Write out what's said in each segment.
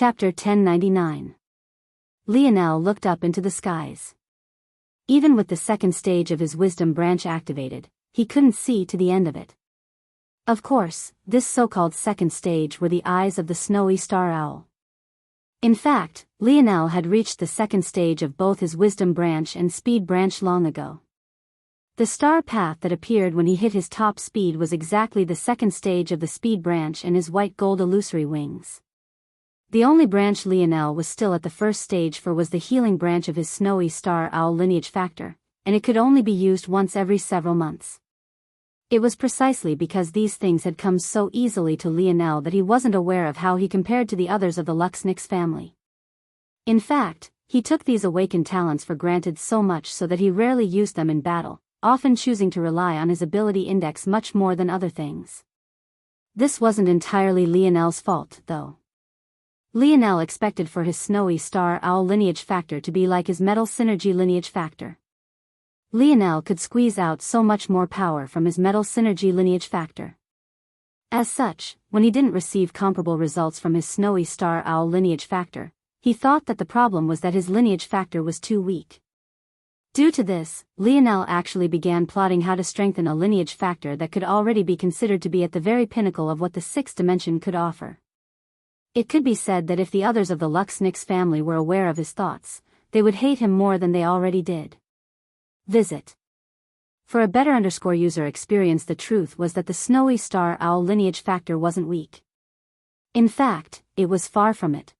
Chapter 1099. Lionel looked up into the skies. Even with the second stage of his wisdom branch activated, he couldn't see to the end of it. Of course, this so-called second stage were the eyes of the snowy star owl. In fact, Lionel had reached the second stage of both his wisdom branch and speed branch long ago. The star path that appeared when he hit his top speed was exactly the second stage of the speed branch and his white gold illusory wings. The only branch Lionel was still at the first stage for was the healing branch of his snowy star owl lineage factor, and it could only be used once every several months. It was precisely because these things had come so easily to Lionel that he wasn't aware of how he compared to the others of the Luxnix family. In fact, he took these awakened talents for granted so much so that he rarely used them in battle, often choosing to rely on his ability index much more than other things. This wasn't entirely Lionel's fault, though. Lionel expected for his snowy star owl lineage factor to be like his metal synergy lineage factor. Lionel could squeeze out so much more power from his metal synergy lineage factor. As such, when he didn't receive comparable results from his snowy star owl lineage factor, he thought that the problem was that his lineage factor was too weak. Due to this, Lionel actually began plotting how to strengthen a lineage factor that could already be considered to be at the very pinnacle of what the sixth dimension could offer. It could be said that if the others of the Luxnix family were aware of his thoughts, they would hate him more than they already did. Visit. For a better user experience, the truth was that the snowy star owl lineage factor wasn't weak. In fact, it was far from it.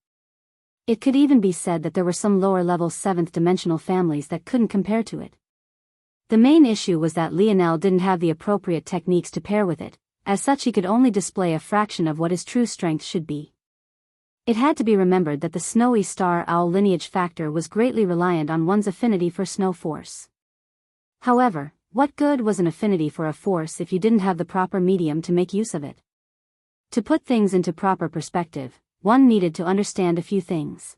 It could even be said that there were some lower-level seventh-dimensional families that couldn't compare to it. The main issue was that Lionel didn't have the appropriate techniques to pair with it, as such he could only display a fraction of what his true strength should be. It had to be remembered that the snowy star owl lineage factor was greatly reliant on one's affinity for snow force. However, what good was an affinity for a force if you didn't have the proper medium to make use of it? To put things into proper perspective, one needed to understand a few things.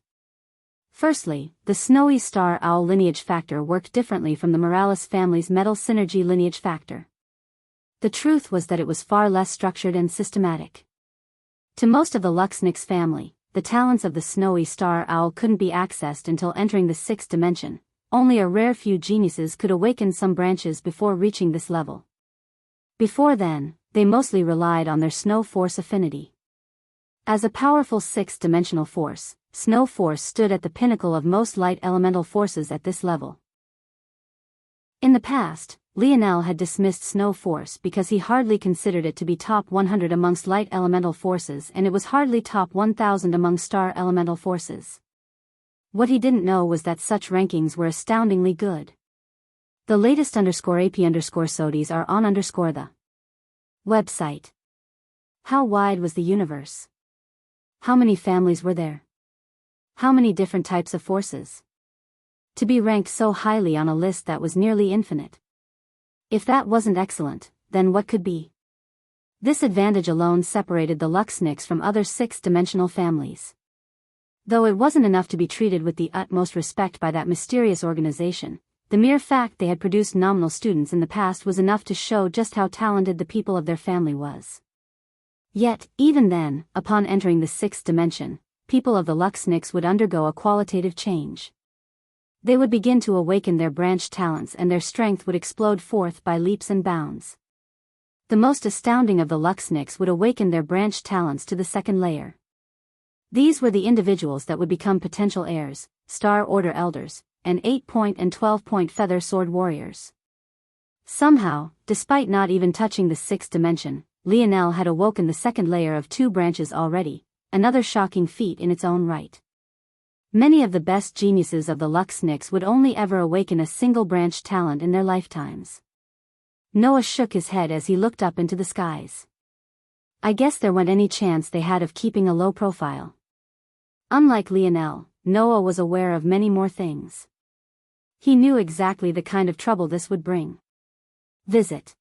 Firstly, the snowy star owl lineage factor worked differently from the Morales family's metal synergy lineage factor. The truth was that it was far less structured and systematic. To most of the Luxnix family, the talents of the snowy star owl couldn't be accessed until entering the sixth dimension. Only a rare few geniuses could awaken some branches before reaching this level. Before then, they mostly relied on their snow force affinity. As a powerful sixth-dimensional force, snow force stood at the pinnacle of most light elemental forces at this level. In the past, Lionel had dismissed snow force because he hardly considered it to be top 100 amongst light elemental forces, and it was hardly top 1000 among star elemental forces. What he didn't know was that such rankings were astoundingly good. The latest _AP_SODIs are on the website. How wide was the universe? How many families were there? How many different types of forces? To be ranked so highly on a list that was nearly infinite. If that wasn't excellent, then what could be? This advantage alone separated the Luxnix from other sixth-dimensional families. Though it wasn't enough to be treated with the utmost respect by that mysterious organization, the mere fact they had produced nominal students in the past was enough to show just how talented the people of their family was. Yet, even then, upon entering the sixth dimension, people of the Luxnix would undergo a qualitative change. They would begin to awaken their branch talents and their strength would explode forth by leaps and bounds. The most astounding of the Luxnix would awaken their branch talents to the second layer. These were the individuals that would become potential heirs, Star Order Elders, and 8-point and 12-point Feather Sword Warriors. Somehow, despite not even touching the sixth dimension, Lionel had awoken the second layer of 2 branches already, another shocking feat in its own right. Many of the best geniuses of the Luxnix would only ever awaken a single branch talent in their lifetimes. Noah shook his head as he looked up into the skies. I guess there went any chance they had of keeping a low profile. Unlike Lionel, Noah was aware of many more things. He knew exactly the kind of trouble this would bring. Visit.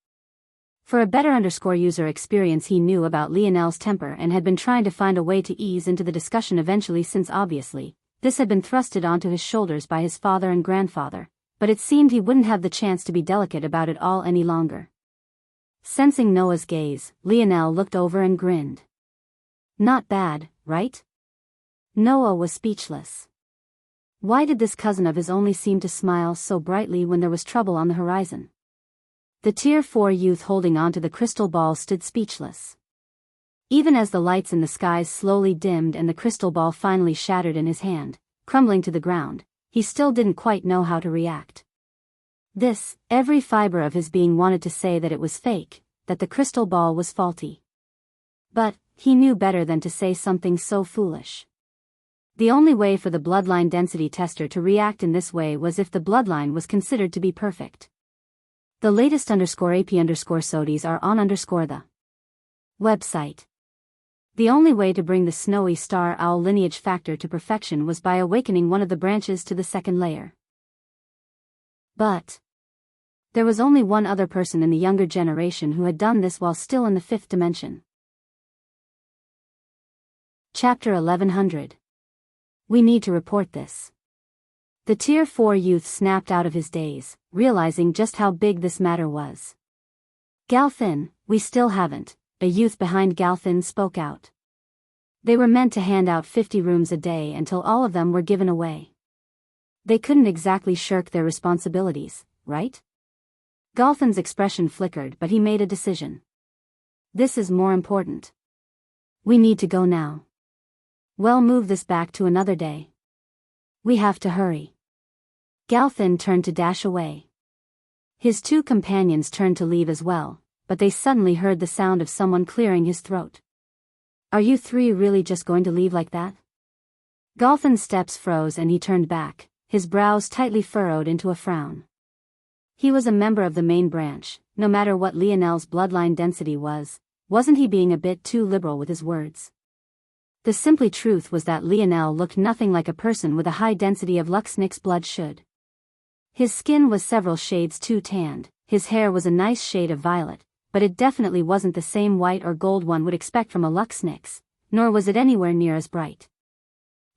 For a better user experience, he knew about Lionel's temper and had been trying to find a way to ease into the discussion eventually, since obviously, this had been thrusted onto his shoulders by his father and grandfather, but it seemed he wouldn't have the chance to be delicate about it all any longer. Sensing Noah's gaze, Lionel looked over and grinned. Not bad, right? Noah was speechless. Why did this cousin of his only seem to smile so brightly when there was trouble on the horizon? The Tier 4 youth holding onto the crystal ball stood speechless. Even as the lights in the skies slowly dimmed and the crystal ball finally shattered in his hand, crumbling to the ground, he still didn't quite know how to react. Every fiber of his being wanted to say that it was fake, that the crystal ball was faulty. But he knew better than to say something so foolish. The only way for the bloodline density tester to react in this way was if the bloodline was considered to be perfect. The latest _AP_SODIs are on the website. The only way to bring the snowy star owl lineage factor to perfection was by awakening one of the branches to the second layer. But there was only one other person in the younger generation who had done this while still in the fifth dimension. Chapter 1100. We need to report this. The Tier 4 youth snapped out of his daze, realizing just how big this matter was. Galfin, we still haven't. A youth behind Galfin spoke out. They were meant to hand out 50 rooms a day until all of them were given away. They couldn't exactly shirk their responsibilities, right? Galfin's expression flickered, but he made a decision. This is more important. We need to go now. Well, move this back to another day. We have to hurry. Galfin turned to dash away. His two companions turned to leave as well, but they suddenly heard the sound of someone clearing his throat. Are you three really just going to leave like that? Galfin's steps froze and he turned back, his brows tightly furrowed into a frown. He was a member of the main branch, no matter what Lionel's bloodline density was, wasn't he being a bit too liberal with his words? The simple truth was that Lionel looked nothing like a person with a high density of Luxnix blood should. His skin was several shades too tanned, his hair was a nice shade of violet, but it definitely wasn't the same white or gold one would expect from a Luxnix, nor was it anywhere near as bright.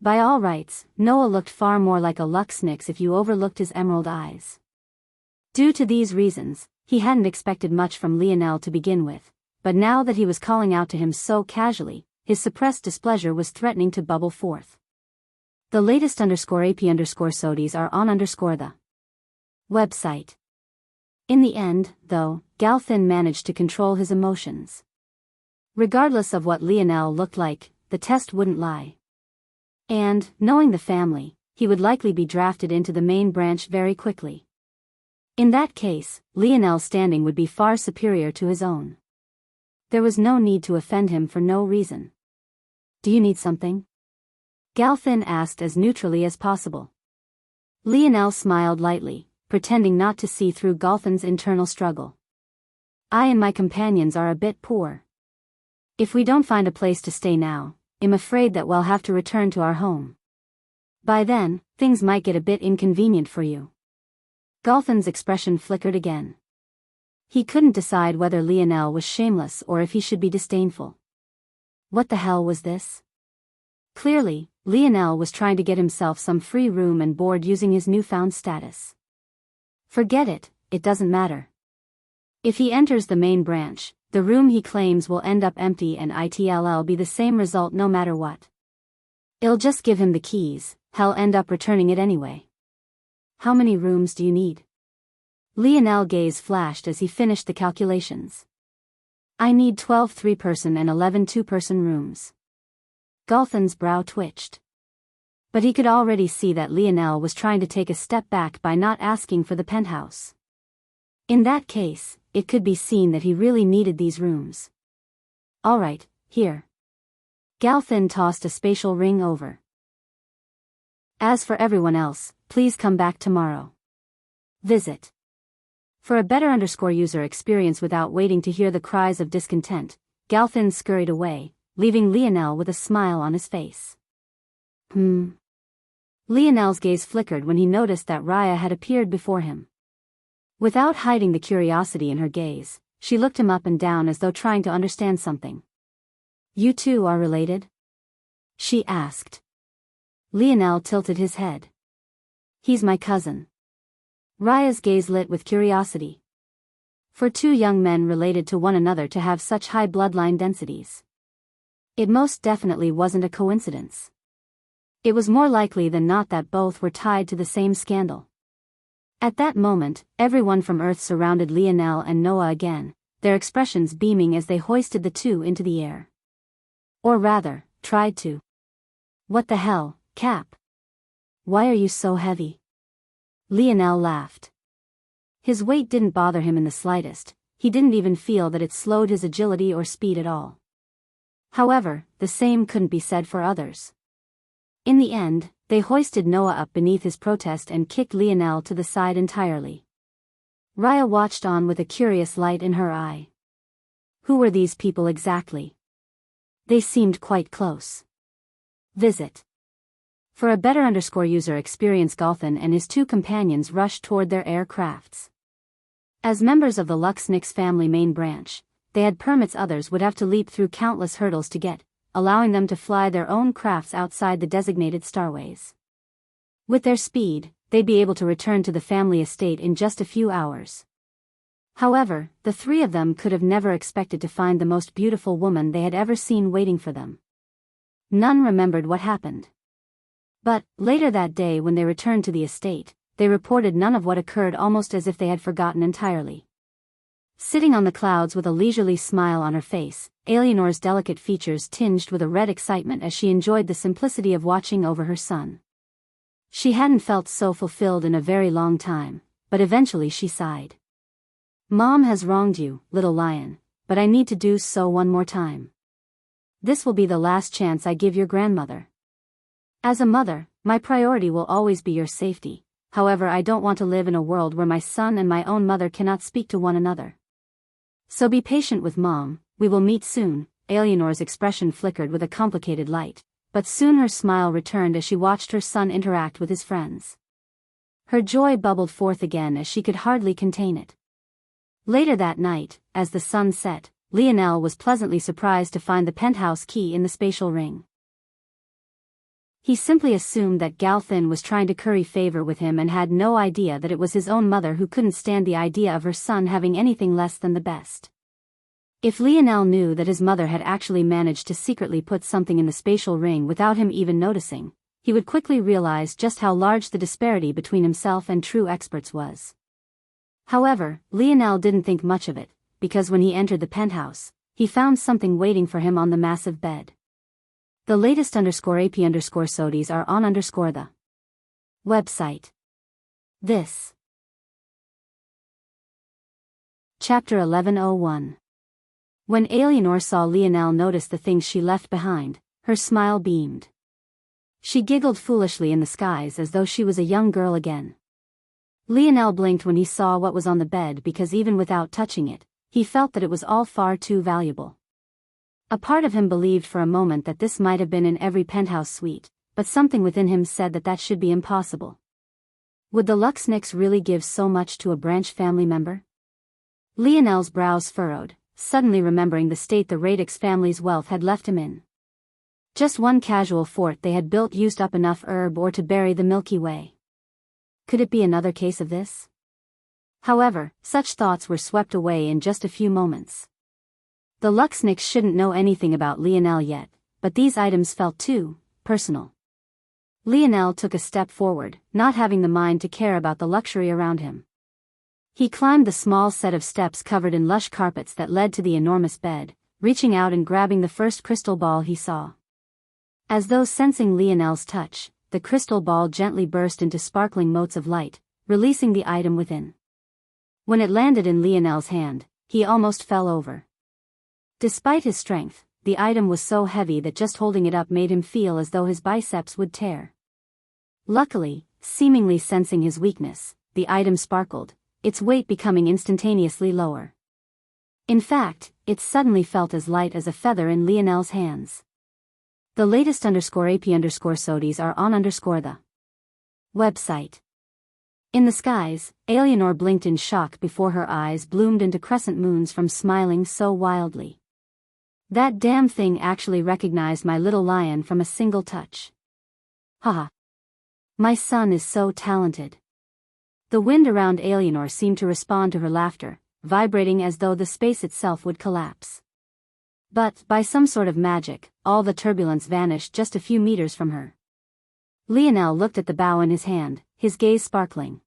By all rights, Noah looked far more like a Luxnix if you overlooked his emerald eyes. Due to these reasons, he hadn't expected much from Lionel to begin with, but now that he was calling out to him so casually, his suppressed displeasure was threatening to bubble forth. The latest _AP_SODIs are on the website. In the end, though, Galfin managed to control his emotions. Regardless of what Lionel looked like, the test wouldn't lie. And, knowing the family, he would likely be drafted into the main branch very quickly. In that case, Lionel's standing would be far superior to his own. There was no need to offend him for no reason. Do you need something? Galfin asked as neutrally as possible. Lionel smiled lightly, pretending not to see through Galfin's internal struggle. I and my companions are a bit poor. If we don't find a place to stay now, I'm afraid that we'll have to return to our home. By then, things might get a bit inconvenient for you. Galfin's expression flickered again. He couldn't decide whether Lionel was shameless or if he should be disdainful. What the hell was this? Clearly, Lionel was trying to get himself some free room and board using his newfound status. Forget it, it doesn't matter. If he enters the main branch, the room he claims will end up empty and it'll be the same result no matter what. I'll just give him the keys, he'll end up returning it anyway. How many rooms do you need? Lionel's gaze flashed as he finished the calculations. I need 12 three-person and 11 two-person rooms. Galfin's brow twitched. But he could already see that Lionel was trying to take a step back by not asking for the penthouse. In that case, it could be seen that he really needed these rooms. All right, here. Galfin tossed a spatial ring over. As for everyone else, please come back tomorrow. Visit. For a better user experience without waiting to hear the cries of discontent, Galfin scurried away, leaving Lionel with a smile on his face. Lionel's gaze flickered when he noticed that Raya had appeared before him. Without hiding the curiosity in her gaze, she looked him up and down as though trying to understand something. You two are related? She asked. Lionel tilted his head. He's my cousin. Raya's gaze lit with curiosity. For two young men related to one another to have such high bloodline densities, it most definitely wasn't a coincidence. It was more likely than not that both were tied to the same scandal. At that moment, everyone from Earth surrounded Lionel and Noah again, their expressions beaming as they hoisted the two into the air. Or rather, tried to. "What the hell, Cap? Why are you so heavy?" Lionel laughed. His weight didn't bother him in the slightest, he didn't even feel that it slowed his agility or speed at all. However, the same couldn't be said for others. In the end, they hoisted Noah up beneath his protest and kicked Lionel to the side entirely. Raya watched on with a curious light in her eye. Who were these people exactly? They seemed quite close. Visit. For a better user experience, Galthan and his two companions rushed toward their aircrafts. As members of the Luxnix family main branch, they had permits others would have to leap through countless hurdles to get, allowing them to fly their own crafts outside the designated starways. With their speed, they'd be able to return to the family estate in just a few hours. However, the three of them could have never expected to find the most beautiful woman they had ever seen waiting for them. None remembered what happened. But, later that day when they returned to the estate, they reported none of what occurred, almost as if they had forgotten entirely. Sitting on the clouds with a leisurely smile on her face, Eleanor's delicate features tinged with a red excitement as she enjoyed the simplicity of watching over her son. She hadn't felt so fulfilled in a very long time, but eventually she sighed. "Mom has wronged you, little lion, but I need to do so one more time. This will be the last chance I give your grandmother. As a mother, my priority will always be your safety, however I don't want to live in a world where my son and my own mother cannot speak to one another. So be patient with Mom, we will meet soon." Eleanor's expression flickered with a complicated light, but soon her smile returned as she watched her son interact with his friends. Her joy bubbled forth again as she could hardly contain it. Later that night, as the sun set, Lionel was pleasantly surprised to find the penthouse key in the spatial ring. He simply assumed that Galthan was trying to curry favor with him and had no idea that it was his own mother who couldn't stand the idea of her son having anything less than the best. If Lionel knew that his mother had actually managed to secretly put something in the spatial ring without him even noticing, he would quickly realize just how large the disparity between himself and true experts was. However, Lionel didn't think much of it, because when he entered the penthouse, he found something waiting for him on the massive bed. The latest _AP_SODIES are on the website. This. Chapter 1101. When Eleanor saw Lionel notice the things she left behind, her smile beamed. She giggled foolishly in the skies as though she was a young girl again. Lionel blinked when he saw what was on the bed because even without touching it, he felt that it was all far too valuable. A part of him believed for a moment that this might have been in every penthouse suite, but something within him said that that should be impossible. Would the Luxnix really give so much to a branch family member? Lionel's brows furrowed, suddenly remembering the state the Radix family's wealth had left him in. Just one casual fort they had built used up enough herb ore to bury the Milky Way. Could it be another case of this? However, such thoughts were swept away in just a few moments. The Luxnix shouldn't know anything about Lionel yet, but these items felt too personal. Lionel took a step forward, not having the mind to care about the luxury around him. He climbed the small set of steps covered in lush carpets that led to the enormous bed, reaching out and grabbing the first crystal ball he saw. As though sensing Lionel's touch, the crystal ball gently burst into sparkling motes of light, releasing the item within. When it landed in Lionel's hand, he almost fell over. Despite his strength, the item was so heavy that just holding it up made him feel as though his biceps would tear. Luckily, seemingly sensing his weakness, the item sparkled, its weight becoming instantaneously lower. In fact, it suddenly felt as light as a feather in Lionel's hands. The latest _AP_SODIES are on the website. In the skies, Eleanor blinked in shock before her eyes bloomed into crescent moons from smiling so wildly. That damn thing actually recognized my little lion from a single touch. Haha. My son is so talented. The wind around Eleanor seemed to respond to her laughter, vibrating as though the space itself would collapse. But, by some sort of magic, all the turbulence vanished just a few meters from her. Lionel looked at the bow in his hand, his gaze sparkling.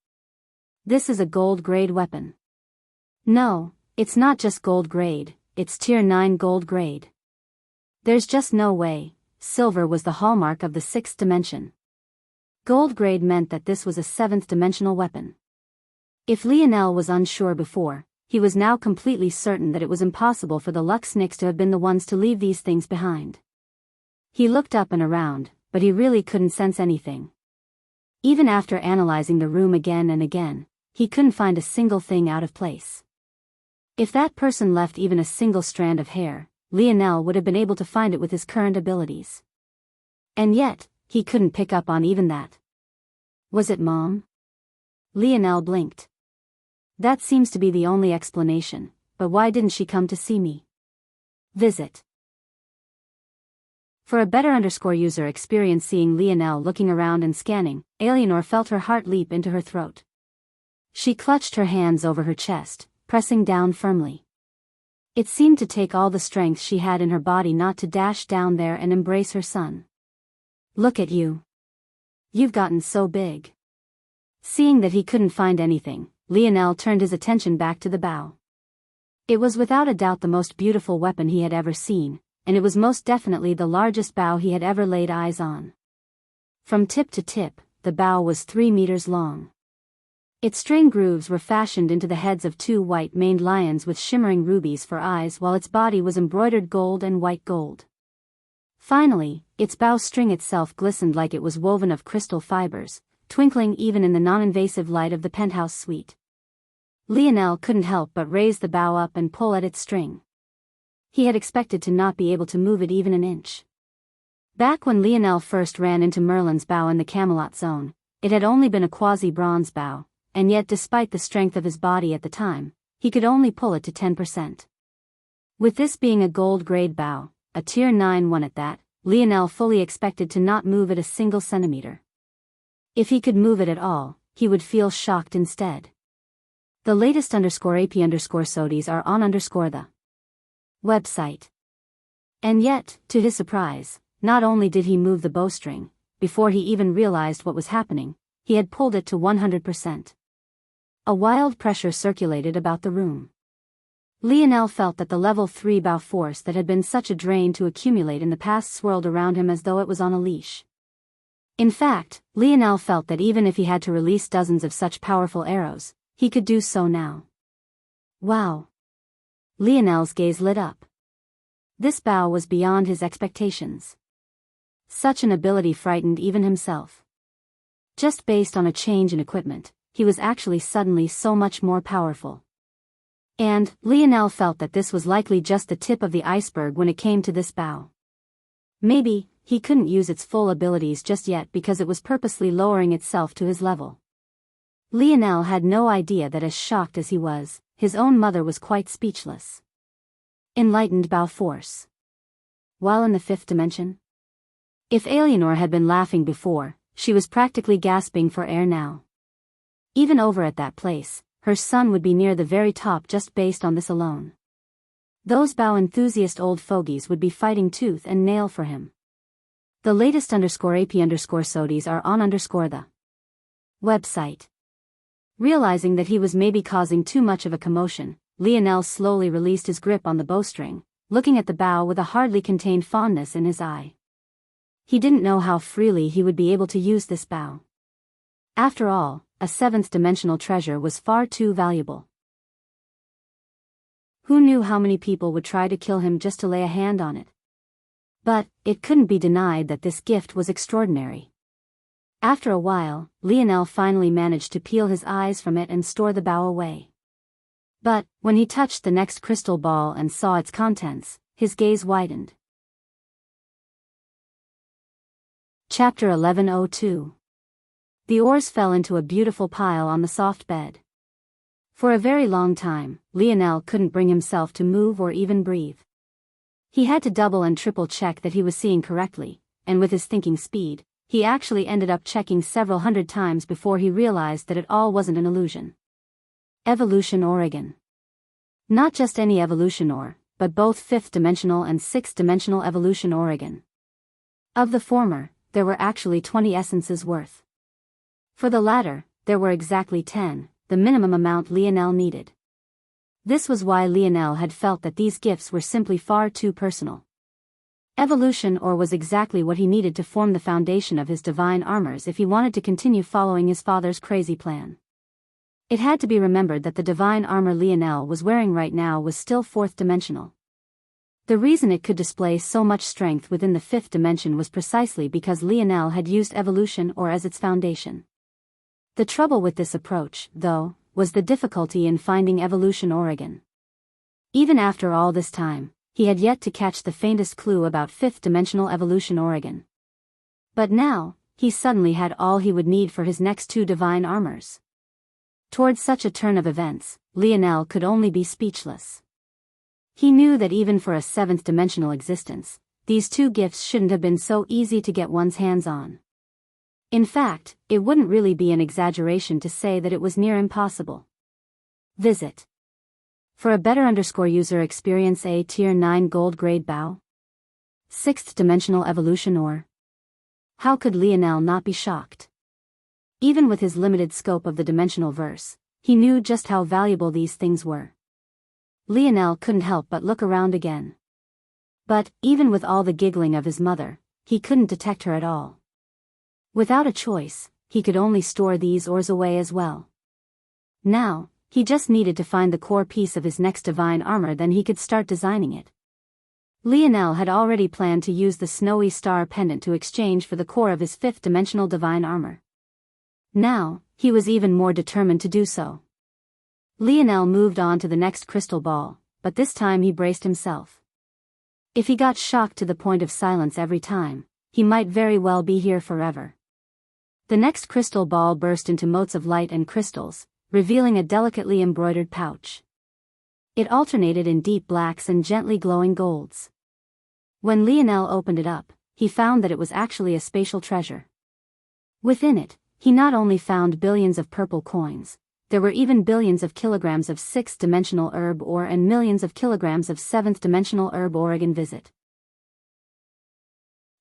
This is a gold grade weapon. No, it's not just gold grade, it's tier 9 gold grade. There's just no way. Silver was the hallmark of the 6th dimension. Gold grade meant that this was a 7th dimensional weapon. If Lionel was unsure before, he was now completely certain that it was impossible for the Luxniks to have been the ones to leave these things behind. He looked up and around, but he really couldn't sense anything. Even after analyzing the room again and again, he couldn't find a single thing out of place. If that person left even a single strand of hair, Lionel would have been able to find it with his current abilities. And yet, he couldn't pick up on even that. Was it Mom? Lionel blinked. That seems to be the only explanation, but why didn't she come to see me? Visit. For a better user experience seeing Lionel looking around and scanning, Eleanor felt her heart leap into her throat. She clutched her hands over her chest, pressing down firmly. It seemed to take all the strength she had in her body not to dash down there and embrace her son. Look at you. You've gotten so big. Seeing that he couldn't find anything, Lionel turned his attention back to the bow. It was without a doubt the most beautiful weapon he had ever seen, and it was most definitely the largest bow he had ever laid eyes on. From tip to tip, the bow was 3 meters long. Its string grooves were fashioned into the heads of 2 white-maned lions with shimmering rubies for eyes, while its body was embroidered gold and white gold. Finally, its bow string itself glistened like it was woven of crystal fibers, twinkling even in the non-invasive light of the penthouse suite. Lionel couldn't help but raise the bow up and pull at its string. He had expected to not be able to move it even an inch. Back when Lionel first ran into Merlin's bow in the Camelot zone, it had only been a quasi-bronze bow, and yet despite the strength of his body at the time, he could only pull it to 10%. With this being a gold-grade bow, a tier 9 one at that, Lionel fully expected to not move it a single centimeter. If he could move it at all, he would feel shocked instead. The latest _AP_SODIs are on the website. And yet, to his surprise, not only did he move the bowstring, before he even realized what was happening, he had pulled it to 100%. A wild pressure circulated about the room. Lionel felt that the level 3 bow force that had been such a drain to accumulate in the past swirled around him as though it was on a leash. In fact, Lionel felt that even if he had to release dozens of such powerful arrows, he could do so now. Wow! Lionel's gaze lit up. This bow was beyond his expectations. Such an ability frightened even himself. Just based on a change in equipment, he was actually suddenly so much more powerful. And, Lionel felt that this was likely just the tip of the iceberg when it came to this bow. Maybe, he couldn't use its full abilities just yet because it was purposely lowering itself to his level. Lionel had no idea that as shocked as he was, his own mother was quite speechless. Enlightened bow force. While in the 5th dimension? If Eleanor had been laughing before, she was practically gasping for air now. Even over at that place, her son would be near the very top just based on this alone. Those bow enthusiast old fogies would be fighting tooth and nail for him. The latest _AP_SODIs are on the website. Realizing that he was maybe causing too much of a commotion, Lionel slowly released his grip on the bowstring, looking at the bow with a hardly contained fondness in his eye. He didn't know how freely he would be able to use this bow. After all, a 7th dimensional treasure was far too valuable. Who knew how many people would try to kill him just to lay a hand on it? But, it couldn't be denied that this gift was extraordinary. After a while, Lionel finally managed to peel his eyes from it and store the bow away. But, when he touched the next crystal ball and saw its contents, his gaze widened. Chapter 1102. The oars fell into a beautiful pile on the soft bed. For a very long time, Lionel couldn't bring himself to move or even breathe. He had to double and triple check that he was seeing correctly, and with his thinking speed, he actually ended up checking several hundred times before he realized that it all wasn't an illusion. Evolution Oregon. Not just any evolution ore, but both 5th dimensional and 6th dimensional evolution Oregon. Of the former, there were actually 20 essences worth. For the latter, there were exactly 10, the minimum amount Lionel needed. This was why Lionel had felt that these gifts were simply far too personal. Evolution ore was exactly what he needed to form the foundation of his divine armors if he wanted to continue following his father's crazy plan. It had to be remembered that the divine armor Lionel was wearing right now was still fourth dimensional. The reason it could display so much strength within the fifth dimension was precisely because Lionel had used evolution ore as its foundation. The trouble with this approach, though, was the difficulty in finding evolution ore again. Even after all this time, he had yet to catch the faintest clue about fifth-dimensional evolution ore again. But now, he suddenly had all he would need for his next 2 divine armors. Towards such a turn of events, Lionel could only be speechless. He knew that even for a 7th-dimensional existence, these 2 gifts shouldn't have been so easy to get one's hands on. In fact, it wouldn't really be an exaggeration to say that it was near impossible. Visit. For a better user experience a Tier 9 gold grade Biyao. 6th dimensional evolution ore. How could Lionel not be shocked? Even with his limited scope of the dimensional verse, he knew just how valuable these things were. Lionel couldn't help but look around again. But, even with all the giggling of his mother, he couldn't detect her at all. Without a choice, he could only store these ores away as well. Now, he just needed to find the core piece of his next divine armor, then he could start designing it. Lionel had already planned to use the snowy star pendant to exchange for the core of his 5th-dimensional divine armor. Now, he was even more determined to do so. Lionel moved on to the next crystal ball, but this time he braced himself. If he got shocked to the point of silence every time, he might very well be here forever. The next crystal ball burst into motes of light and crystals, revealing a delicately embroidered pouch. It alternated in deep blacks and gently glowing golds. When Lionel opened it up, he found that it was actually a spatial treasure. Within it, he not only found billions of purple coins, there were even billions of kilograms of 6th-dimensional herb ore and millions of kilograms of 7th-dimensional herb ore. Again visit.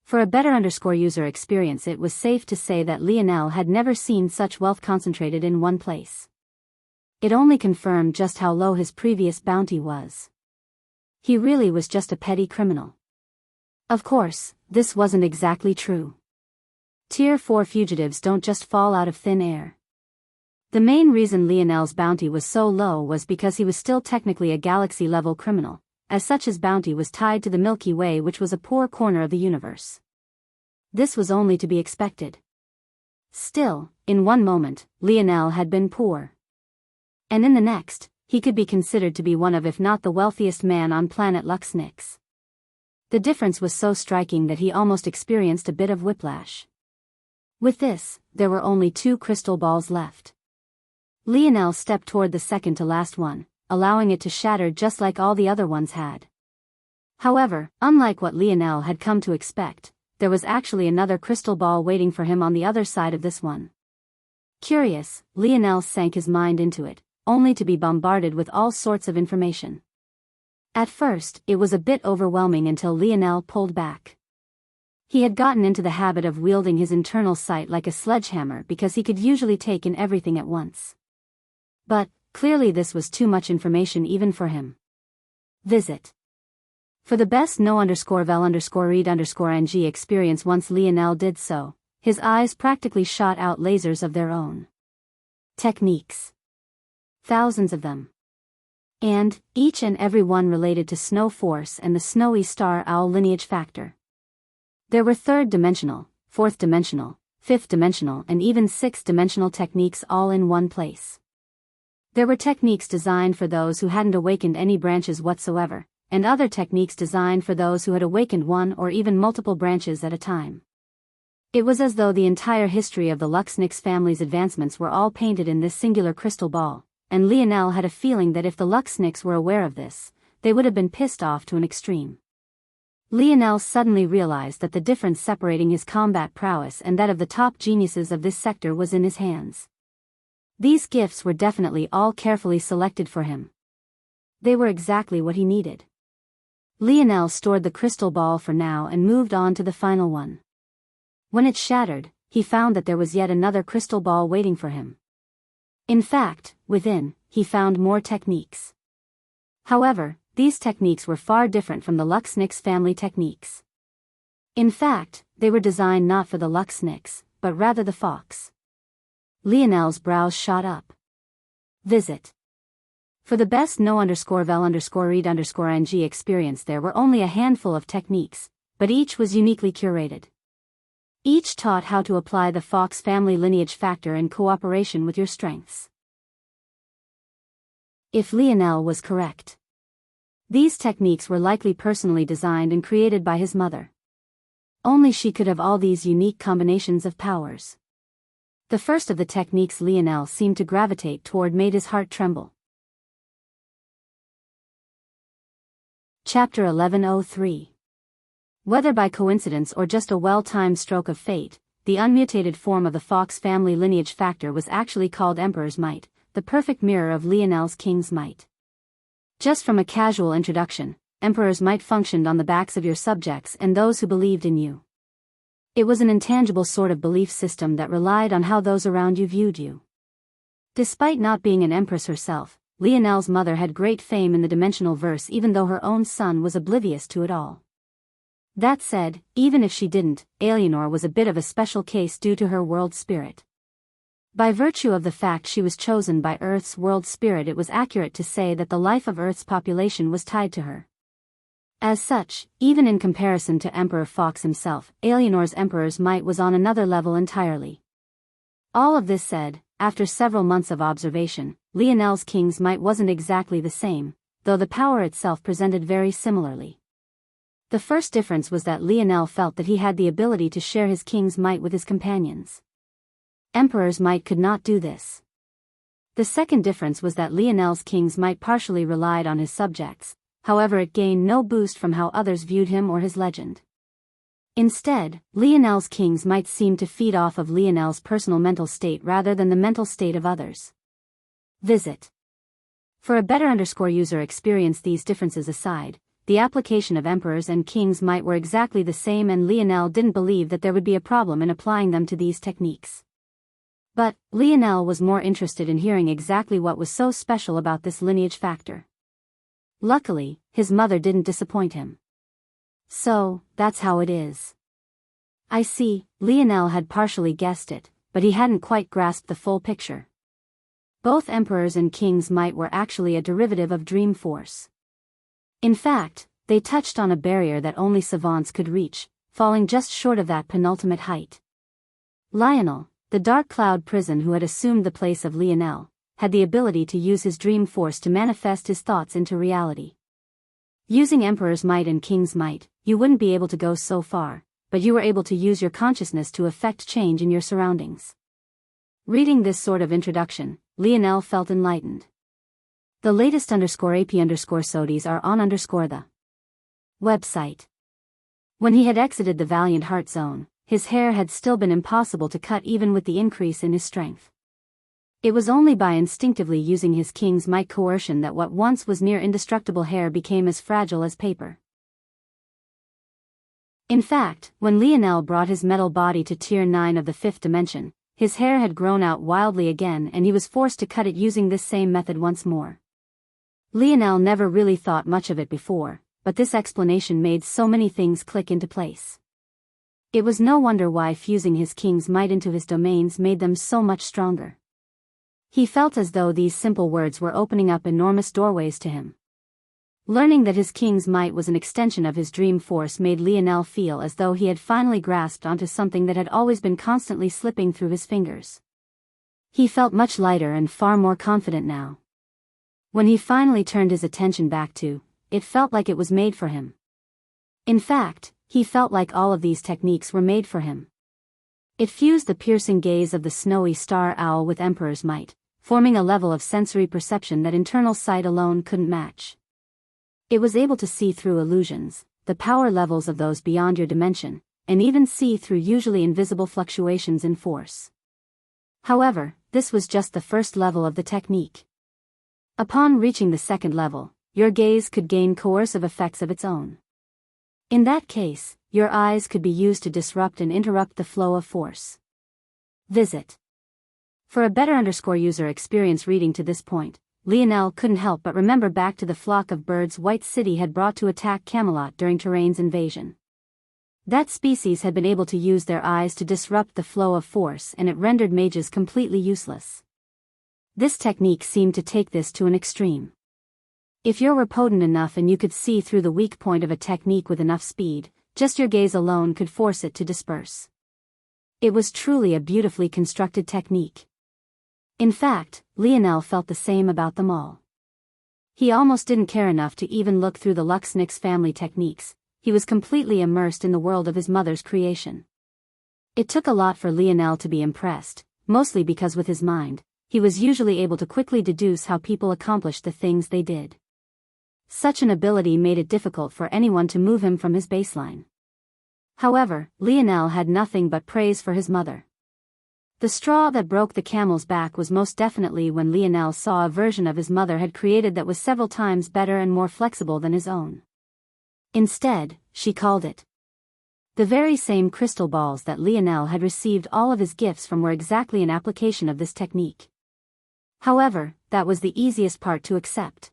For a better user experience, it was safe to say that Lionel had never seen such wealth concentrated in one place. It only confirmed just how low his previous bounty was. He really was just a petty criminal. Of course, this wasn't exactly true. Tier 4 fugitives don't just fall out of thin air. The main reason Lionel's bounty was so low was because he was still technically a galaxy-level criminal, as such his bounty was tied to the Milky Way, which was a poor corner of the universe. This was only to be expected. Still, in one moment, Lionel had been poor. And in the next, he could be considered to be one of, if not the wealthiest man on planet Luxnix. The difference was so striking that he almost experienced a bit of whiplash. With this, there were only 2 crystal balls left. Lionel stepped toward the second-to-last one, allowing it to shatter just like all the other ones had. However, unlike what Lionel had come to expect, there was actually another crystal ball waiting for him on the other side of this one. Curious, Lionel sank his mind into it, only to be bombarded with all sorts of information. At first, it was a bit overwhelming until Lionel pulled back. He had gotten into the habit of wielding his internal sight like a sledgehammer because he could usually take in everything at once. But, clearly this was too much information even for him. Visit. For the best no_vel_read_ng experience, once Lionel did so, his eyes practically shot out lasers of their own. Techniques. Thousands of them. And, each and every one related to Snow Force and the Snowy Star Owl lineage factor. There were 3rd-dimensional, 4th-dimensional, 5th-dimensional and even 6th-dimensional techniques all in one place. There were techniques designed for those who hadn't awakened any branches whatsoever, and other techniques designed for those who had awakened one or even multiple branches at a time. It was as though the entire history of the Luxnix family's advancements were all painted in this singular crystal ball, and Lionel had a feeling that if the Luxnix were aware of this, they would have been pissed off to an extreme. Lionel suddenly realized that the difference separating his combat prowess and that of the top geniuses of this sector was in his hands. These gifts were definitely all carefully selected for him. They were exactly what he needed. Lionel stored the crystal ball for now and moved on to the final one. When it shattered, he found that there was yet another crystal ball waiting for him. In fact, within, he found more techniques. However, these techniques were far different from the Luxnix family techniques. In fact, they were designed not for the Luxnix, but rather the fox. Lionel's brows shot up. Visit. For the best no_vel_read_ing experience, there were only a handful of techniques, but each was uniquely curated. Each taught how to apply the fox family lineage factor in cooperation with your strengths. If Lionel was correct, these techniques were likely personally designed and created by his mother. Only she could have all these unique combinations of powers. The first of the techniques Lionel seemed to gravitate toward made his heart tremble. Chapter 1103. Whether by coincidence or just a well-timed stroke of fate, the unmutated form of the fox family lineage factor was actually called Emperor's Might, the perfect mirror of Lionel's King's Might. Just from a casual introduction, Emperor's Might functioned on the backs of your subjects and those who believed in you. It was an intangible sort of belief system that relied on how those around you viewed you. Despite not being an empress herself, Lionel's mother had great fame in the dimensional verse, even though her own son was oblivious to it all. That said, even if she didn't, Alienor was a bit of a special case due to her world spirit. By virtue of the fact she was chosen by Earth's world spirit, it was accurate to say that the life of Earth's population was tied to her. As such, even in comparison to Emperor Fox himself, Alienor's Emperor's Might was on another level entirely. All of this said, after several months of observation, Lionel's King's Might wasn't exactly the same, though the power itself presented very similarly. The first difference was that Lionel felt that he had the ability to share his King's Might with his companions. Emperor's Might could not do this. The second difference was that Lionel's King's Might partially relied on his subjects, however it gained no boost from how others viewed him or his legend. Instead, Lionel's King's Might seemed to feed off of Lionel's personal mental state rather than the mental state of others. Visit. For a better user experience, these differences aside, the application of Emperor's and King's Might were exactly the same, and Lionel didn't believe that there would be a problem in applying them to these techniques. But, Lionel was more interested in hearing exactly what was so special about this lineage factor. Luckily, his mother didn't disappoint him. So, that's how it is. I see, Lionel had partially guessed it, but he hadn't quite grasped the full picture. Both Emperor's and King's Might were actually a derivative of Dream Force. In fact, they touched on a barrier that only savants could reach, falling just short of that penultimate height. Lionel, the Dark Cloud Prison who had assumed the place of Lionel, had the ability to use his Dream Force to manifest his thoughts into reality. Using Emperor's Might and King's Might, you wouldn't be able to go so far, but you were able to use your consciousness to affect change in your surroundings. Reading this sort of introduction, Lionel felt enlightened. The latest _AP_SODIs are on the website. When he had exited the Valiant Heart Zone, his hair had still been impossible to cut even with the increase in his strength. It was only by instinctively using his King's Might coercion that what once was near indestructible hair became as fragile as paper. In fact, when Lionel brought his metal body to Tier 9 of the 5th dimension, his hair had grown out wildly again and he was forced to cut it using this same method once more. Lionel never really thought much of it before, but this explanation made so many things click into place. It was no wonder why fusing his King's Might into his domains made them so much stronger. He felt as though these simple words were opening up enormous doorways to him. Learning that his King's Might was an extension of his Dream Force made Lionel feel as though he had finally grasped onto something that had always been constantly slipping through his fingers. He felt much lighter and far more confident now. When he finally turned his attention back to, it felt like it was made for him. In fact, he felt like all of these techniques were made for him. It fused the piercing gaze of the snowy star owl with Emperor's Might, forming a level of sensory perception that internal sight alone couldn't match. It was able to see through illusions, the power levels of those beyond your dimension, and even see through usually invisible fluctuations in force. However, this was just the first level of the technique. Upon reaching the second level, your gaze could gain coercive effects of its own. In that case, your eyes could be used to disrupt and interrupt the flow of force. Visit. For a better user experience reading to this point, Lionel couldn't help but remember back to the flock of birds White City had brought to attack Camelot during Terrain's invasion. That species had been able to use their eyes to disrupt the flow of force, and it rendered mages completely useless. This technique seemed to take this to an extreme. If you were potent enough and you could see through the weak point of a technique with enough speed, just your gaze alone could force it to disperse. It was truly a beautifully constructed technique. In fact, Lionel felt the same about them all. He almost didn't care enough to even look through the Luxnix family techniques. He was completely immersed in the world of his mother's creation. It took a lot for Lionel to be impressed, mostly because with his mind, he was usually able to quickly deduce how people accomplished the things they did. Such an ability made it difficult for anyone to move him from his baseline. However, Lionel had nothing but praise for his mother. The straw that broke the camel's back was most definitely when Lionel saw a version of his mother had created that was several times better and more flexible than his own. Instead, she called it. The very same crystal balls that Lionel had received all of his gifts from were exactly an application of this technique. However, that was the easiest part to accept.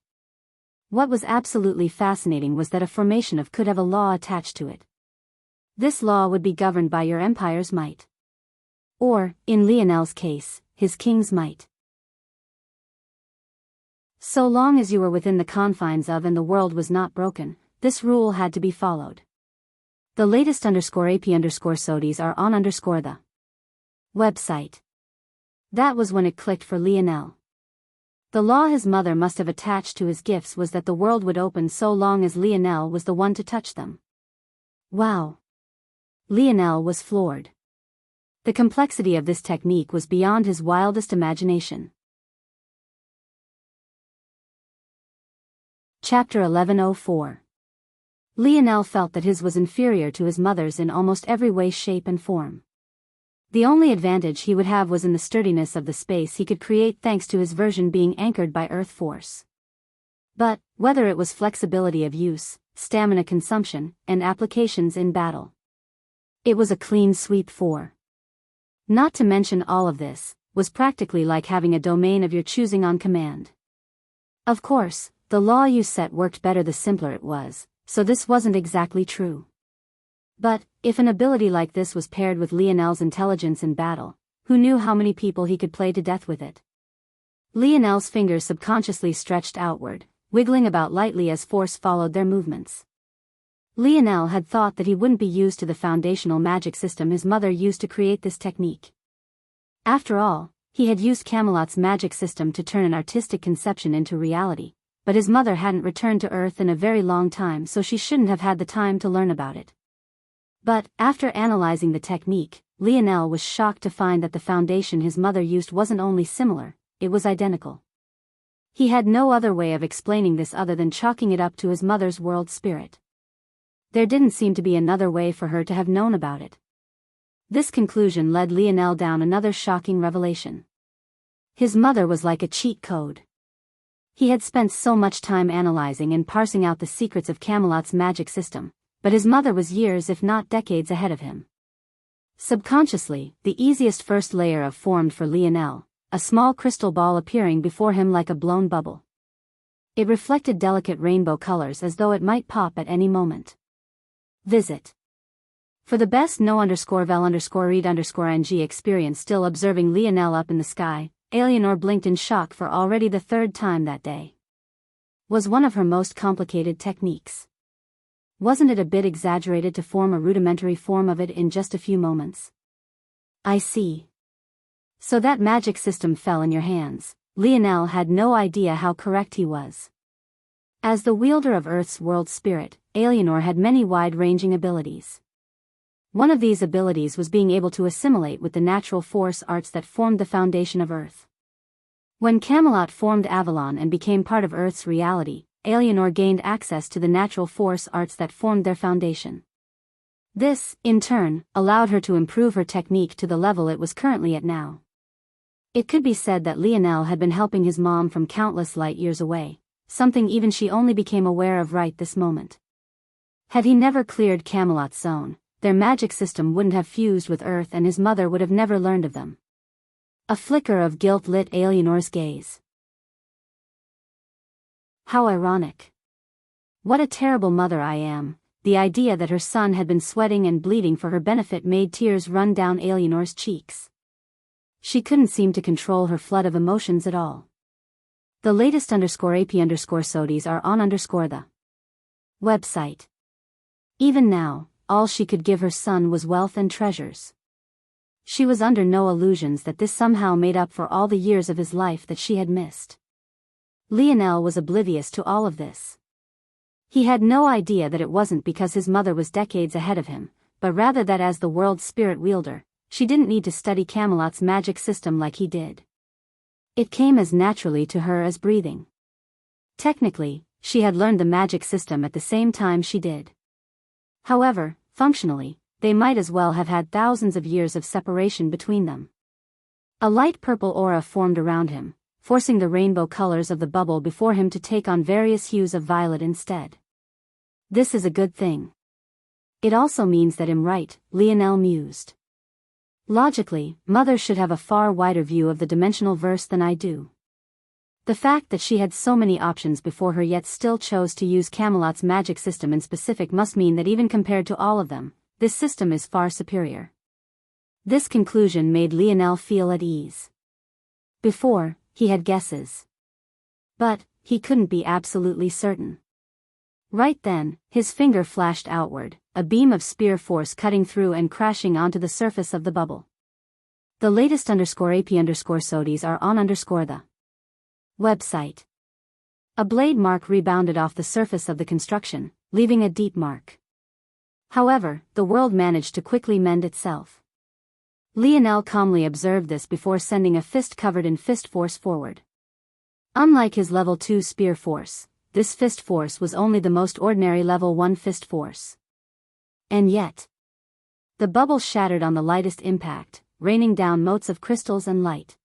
What was absolutely fascinating was that a formation could have a law attached to it. This law would be governed by your empire's might. Or, in Lionel's case, his king's might. So long as you were within the confines of and the world was not broken, this rule had to be followed. The latest _AP_SODIs are on the website. That was when it clicked for Lionel. The law his mother must have attached to his gifts was that the world would open so long as Lionel was the one to touch them. Wow! Lionel was floored. The complexity of this technique was beyond his wildest imagination. Chapter 1104. Lionel felt that his was inferior to his mother's in almost every way, shape and form. The only advantage he would have was in the sturdiness of the space he could create thanks to his version being anchored by earth force. But, whether it was flexibility of use, stamina consumption, and applications in battle, it was a clean sweep for. Not to mention all of this, was practically like having a domain of your choosing on command. Of course, the law you set worked better the simpler it was, so this wasn't exactly true. But, if an ability like this was paired with Lionel's intelligence in battle, who knew how many people he could play to death with it? Lionel's fingers subconsciously stretched outward, wiggling about lightly as force followed their movements. Lionel had thought that he wouldn't be used to the foundational magic system his mother used to create this technique. After all, he had used Camelot's magic system to turn an artistic conception into reality, but his mother hadn't returned to Earth in a very long time, so she shouldn't have had the time to learn about it. But, after analyzing the technique, Lionel was shocked to find that the foundation his mother used wasn't only similar, it was identical. He had no other way of explaining this other than chalking it up to his mother's world spirit. There didn't seem to be another way for her to have known about it. This conclusion led Lionel down another shocking revelation. His mother was like a cheat code. He had spent so much time analyzing and parsing out the secrets of Camelot's magic system, but his mother was years if not decades ahead of him. Subconsciously, the easiest first layer formed for Lionel, a small crystal ball appearing before him like a blown bubble. It reflected delicate rainbow colors as though it might pop at any moment. Visit. For the best no_vel_read_ng experience. Still observing Lionel up in the sky, Eleanor blinked in shock for already the third time that day. Was one of her most complicated techniques. Wasn't it a bit exaggerated to form a rudimentary form of it in just a few moments? I see. So that magic system fell in your hands. Lionel had no idea how correct he was. As the wielder of Earth's world spirit, Eleanor had many wide-ranging abilities. One of these abilities was being able to assimilate with the natural force arts that formed the foundation of Earth. When Camelot formed Avalon and became part of Earth's reality, Eleanor gained access to the natural force arts that formed their foundation. This, in turn, allowed her to improve her technique to the level it was currently at now. It could be said that Lionel had been helping his mom from countless light years away, something even she only became aware of right this moment. Had he never cleared Camelot's zone, their magic system wouldn't have fused with Earth and his mother would have never learned of them. A flicker of guilt lit Alianor's gaze. How ironic. What a terrible mother I am. The idea that her son had been sweating and bleeding for her benefit made tears run down Alianor's cheeks. She couldn't seem to control her flood of emotions at all. The latest _AP_SODIs are on the website. Even now, all she could give her son was wealth and treasures. She was under no illusions that this somehow made up for all the years of his life that she had missed. Lionel was oblivious to all of this. He had no idea that it wasn't because his mother was decades ahead of him, but rather that as the world's spirit wielder, she didn't need to study Camelot's magic system like he did. It came as naturally to her as breathing. Technically, she had learned the magic system at the same time she did. However, functionally, they might as well have had thousands of years of separation between them. A light purple aura formed around him, forcing the rainbow colors of the bubble before him to take on various hues of violet instead. This is a good thing. It also means that I'm right, Lionel mused. Logically, Mother should have a far wider view of the dimensional verse than I do. The fact that she had so many options before her yet still chose to use Camelot's magic system in specific must mean that even compared to all of them, this system is far superior. This conclusion made Lionel feel at ease. Before, he had guesses. But, he couldn't be absolutely certain. Right then, his finger flashed outward, a beam of spear force cutting through and crashing onto the surface of the bubble. The latest _AP_SODIs are on the website. A blade mark rebounded off the surface of the construction, leaving a deep mark. However, the world managed to quickly mend itself. Lionel calmly observed this before sending a fist covered in fist force forward. Unlike his level 2 spear force, this fist force was only the most ordinary level 1 fist force. And yet, the bubble shattered on the lightest impact, raining down motes of crystals and light.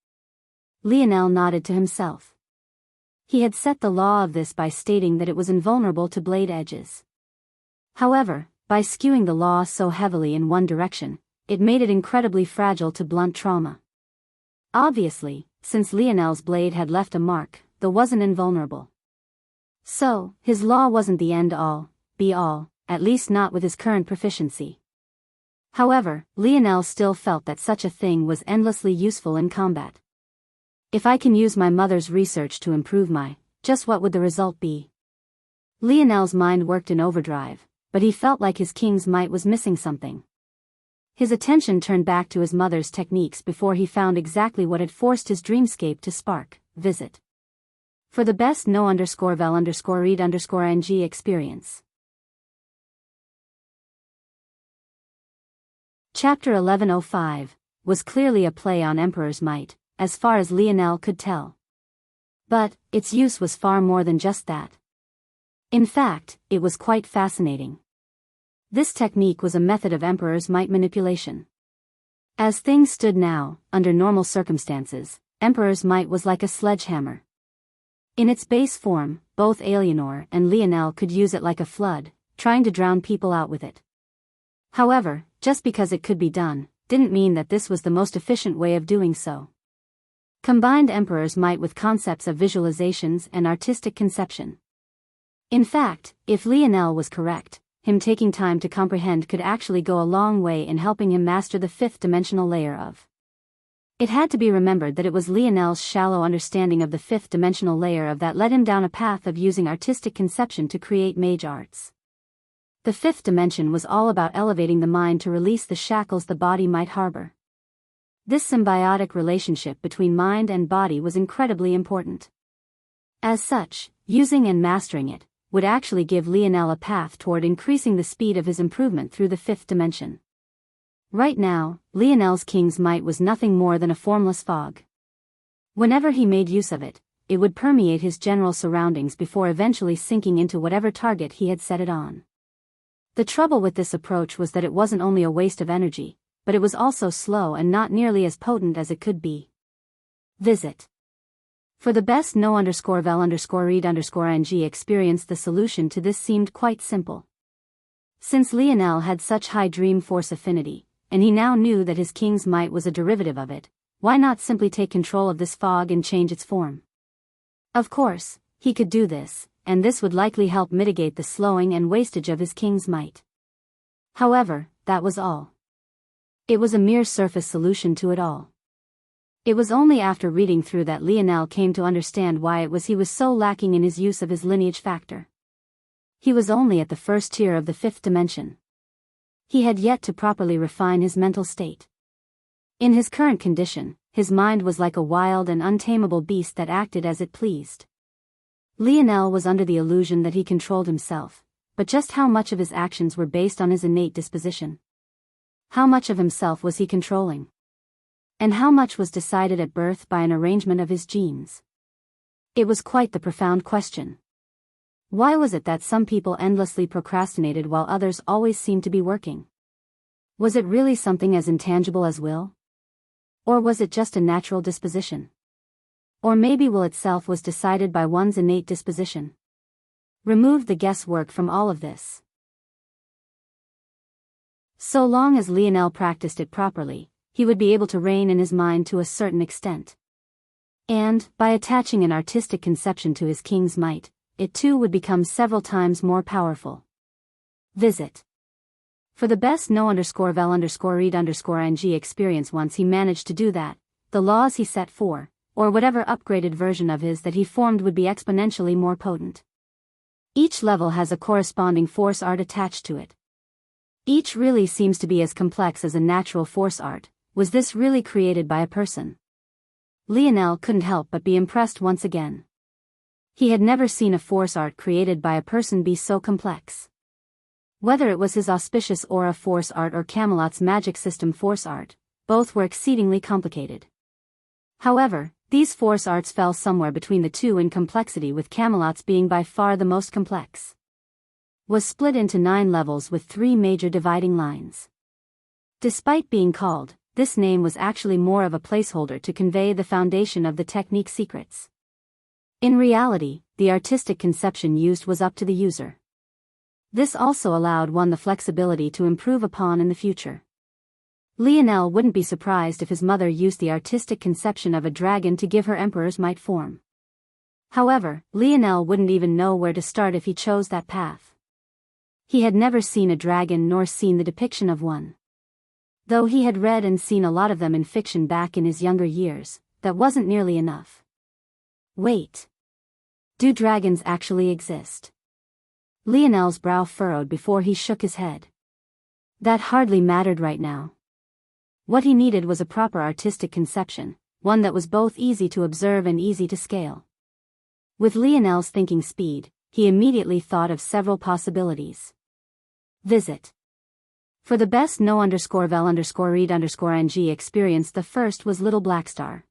Lionel nodded to himself. He had set the law of this by stating that it was invulnerable to blade edges. However, by skewing the law so heavily in one direction, it made it incredibly fragile to blunt trauma. Obviously, since Lionel's blade had left a mark, the wasn't invulnerable. So, his law wasn't the end-all, be-all, at least not with his current proficiency. However, Lionel still felt that such a thing was endlessly useful in combat. If I can use my mother's research to improve just what would the result be? Lionel's mind worked in overdrive, but he felt like his king's might was missing something. His attention turned back to his mother's techniques before he found exactly what had forced his dreamscape to spark. Visit. For the best no_vel_read_ing experience. Chapter 1105 was clearly a play on Emperor's Might, as far as Lionel could tell. But, its use was far more than just that. In fact, it was quite fascinating. This technique was a method of Emperor's Might manipulation. As things stood now, under normal circumstances, Emperor's Might was like a sledgehammer. In its base form, both Alianor and Lionel could use it like a flood, trying to drown people out with it. However, just because it could be done, didn't mean that this was the most efficient way of doing so. Combined Emperor's Might with concepts of visualizations and artistic conception. In fact, if Lionel was correct, him taking time to comprehend could actually go a long way in helping him master the fifth dimensional layer of. It had to be remembered that it was Lionel's shallow understanding of the fifth dimensional layer of that led him down a path of using artistic conception to create mage arts. The fifth dimension was all about elevating the mind to release the shackles the body might harbor. This symbiotic relationship between mind and body was incredibly important. As such, using and mastering it would actually give Lionel a path toward increasing the speed of his improvement through the fifth dimension. Right now, Lionel's king's might was nothing more than a formless fog. Whenever he made use of it, it would permeate his general surroundings before eventually sinking into whatever target he had set it on. The trouble with this approach was that it wasn't only a waste of energy, but it was also slow and not nearly as potent as it could be. Visit. For the best no_vel_read_ing experience, the solution to this seemed quite simple. Since Lionel had such high dream force affinity, and he now knew that his king's might was a derivative of it, why not simply take control of this fog and change its form? Of course, he could do this, and this would likely help mitigate the slowing and wastage of his king's might. However, that was all. It was a mere surface solution to it all. It was only after reading through that Lionel came to understand why it was he was so lacking in his use of his lineage factor. He was only at the first tier of the fifth dimension. He had yet to properly refine his mental state. In his current condition, his mind was like a wild and untamable beast that acted as it pleased. Lionel was under the illusion that he controlled himself, but just how much of his actions were based on his innate disposition? How much of himself was he controlling? And how much was decided at birth by an arrangement of his genes? It was quite the profound question. Why was it that some people endlessly procrastinated while others always seemed to be working? Was it really something as intangible as will? Or was it just a natural disposition? Or maybe will itself was decided by one's innate disposition? Remove the guesswork from all of this. So long as Lionel practiced it properly, he would be able to rein in his mind to a certain extent. And, by attaching an artistic conception to his king's might, it too would become several times more powerful. Visit. For the best no_vel_read_ing experience once he managed to do that, the laws he set for, or whatever upgraded version of his that he formed would be exponentially more potent. Each level has a corresponding force art attached to it. Each really seems to be as complex as a natural force art. Was this really created by a person? Lionel couldn't help but be impressed once again. He had never seen a force art created by a person be so complex. Whether it was his auspicious aura force art or Camelot's magic system force art, both were exceedingly complicated. However, these force arts fell somewhere between the two in complexity, with Camelot's being by far the most complex. Was split into 9 levels with 3 major dividing lines. Despite being called, this name was actually more of a placeholder to convey the foundation of the technique secrets. In reality, the artistic conception used was up to the user. This also allowed one the flexibility to improve upon in the future. Lionel wouldn't be surprised if his mother used the artistic conception of a dragon to give her emperor's might form. However, Lionel wouldn't even know where to start if he chose that path. He had never seen a dragon nor seen the depiction of one. Though he had read and seen a lot of them in fiction back in his younger years, that wasn't nearly enough. Wait. Do dragons actually exist? Lionel's brow furrowed before he shook his head. That hardly mattered right now. What he needed was a proper artistic conception, one that was both easy to observe and easy to scale. With Lionel's thinking speed, he immediately thought of several possibilities. Visit. For the best no_vel_read_ing experience, the first was Little Blackstar.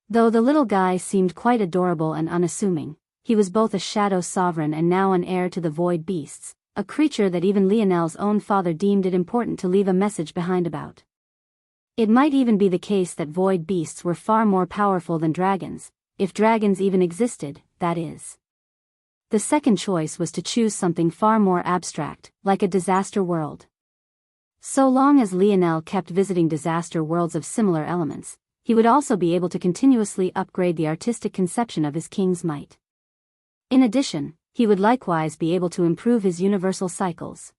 Though the little guy seemed quite adorable and unassuming, he was both a shadow sovereign and now an heir to the void beasts, a creature that even Lionel's own father deemed it important to leave a message behind about. It might even be the case that void beasts were far more powerful than dragons, if dragons even existed, that is. The second choice was to choose something far more abstract, like a disaster world. So long as Lionel kept visiting disaster worlds of similar elements, he would also be able to continuously upgrade the artistic conception of his king's might. In addition, he would likewise be able to improve his universal cycles.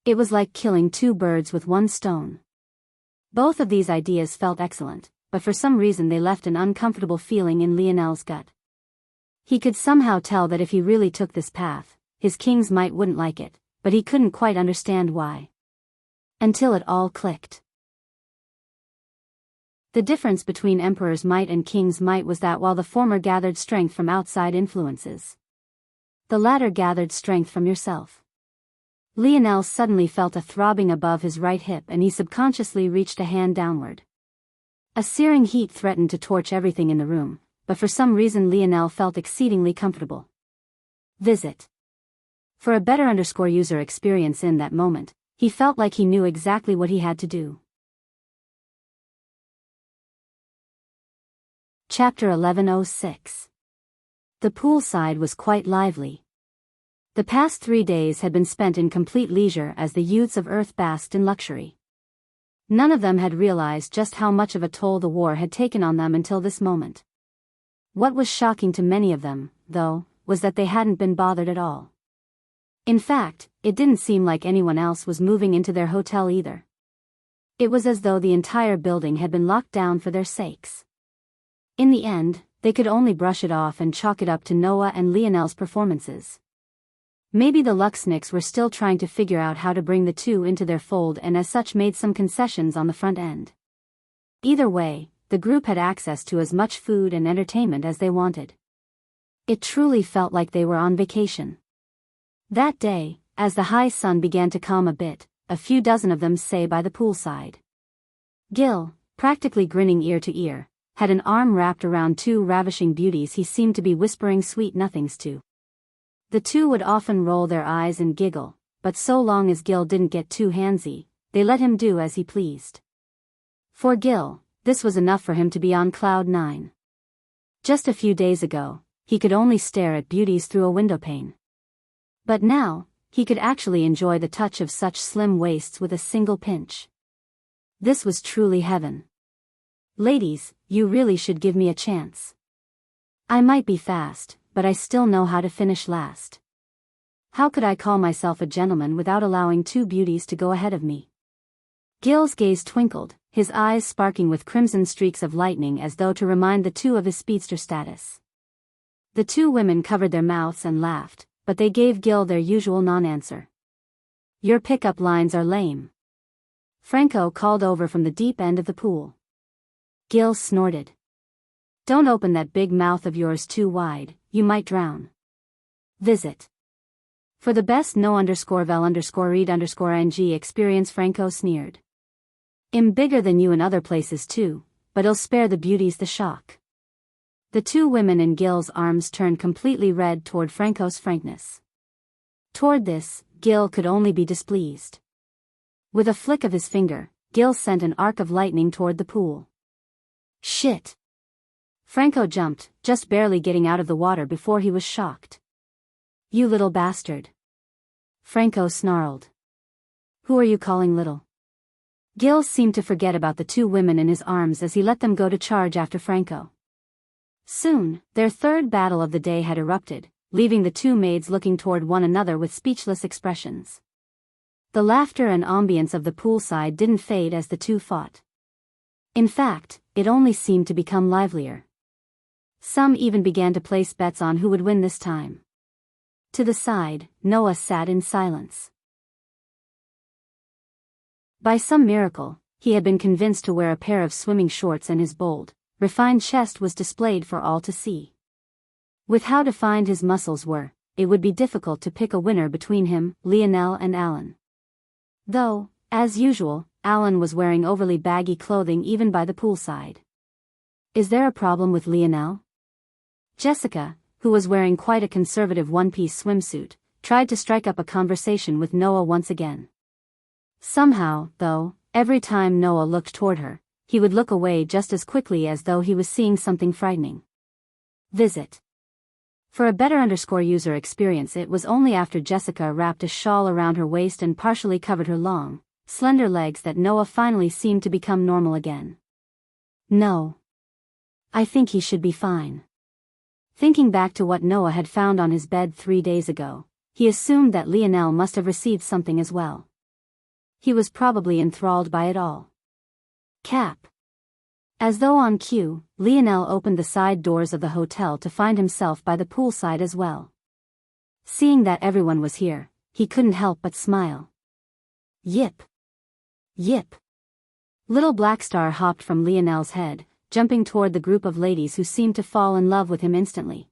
It was like killing 2 birds with 1 stone. Both of these ideas felt excellent, but for some reason they left an uncomfortable feeling in Lionel's gut. He could somehow tell that if he really took this path, his king's might wouldn't like it, but he couldn't quite understand why. Until it all clicked. The difference between Emperor's might and King's might was that while the former gathered strength from outside influences, the latter gathered strength from yourself. Lionel suddenly felt a throbbing above his right hip and he subconsciously reached a hand downward. A searing heat threatened to torch everything in the room, but for some reason Lionel felt exceedingly comfortable. Visit. For a better user experience in that moment, he felt like he knew exactly what he had to do. Chapter 1106. The poolside was quite lively. The past 3 days had been spent in complete leisure as the youths of Earth basked in luxury. None of them had realized just how much of a toll the war had taken on them until this moment. What was shocking to many of them, though, was that they hadn't been bothered at all. In fact, it didn't seem like anyone else was moving into their hotel either. It was as though the entire building had been locked down for their sakes. In the end, they could only brush it off and chalk it up to Noah and Lionel's performances. Maybe the Luxniks were still trying to figure out how to bring the two into their fold and as such made some concessions on the front end. Either way, the group had access to as much food and entertainment as they wanted. It truly felt like they were on vacation. That day, as the high sun began to calm a bit, a few dozen of them sat by the poolside. Gil, practically grinning ear to ear, had an arm wrapped around two ravishing beauties he seemed to be whispering sweet nothings to. The two would often roll their eyes and giggle, but so long as Gil didn't get too handsy, they let him do as he pleased. For Gil, this was enough for him to be on cloud 9. Just a few days ago, he could only stare at beauties through a windowpane. But now, he could actually enjoy the touch of such slim waists with a single pinch. This was truly heaven. Ladies, you really should give me a chance. I might be fast, but I still know how to finish last. How could I call myself a gentleman without allowing two beauties to go ahead of me? Gil's gaze twinkled, his eyes sparking with crimson streaks of lightning as though to remind the two of his speedster status. The two women covered their mouths and laughed, but they gave Gil their usual non-answer. Your pickup lines are lame. Franco called over from the deep end of the pool. Gil snorted. Don't open that big mouth of yours too wide, you might drown. Visit. For the best no_vel_read_ing experience, Franco sneered. I'm bigger than you in other places too, but I'll spare the beauties the shock. The two women in Gil's arms turned completely red toward Franco's frankness. Toward this, Gil could only be displeased. With a flick of his finger, Gil sent an arc of lightning toward the pool. Shit! Franco jumped, just barely getting out of the water before he was shocked. You little bastard. Franco snarled. Who are you calling little? Gil seemed to forget about the two women in his arms as he let them go to charge after Franco. Soon, their third battle of the day had erupted, leaving the two maids looking toward one another with speechless expressions. The laughter and ambience of the poolside didn't fade as the two fought. In fact, it only seemed to become livelier. Some even began to place bets on who would win this time. To the side, Noah sat in silence. By some miracle, he had been convinced to wear a pair of swimming shorts and his bold, refined chest was displayed for all to see. With how defined his muscles were, it would be difficult to pick a winner between him, Lionel and Alan. Though, as usual, Alan was wearing overly baggy clothing even by the poolside. Is there a problem with Lionel? Jessica, who was wearing quite a conservative one-piece swimsuit, tried to strike up a conversation with Noah once again. Somehow, though, every time Noah looked toward her, he would look away just as quickly as though he was seeing something frightening. Visit. For a better user experience, it was only after Jessica wrapped a shawl around her waist and partially covered her long, slender legs that Noah finally seemed to become normal again. No. I think he should be fine. Thinking back to what Noah had found on his bed 3 days ago, he assumed that Lionel must have received something as well. He was probably enthralled by it all. Cap. As though on cue, Lionel opened the side doors of the hotel to find himself by the poolside as well. Seeing that everyone was here, he couldn't help but smile. Yip. Yip. Little Blackstar hopped from Lionel's head, jumping toward the group of ladies who seemed to fall in love with him instantly.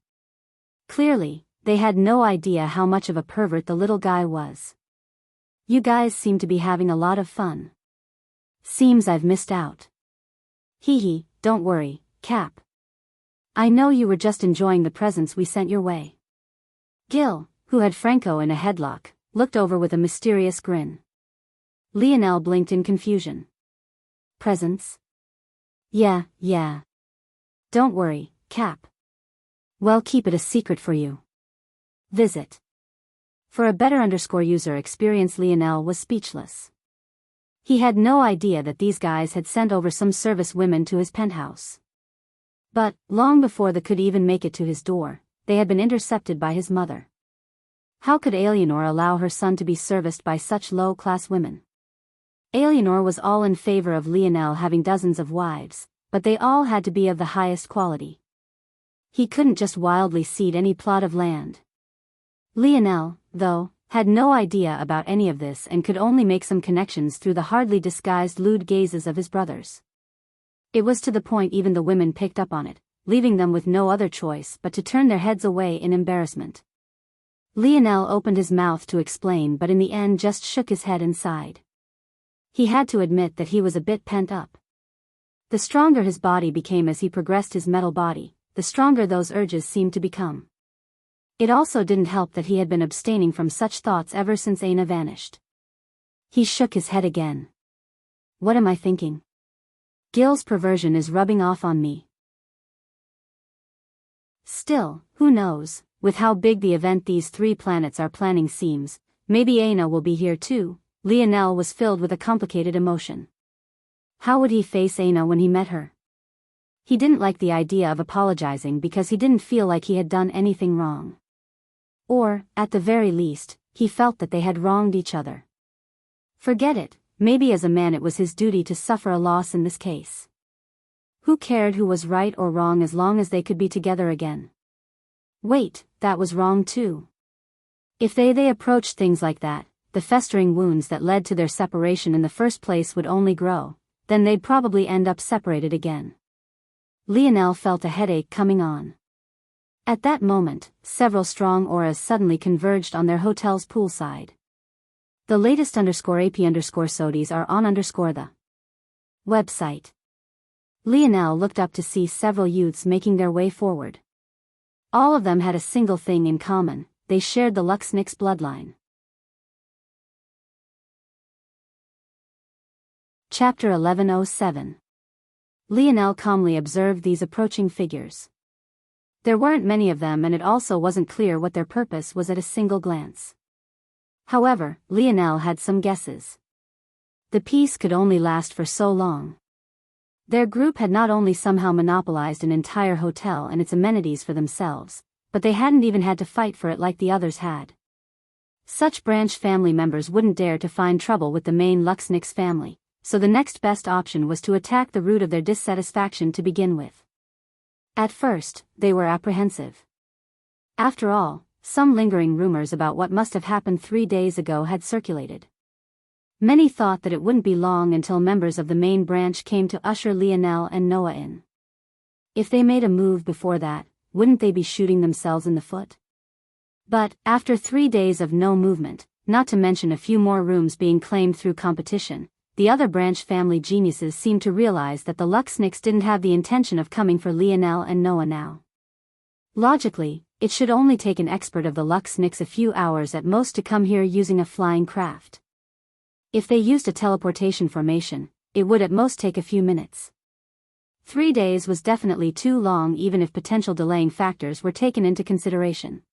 Clearly, they had no idea how much of a pervert the little guy was. You guys seem to be having a lot of fun. Seems I've missed out. Hee hee, don't worry, Cap. I know you were just enjoying the presents we sent your way. Gil, who had Franco in a headlock, looked over with a mysterious grin. Lionel blinked in confusion. Presents? Yeah. Don't worry, Cap. Well, keep it a secret for you. Visit. For a better underscore user experience, Lionel was speechless. He had no idea that these guys had sent over some service women to his penthouse. But, long before they could even make it to his door, they had been intercepted by his mother. How could Eleanor allow her son to be serviced by such low-class women? Eleanor was all in favor of Lionel having dozens of wives, but they all had to be of the highest quality. He couldn't just wildly cede any plot of land. Lionel, though, had no idea about any of this and could only make some connections through the hardly disguised lewd gazes of his brothers. It was to the point even the women picked up on it, leaving them with no other choice but to turn their heads away in embarrassment. Lionel opened his mouth to explain, but in the end just shook his head and sighed. He had to admit that he was a bit pent up. The stronger his body became as he progressed his metal body, the stronger those urges seemed to become. It also didn't help that he had been abstaining from such thoughts ever since Aina vanished. He shook his head again. What am I thinking? Gil's perversion is rubbing off on me. Still, who knows, with how big the event these 3 planets are planning seems, maybe Aina will be here too. Lionel was filled with a complicated emotion. How would he face Aina when he met her? He didn't like the idea of apologizing because he didn't feel like he had done anything wrong. Or, at the very least, he felt that they had wronged each other. Forget it, maybe as a man it was his duty to suffer a loss in this case. Who cared who was right or wrong as long as they could be together again? Wait, that was wrong too. If they approached things like that, the festering wounds that led to their separation in the first place would only grow, then they'd probably end up separated again. Lionel felt a headache coming on. At that moment, several strong auras suddenly converged on their hotel's poolside. The latest _AP_SODIs are on the website. Lionel looked up to see several youths making their way forward. All of them had a single thing in common: they shared the Luxnix bloodline. Chapter 1107. Lionel calmly observed these approaching figures. There weren't many of them, and it also wasn't clear what their purpose was at a single glance. However, Lionel had some guesses. The peace could only last for so long. Their group had not only somehow monopolized an entire hotel and its amenities for themselves, but they hadn't even had to fight for it like the others had. Such branch family members wouldn't dare to find trouble with the main Luxnix family, so the next best option was to attack the root of their dissatisfaction to begin with. At first, they were apprehensive. After all, some lingering rumors about what must have happened 3 days ago had circulated. Many thought that it wouldn't be long until members of the main branch came to usher Lionel and Noah in. If they made a move before that, wouldn't they be shooting themselves in the foot? But, after 3 days of no movement, not to mention a few more rooms being claimed through competition, the other branch family geniuses seemed to realize that the Luxnix didn't have the intention of coming for Lionel and Noah now. Logically, it should only take an expert of the Luxnix a few hours at most to come here using a flying craft. If they used a teleportation formation, it would at most take a few minutes. 3 days was definitely too long even if potential delaying factors were taken into consideration.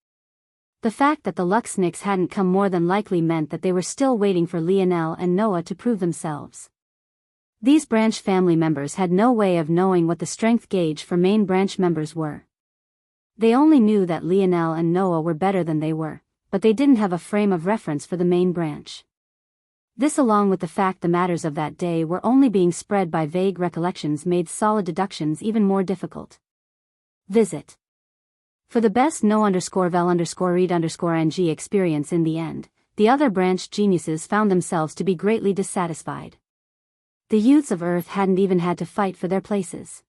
The fact that the Luxnix hadn't come more than likely meant that they were still waiting for Lionel and Noah to prove themselves. These branch family members had no way of knowing what the strength gauge for main branch members were. They only knew that Lionel and Noah were better than they were, but they didn't have a frame of reference for the main branch. This, along with the fact the matters of that day were only being spread by vague recollections, made solid deductions even more difficult. Visit. For the best no_vel_read_ng experience in the end, the other branch geniuses found themselves to be greatly dissatisfied. The youths of Earth hadn't even had to fight for their places.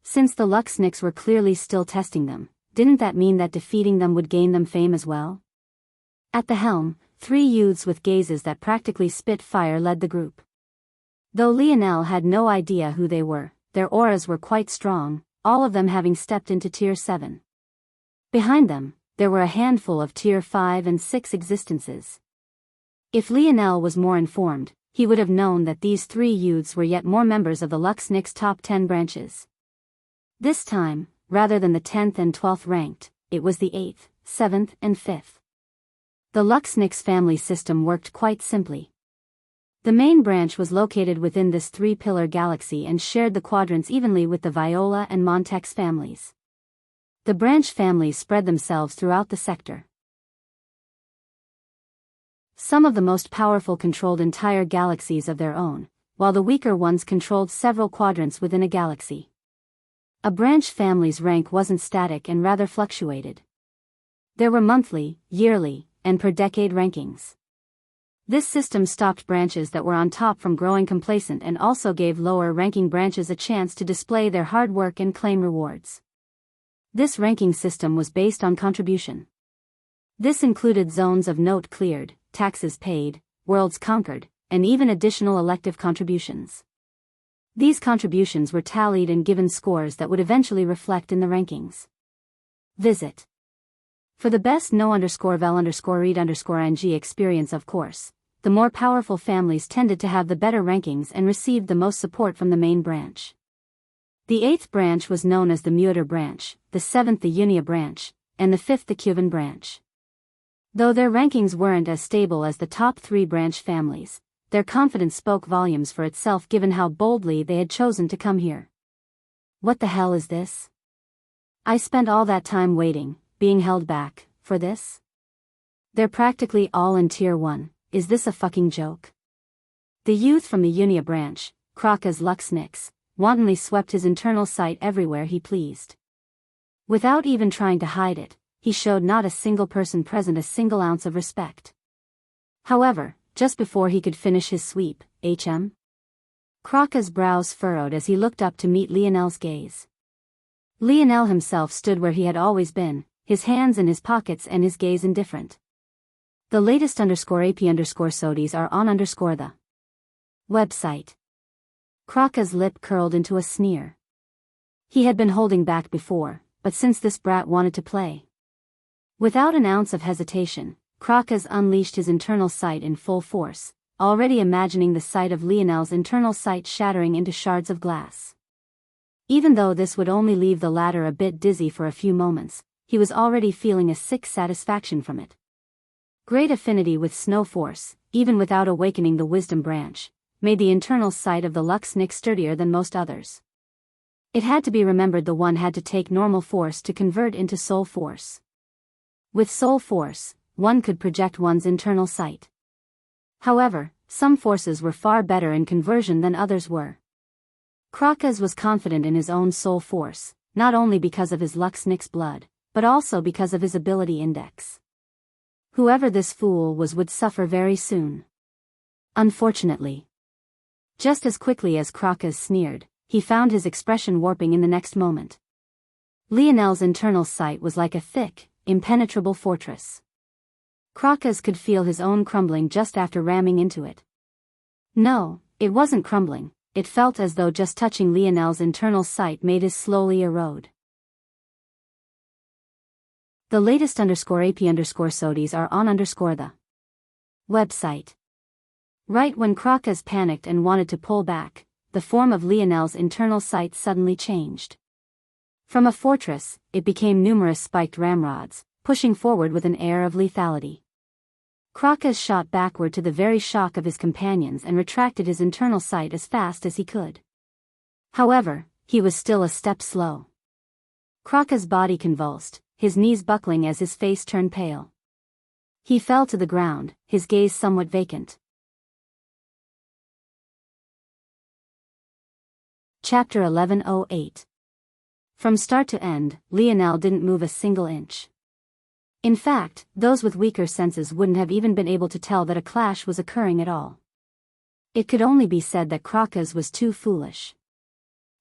Since the Luxnix were clearly still testing them, didn't that mean that defeating them would gain them fame as well? At the helm, 3 youths with gazes that practically spit fire led the group. Though Lionel had no idea who they were, their auras were quite strong, all of them having stepped into Tier 7. Behind them, there were a handful of Tier 5 and 6 existences. If Lionel was more informed, he would have known that these 3 youths were yet more members of the Luxnix top 10 branches. This time, rather than the 10th and 12th ranked, it was the 8th, 7th and 5th. The Luxnix family system worked quite simply. The main branch was located within this three-pillar galaxy and shared the quadrants evenly with the Viola and Montex families. The branch families spread themselves throughout the sector. Some of the most powerful controlled entire galaxies of their own, while the weaker ones controlled several quadrants within a galaxy. A branch family's rank wasn't static and rather fluctuated. There were monthly, yearly, and per decade rankings. This system stopped branches that were on top from growing complacent and also gave lower-ranking branches a chance to display their hard work and claim rewards. This ranking system was based on contribution. This included zones of note cleared, taxes paid, worlds conquered, and even additional elective contributions. These contributions were tallied and given scores that would eventually reflect in the rankings. Visit. For the best no_vel_read_ing experience, of course, the more powerful families tended to have the better rankings and received the most support from the main branch. The 8th branch was known as the Mueter branch, the 7th the Unia branch, and the 5th the Cuban branch. Though their rankings weren't as stable as the top 3 branch families, their confidence spoke volumes for itself given how boldly they had chosen to come here. What the hell is this? I spent all that time waiting, being held back, for this? They're practically all in Tier 1, is this a fucking joke? The youth from the Unia branch, Kraka's Luxnix, wantonly swept his internal sight everywhere he pleased. Without even trying to hide it, he showed not a single person present a single ounce of respect. However, just before he could finish his sweep, Kraka's brows furrowed as he looked up to meet Lionel's gaze. Lionel himself stood where he had always been, his hands in his pockets and his gaze indifferent. The latest _AP_SODIs are on the website. Kraka's lip curled into a sneer. He had been holding back before, but since this brat wanted to play. Without an ounce of hesitation, Kraka's unleashed his internal sight in full force, already imagining the sight of Lionel's internal sight shattering into shards of glass. Even though this would only leave the latter a bit dizzy for a few moments, he was already feeling a sick satisfaction from it. Great affinity with snow force, even without awakening the wisdom branch, made the internal sight of the Luxnix sturdier than most others. It had to be remembered the one had to take normal force to convert into soul force. With soul force, one could project one's internal sight. However, some forces were far better in conversion than others were. Kraka's was confident in his own soul force, not only because of his Luxnix blood, but also because of his ability index. Whoever this fool was would suffer very soon. Unfortunately. Just as quickly as Kraka's sneered, he found his expression warping in the next moment. Lionel's internal sight was like a thick, impenetrable fortress. Kraka's could feel his own crumbling just after ramming into it. No, it wasn't crumbling, it felt as though just touching Lionel's internal sight made his slowly erode. The latest _AP_SODIs are on the website. Right when Kraka's panicked and wanted to pull back, the form of Lionel's internal sight suddenly changed. From a fortress, it became numerous spiked ramrods, pushing forward with an air of lethality. Kraka's shot backward to the very shock of his companions and retracted his internal sight as fast as he could. However, he was still a step slow. Kraka's body convulsed, his knees buckling as his face turned pale. He fell to the ground, his gaze somewhat vacant. Chapter 1108. From start to end, Lionel didn't move a single inch. In fact, those with weaker senses wouldn't have even been able to tell that a clash was occurring at all. It could only be said that Kraka's was too foolish.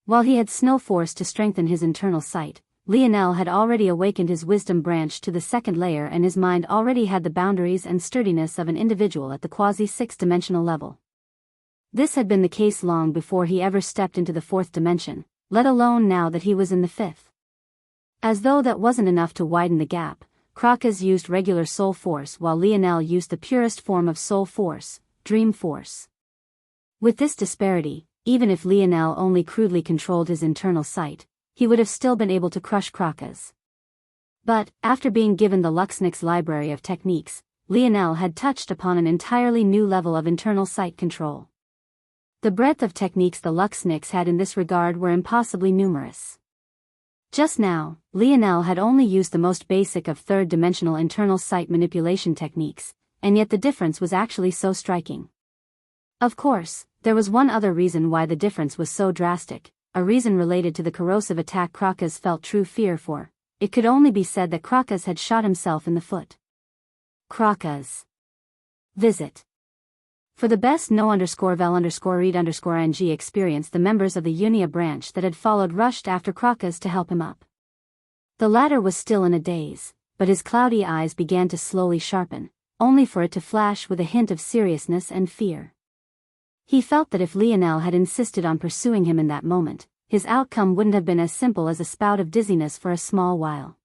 While he had snow force to strengthen his internal sight, Lionel had already awakened his wisdom branch to the second layer and his mind already had the boundaries and sturdiness of an individual at the quasi-6-dimensional level. This had been the case long before he ever stepped into the 4th dimension, let alone now that he was in the 5th. As though that wasn't enough to widen the gap, Kraka's used regular soul force while Lionel used the purest form of soul force, dream force. With this disparity, even if Lionel only crudely controlled his internal sight, he would have still been able to crush Kraka's. But, after being given the Luxnix library of techniques, Lionel had touched upon an entirely new level of internal sight control. The breadth of techniques the Luxniks had in this regard were impossibly numerous. Just now, Lionel had only used the most basic of third-dimensional internal sight manipulation techniques, and yet the difference was actually so striking. Of course, there was one other reason why the difference was so drastic, a reason related to the corrosive attack Crocus felt true fear for. It could only be said that Crocus had shot himself in the foot. Crocus. Visit. For the best no_vel_read_ng experience, the members of the Unia branch that had followed rushed after Crocus to help him up. The latter was still in a daze, but his cloudy eyes began to slowly sharpen, only for it to flash with a hint of seriousness and fear. He felt that if Lionel had insisted on pursuing him in that moment, his outcome wouldn't have been as simple as a spout of dizziness for a small while.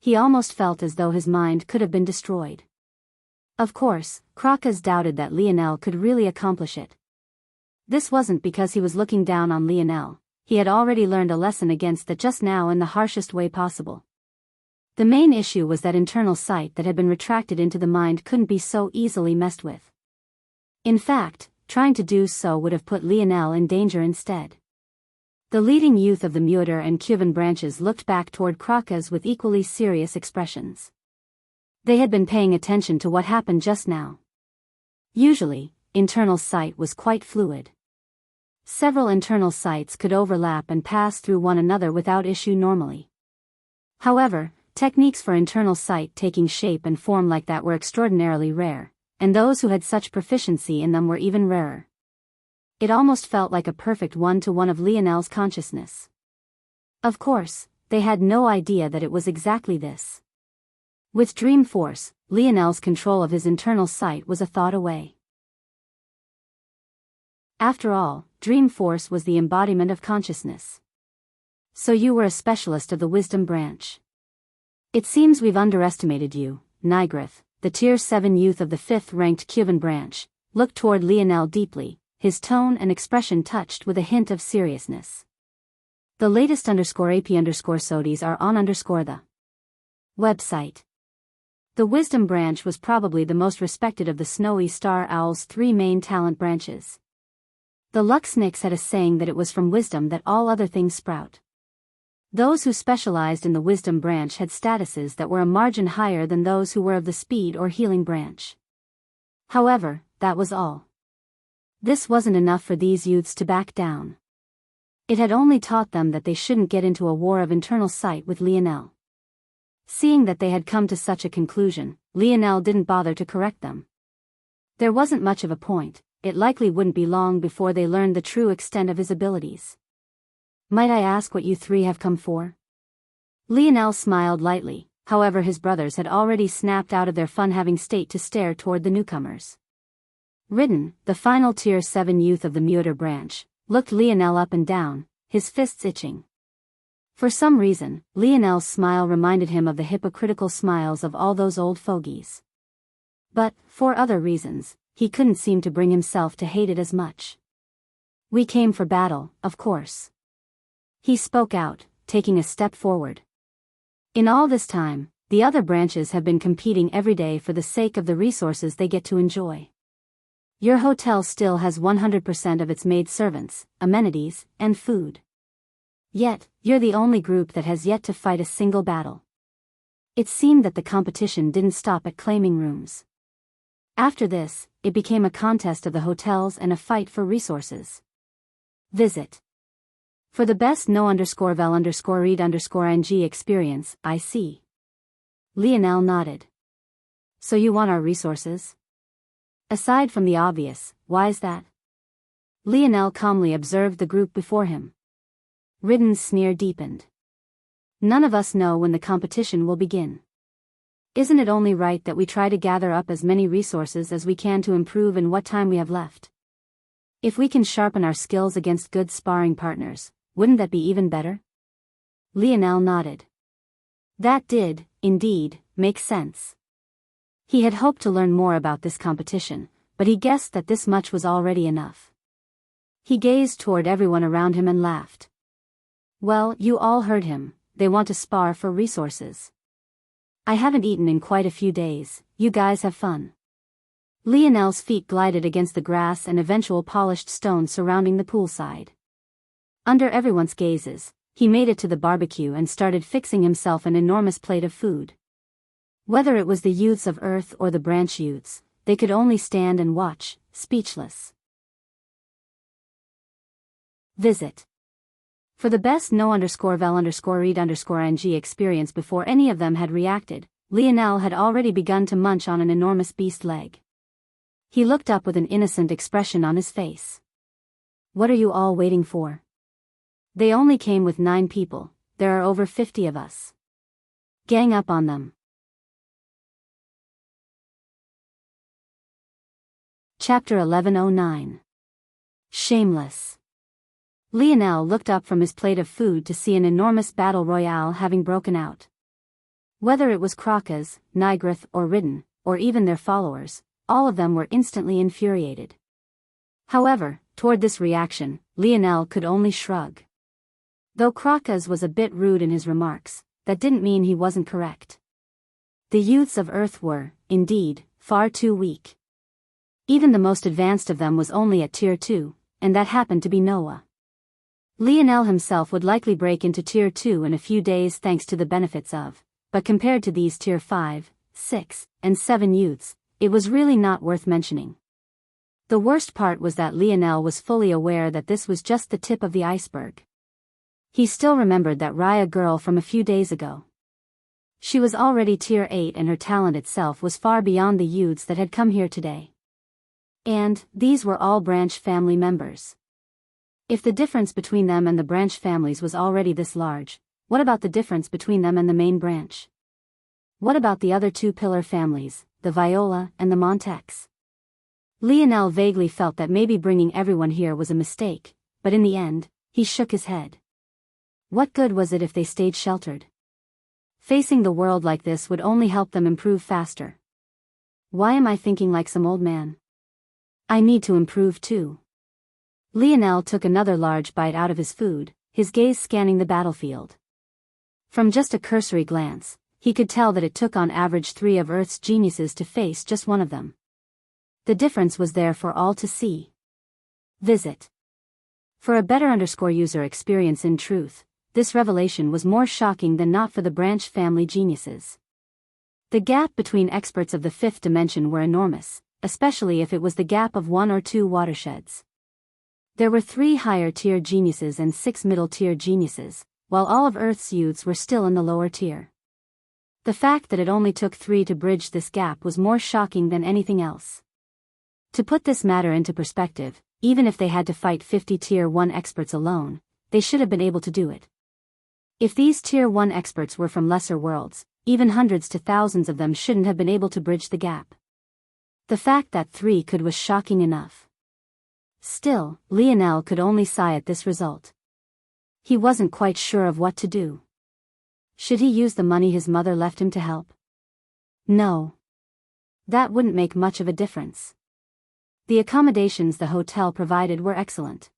He almost felt as though his mind could have been destroyed. Of course, Crocus doubted that Lionel could really accomplish it. This wasn't because he was looking down on Lionel. He had already learned a lesson against that just now in the harshest way possible. The main issue was that internal sight that had been retracted into the mind couldn't be so easily messed with. In fact, trying to do so would have put Lionel in danger instead. The leading youth of the Mueter and Cuban branches looked back toward Crocus with equally serious expressions. They had been paying attention to what happened just now. Usually, internal sight was quite fluid. Several internal sights could overlap and pass through one another without issue normally. However, techniques for internal sight taking shape and form like that were extraordinarily rare, and those who had such proficiency in them were even rarer. It almost felt like a perfect one-to-one of Lionel's consciousness. Of course, they had no idea that it was exactly this. With Dream Force, Lionel's control of his internal sight was a thought away. After all, Dream Force was the embodiment of consciousness. So you were a specialist of the Wisdom branch. It seems we've underestimated you, Nigrith. The Tier 7 youth of the 5th-ranked Cuban branch looked toward Lionel deeply, his tone and expression touched with a hint of seriousness. The latest _AP_SODIs are on the website. The Wisdom branch was probably the most respected of the Snowy Star Owl's 3 main talent branches. The Luxniks had a saying that it was from wisdom that all other things sprout. Those who specialized in the Wisdom branch had statuses that were a margin higher than those who were of the Speed or Healing branch. However, that was all. This wasn't enough for these youths to back down. It had only taught them that they shouldn't get into a war of internal sight with Lionel. Seeing that they had come to such a conclusion, Lionel didn't bother to correct them. There wasn't much of a point. It likely wouldn't be long before they learned the true extent of his abilities. Might I ask what you 3 have come for? Lionel smiled lightly, however his brothers had already snapped out of their fun-having state to stare toward the newcomers. Ridden, the final Tier 7 youth of the Mueter branch, looked Lionel up and down, his fists itching. For some reason, Lionel's smile reminded him of the hypocritical smiles of all those old fogies. But, for other reasons, he couldn't seem to bring himself to hate it as much. We came for battle, of course. He spoke out, taking a step forward. In all this time, the other branches have been competing every day for the sake of the resources they get to enjoy. Your hotel still has 100% of its maid servants, amenities, and food. Yet, you're the only group that has yet to fight a single battle. It seemed that the competition didn't stop at claiming rooms. After this, it became a contest of the hotels and a fight for resources. Visit. For the best no_vel_read_ng experience, I see. Lionel nodded. So you want our resources? Aside from the obvious, why's that? Lionel calmly observed the group before him. Ridden's sneer deepened. None of us know when the competition will begin. Isn't it only right that we try to gather up as many resources as we can to improve in what time we have left? If we can sharpen our skills against good sparring partners, wouldn't that be even better? Lionel nodded. That did, indeed, make sense. He had hoped to learn more about this competition, but he guessed that this much was already enough. He gazed toward everyone around him and laughed. Well, you all heard him, they want to spar for resources. I haven't eaten in quite a few days, you guys have fun. Lionel's feet glided against the grass and eventual polished stone surrounding the poolside. Under everyone's gazes, he made it to the barbecue and started fixing himself an enormous plate of food. Whether it was the youths of Earth or the branch youths, they could only stand and watch, speechless. Visit. For the best no_vel_read_ing experience before any of them had reacted, Lionel had already begun to munch on an enormous beast leg. He looked up with an innocent expression on his face. What are you all waiting for? They only came with 9 people, there are over 50 of us. Gang up on them. Chapter 1109. Shameless. Lionel looked up from his plate of food to see an enormous battle royale having broken out. Whether it was Crocas, Nigrath or Ridden, or even their followers, all of them were instantly infuriated. However, toward this reaction, Lionel could only shrug. Though Crocas was a bit rude in his remarks, that didn't mean he wasn't correct. The youths of Earth were, indeed, far too weak. Even the most advanced of them was only at Tier 2, and that happened to be Noah. Lionel himself would likely break into Tier 2 in a few days thanks to the benefits of, but compared to these Tier 5, 6, and 7 youths, it was really not worth mentioning. The worst part was that Lionel was fully aware that this was just the tip of the iceberg. He still remembered that Raya girl from a few days ago. She was already Tier 8 and her talent itself was far beyond the youths that had come here today. And, these were all branch family members. If the difference between them and the branch families was already this large, what about the difference between them and the main branch? What about the other 2 pillar families, the Viola and the Montex? Lionel vaguely felt that maybe bringing everyone here was a mistake, but in the end, he shook his head. What good was it if they stayed sheltered? Facing the world like this would only help them improve faster. Why am I thinking like some old man? I need to improve too. Lionel took another large bite out of his food, his gaze scanning the battlefield. From just a cursory glance, he could tell that it took on average 3 of Earth's geniuses to face just one of them. The difference was there for all to see. Visit. For a better user experience in truth, this revelation was more shocking than not for the branch family geniuses. The gap between experts of the 5th dimension were enormous, especially if it was the gap of 1 or 2 watersheds. There were 3 higher-tier geniuses and 6 middle-tier geniuses, while all of Earth's youths were still in the lower tier. The fact that it only took 3 to bridge this gap was more shocking than anything else. To put this matter into perspective, even if they had to fight 50 Tier 1 experts alone, they should have been able to do it. If these Tier 1 experts were from lesser worlds, even hundreds to thousands of them shouldn't have been able to bridge the gap. The fact that 3 could was shocking enough. Still, Lionel could only sigh at this result. He wasn't quite sure of what to do. Should he use the money his mother left him to help? No. That wouldn't make much of a difference. The accommodations the hotel provided were excellent.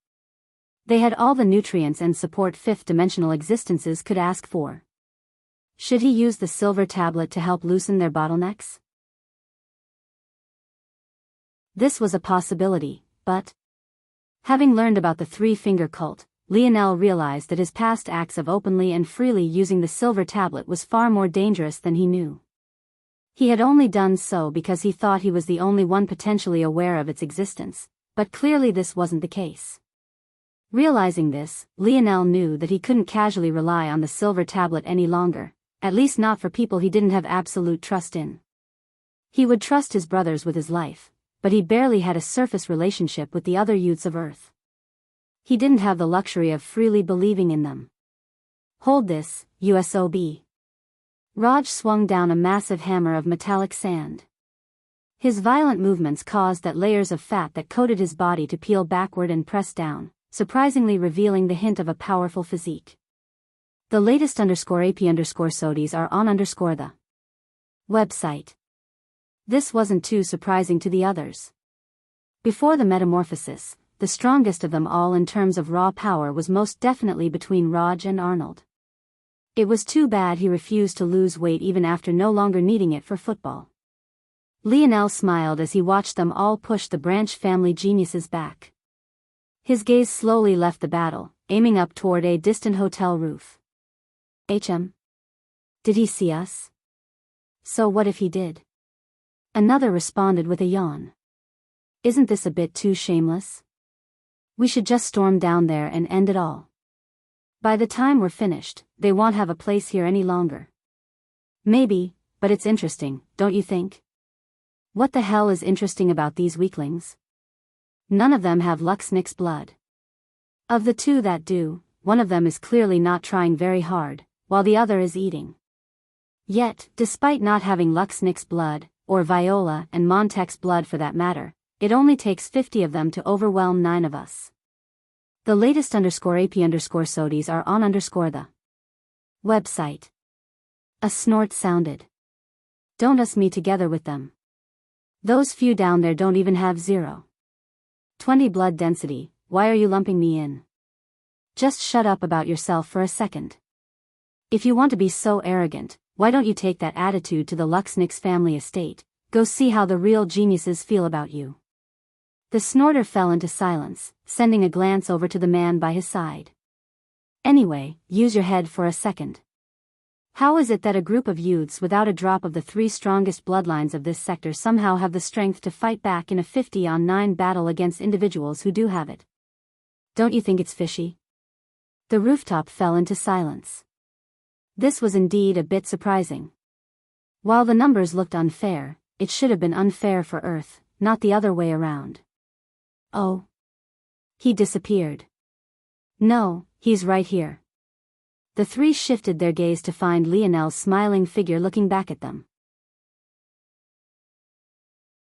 They had all the nutrients and support 5th-dimensional existences could ask for. Should he use the silver tablet to help loosen their bottlenecks? This was a possibility, but having learned about the 3-finger cult, Lionel realized that his past acts of openly and freely using the silver tablet was far more dangerous than he knew. He had only done so because he thought he was the only one potentially aware of its existence, but clearly this wasn't the case. Realizing this, Lionel knew that he couldn't casually rely on the silver tablet any longer, at least not for people he didn't have absolute trust in. He would trust his brothers with his life, but he barely had a surface relationship with the other youths of Earth. He didn't have the luxury of freely believing in them. Hold this, USOB. Raj swung down a massive hammer of metallic sand. His violent movements caused that layers of fat that coated his body to peel backward and press down, surprisingly revealing the hint of a powerful physique. The latest _AP_SODIs are on the website. This wasn't too surprising to the others. Before the metamorphosis, the strongest of them all in terms of raw power was most definitely between Raj and Arnold. It was too bad he refused to lose weight even after no longer needing it for football. Lionel smiled as he watched them all push the branch family geniuses back. His gaze slowly left the battle, aiming up toward a distant hotel roof. Did he see us? So what if he did? Another responded with a yawn. Isn't this a bit too shameless? We should just storm down there and end it all. By the time we're finished, they won't have a place here any longer. Maybe, but it's interesting, don't you think? What the hell is interesting about these weaklings? None of them have Luxnick's blood. Of the two that do, one of them is clearly not trying very hard, while the other is eating. Yet, despite not having Luxnick's blood, or Viola and Montek's blood for that matter, it only takes 50 of them to overwhelm 9 of us. The latest _AP_SODIes are on the website. A snort sounded. Don't us me together with them. Those few down there don't even have 0.20 blood density, why are you lumping me in? Just shut up about yourself for a second. If you want to be so arrogant, why don't you take that attitude to the Luxnick's family estate, go see how the real geniuses feel about you. The snorter fell into silence, sending a glance over to the man by his side. Anyway, use your head for a second. How is it that a group of youths without a drop of the 3 strongest bloodlines of this sector somehow have the strength to fight back in a 50-on-9 battle against individuals who do have it? Don't you think it's fishy? The rooftop fell into silence. This was indeed a bit surprising. While the numbers looked unfair, it should have been unfair for Earth, not the other way around. Oh. He disappeared. No, he's right here. The 3 shifted their gaze to find Lionel's smiling figure looking back at them.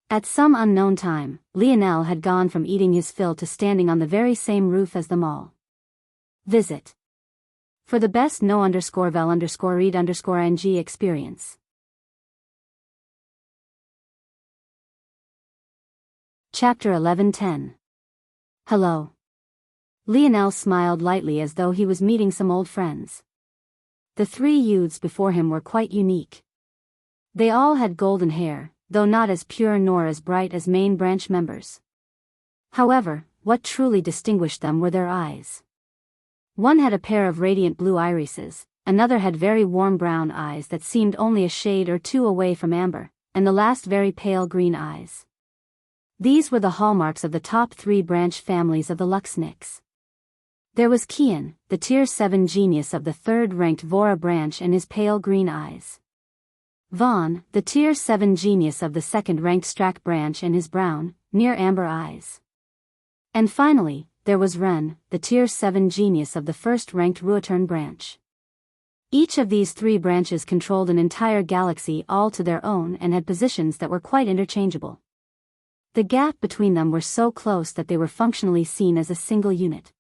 At some unknown time, Lionel had gone from eating his fill to standing on the very same roof as them all. Visit. For the best no_vel_read_ing experience. Chapter 11:10. Hello. Lionel smiled lightly as though he was meeting some old friends. The 3 youths before him were quite unique. They all had golden hair, though not as pure nor as bright as main branch members. However, what truly distinguished them were their eyes. One had a pair of radiant blue irises, another had very warm brown eyes that seemed only a shade or 2 away from amber, and the last very pale green eyes. These were the hallmarks of the top 3 branch families of the Luxnicks. There was Kian, the Tier 7 genius of the 3rd-ranked Vora branch and his pale green eyes. Vaughn, the Tier 7 genius of the 2nd-ranked Strack branch and his brown, near amber eyes. And finally, there was Ren, the Tier 7 genius of the 1st-ranked Ruotern branch. Each of these 3 branches controlled an entire galaxy all to their own and had positions that were quite interchangeable. The gap between them were so close that they were functionally seen as a single unit.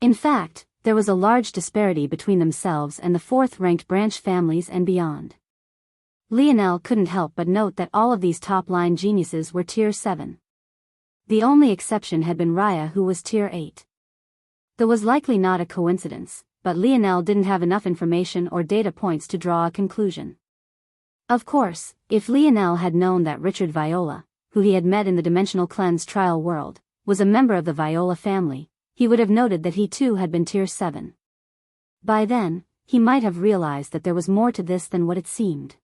In fact, there was a large disparity between themselves and the 4th-ranked branch families and beyond. Lionel couldn't help but note that all of these top-line geniuses were Tier 7. The only exception had been Raya, who was Tier 8. That was likely not a coincidence, but Lionel didn't have enough information or data points to draw a conclusion. Of course, if Lionel had known that Richard Viola, who he had met in the Dimensional Cleanse trial world, was a member of the Viola family, he would have noted that he too had been Tier 7. By then, he might have realized that there was more to this than what it seemed.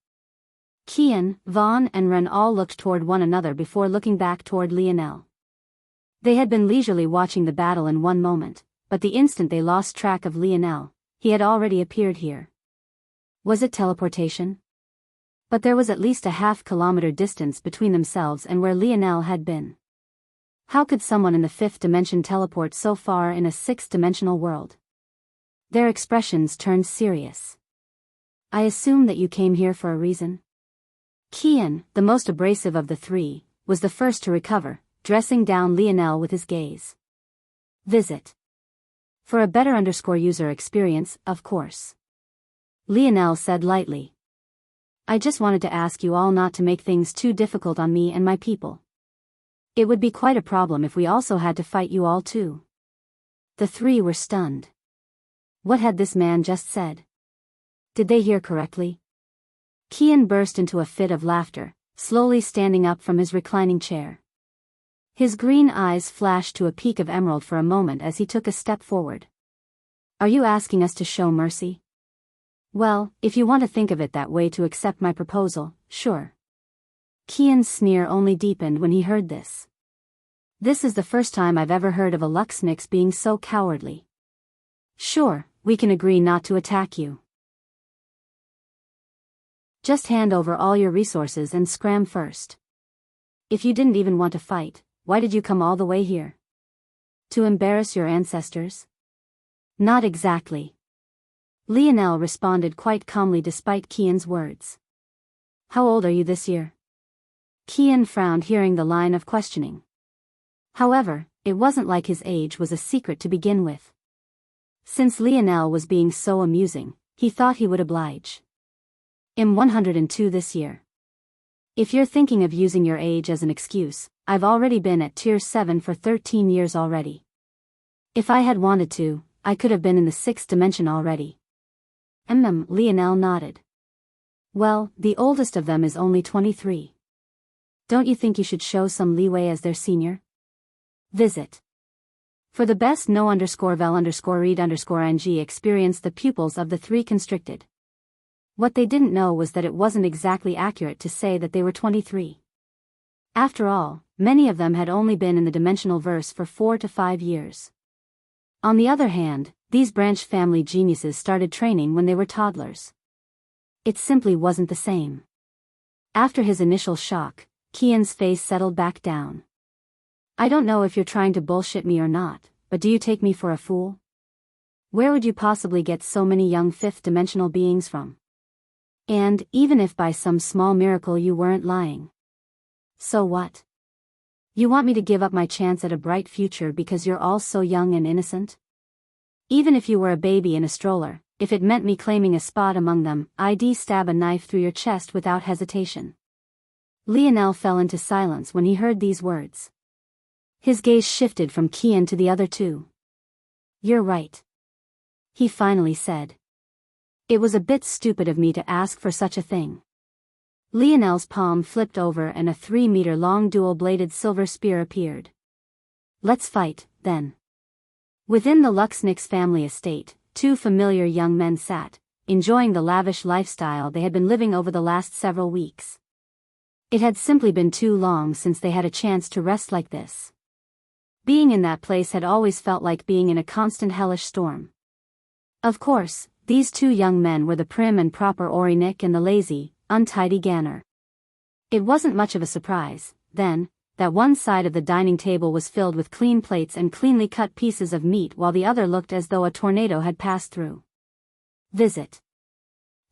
Kian, Vaughn and Ren all looked toward one another before looking back toward Lionel. They had been leisurely watching the battle in one moment, but the instant they lost track of Lionel, he had already appeared here. Was it teleportation? But there was at least a half-kilometer distance between themselves and where Lionel had been. How could someone in the 5th dimension teleport so far in a 6th-dimensional world? Their expressions turned serious. I assume that you came here for a reason? Kian, the most abrasive of the 3, was the first to recover, dressing down Lionel with his gaze. Visit. For a better _user experience, of course. Lionel said lightly. I just wanted to ask you all not to make things too difficult on me and my people. It would be quite a problem if we also had to fight you all too. The 3 were stunned. What had this man just said? Did they hear correctly? Qian burst into a fit of laughter, slowly standing up from his reclining chair. His green eyes flashed to a peak of emerald for a moment as he took a step forward. Are you asking us to show mercy? Well, if you want to think of it that way to accept my proposal, sure. Qian's sneer only deepened when he heard this. This is the first time I've ever heard of a Luxnix being so cowardly. Sure, we can agree not to attack you. Just hand over all your resources and scram first. If you didn't even want to fight, why did you come all the way here? To embarrass your ancestors? Not exactly. Lionel responded quite calmly despite Qian's words. How old are you this year? Qian frowned hearing the line of questioning. However, it wasn't like his age was a secret to begin with. Since Lionel was being so amusing, he thought he would oblige. I'm 102 this year. If you're thinking of using your age as an excuse, I've already been at Tier 7 for 13 years already. If I had wanted to, I could have been in the 6th dimension already. Lionel nodded. Well, the oldest of them is only 23. Don't you think you should show some leeway as their senior? Visit. For the best no_vel_read_ng experience the pupils of the three constricted. What they didn't know was that it wasn't exactly accurate to say that they were 23. After all, many of them had only been in the dimensional verse for 4 to 5 years. On the other hand, these branch family geniuses started training when they were toddlers. It simply wasn't the same. After his initial shock, Qian's face settled back down. I don't know if you're trying to bullshit me or not, but do you take me for a fool? Where would you possibly get so many young fifth-dimensional beings from? And, even if by some small miracle you weren't lying. So what? You want me to give up my chance at a bright future because you're all so young and innocent? Even if you were a baby in a stroller, if it meant me claiming a spot among them, I'd stab a knife through your chest without hesitation. Lionel fell into silence when he heard these words. His gaze shifted from Qian to the other two. You're right. He finally said. It was a bit stupid of me to ask for such a thing. Lionel's palm flipped over and a 3-meter-long dual-bladed silver spear appeared. Let's fight, then. Within the Luxnix family estate, two familiar young men sat, enjoying the lavish lifestyle they had been living over the last several weeks. It had simply been too long since they had a chance to rest like this. Being in that place had always felt like being in a constant hellish storm. Of course, these two young men were the prim and proper Aurinik and the lazy, untidy Ganner. It wasn't much of a surprise, then, that one side of the dining table was filled with clean plates and cleanly cut pieces of meat while the other looked as though a tornado had passed through. Visit.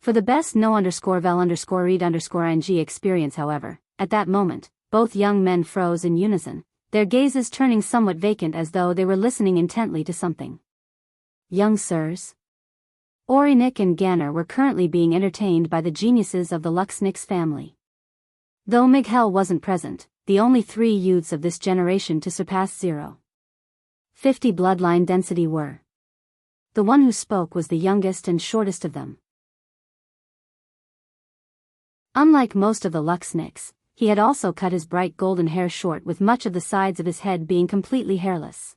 For the best no_vel_read_ng experience, however, at that moment, both young men froze in unison, their gazes turning somewhat vacant as though they were listening intently to something. Young sirs. Aurinik and Ganner were currently being entertained by the geniuses of the Luxnix family. Though Miguel wasn't present, the only 3 youths of this generation to surpass 0.50 bloodline density were. The one who spoke was the youngest and shortest of them. Unlike most of the Luxnix, he had also cut his bright golden hair short, with much of the sides of his head being completely hairless.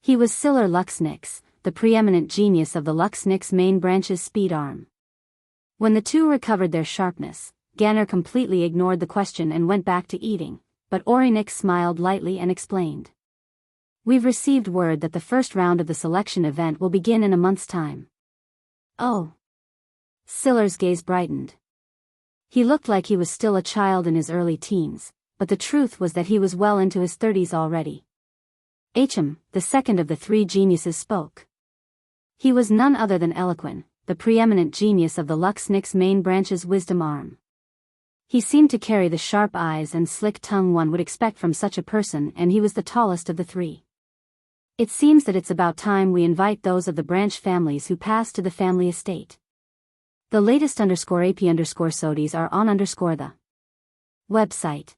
He was Siller Luxnix, the preeminent genius of the Luxnix main branch's speed arm. When the two recovered their sharpness, Ganner completely ignored the question and went back to eating, but Aurinik smiled lightly and explained. We've received word that the first round of the selection event will begin in a month's time. Oh. Siller's gaze brightened. He looked like he was still a child in his early teens, but the truth was that he was well into his 30s already. Achim, the second of the 3 geniuses, spoke. He was none other than Eloquin, the preeminent genius of the Luxnix main branch's wisdom arm. He seemed to carry the sharp eyes and slick tongue one would expect from such a person, and he was the tallest of the 3. It seems that it's about time we invite those of the branch families who passed to the family estate. The latest _AP_SODIs are on the website.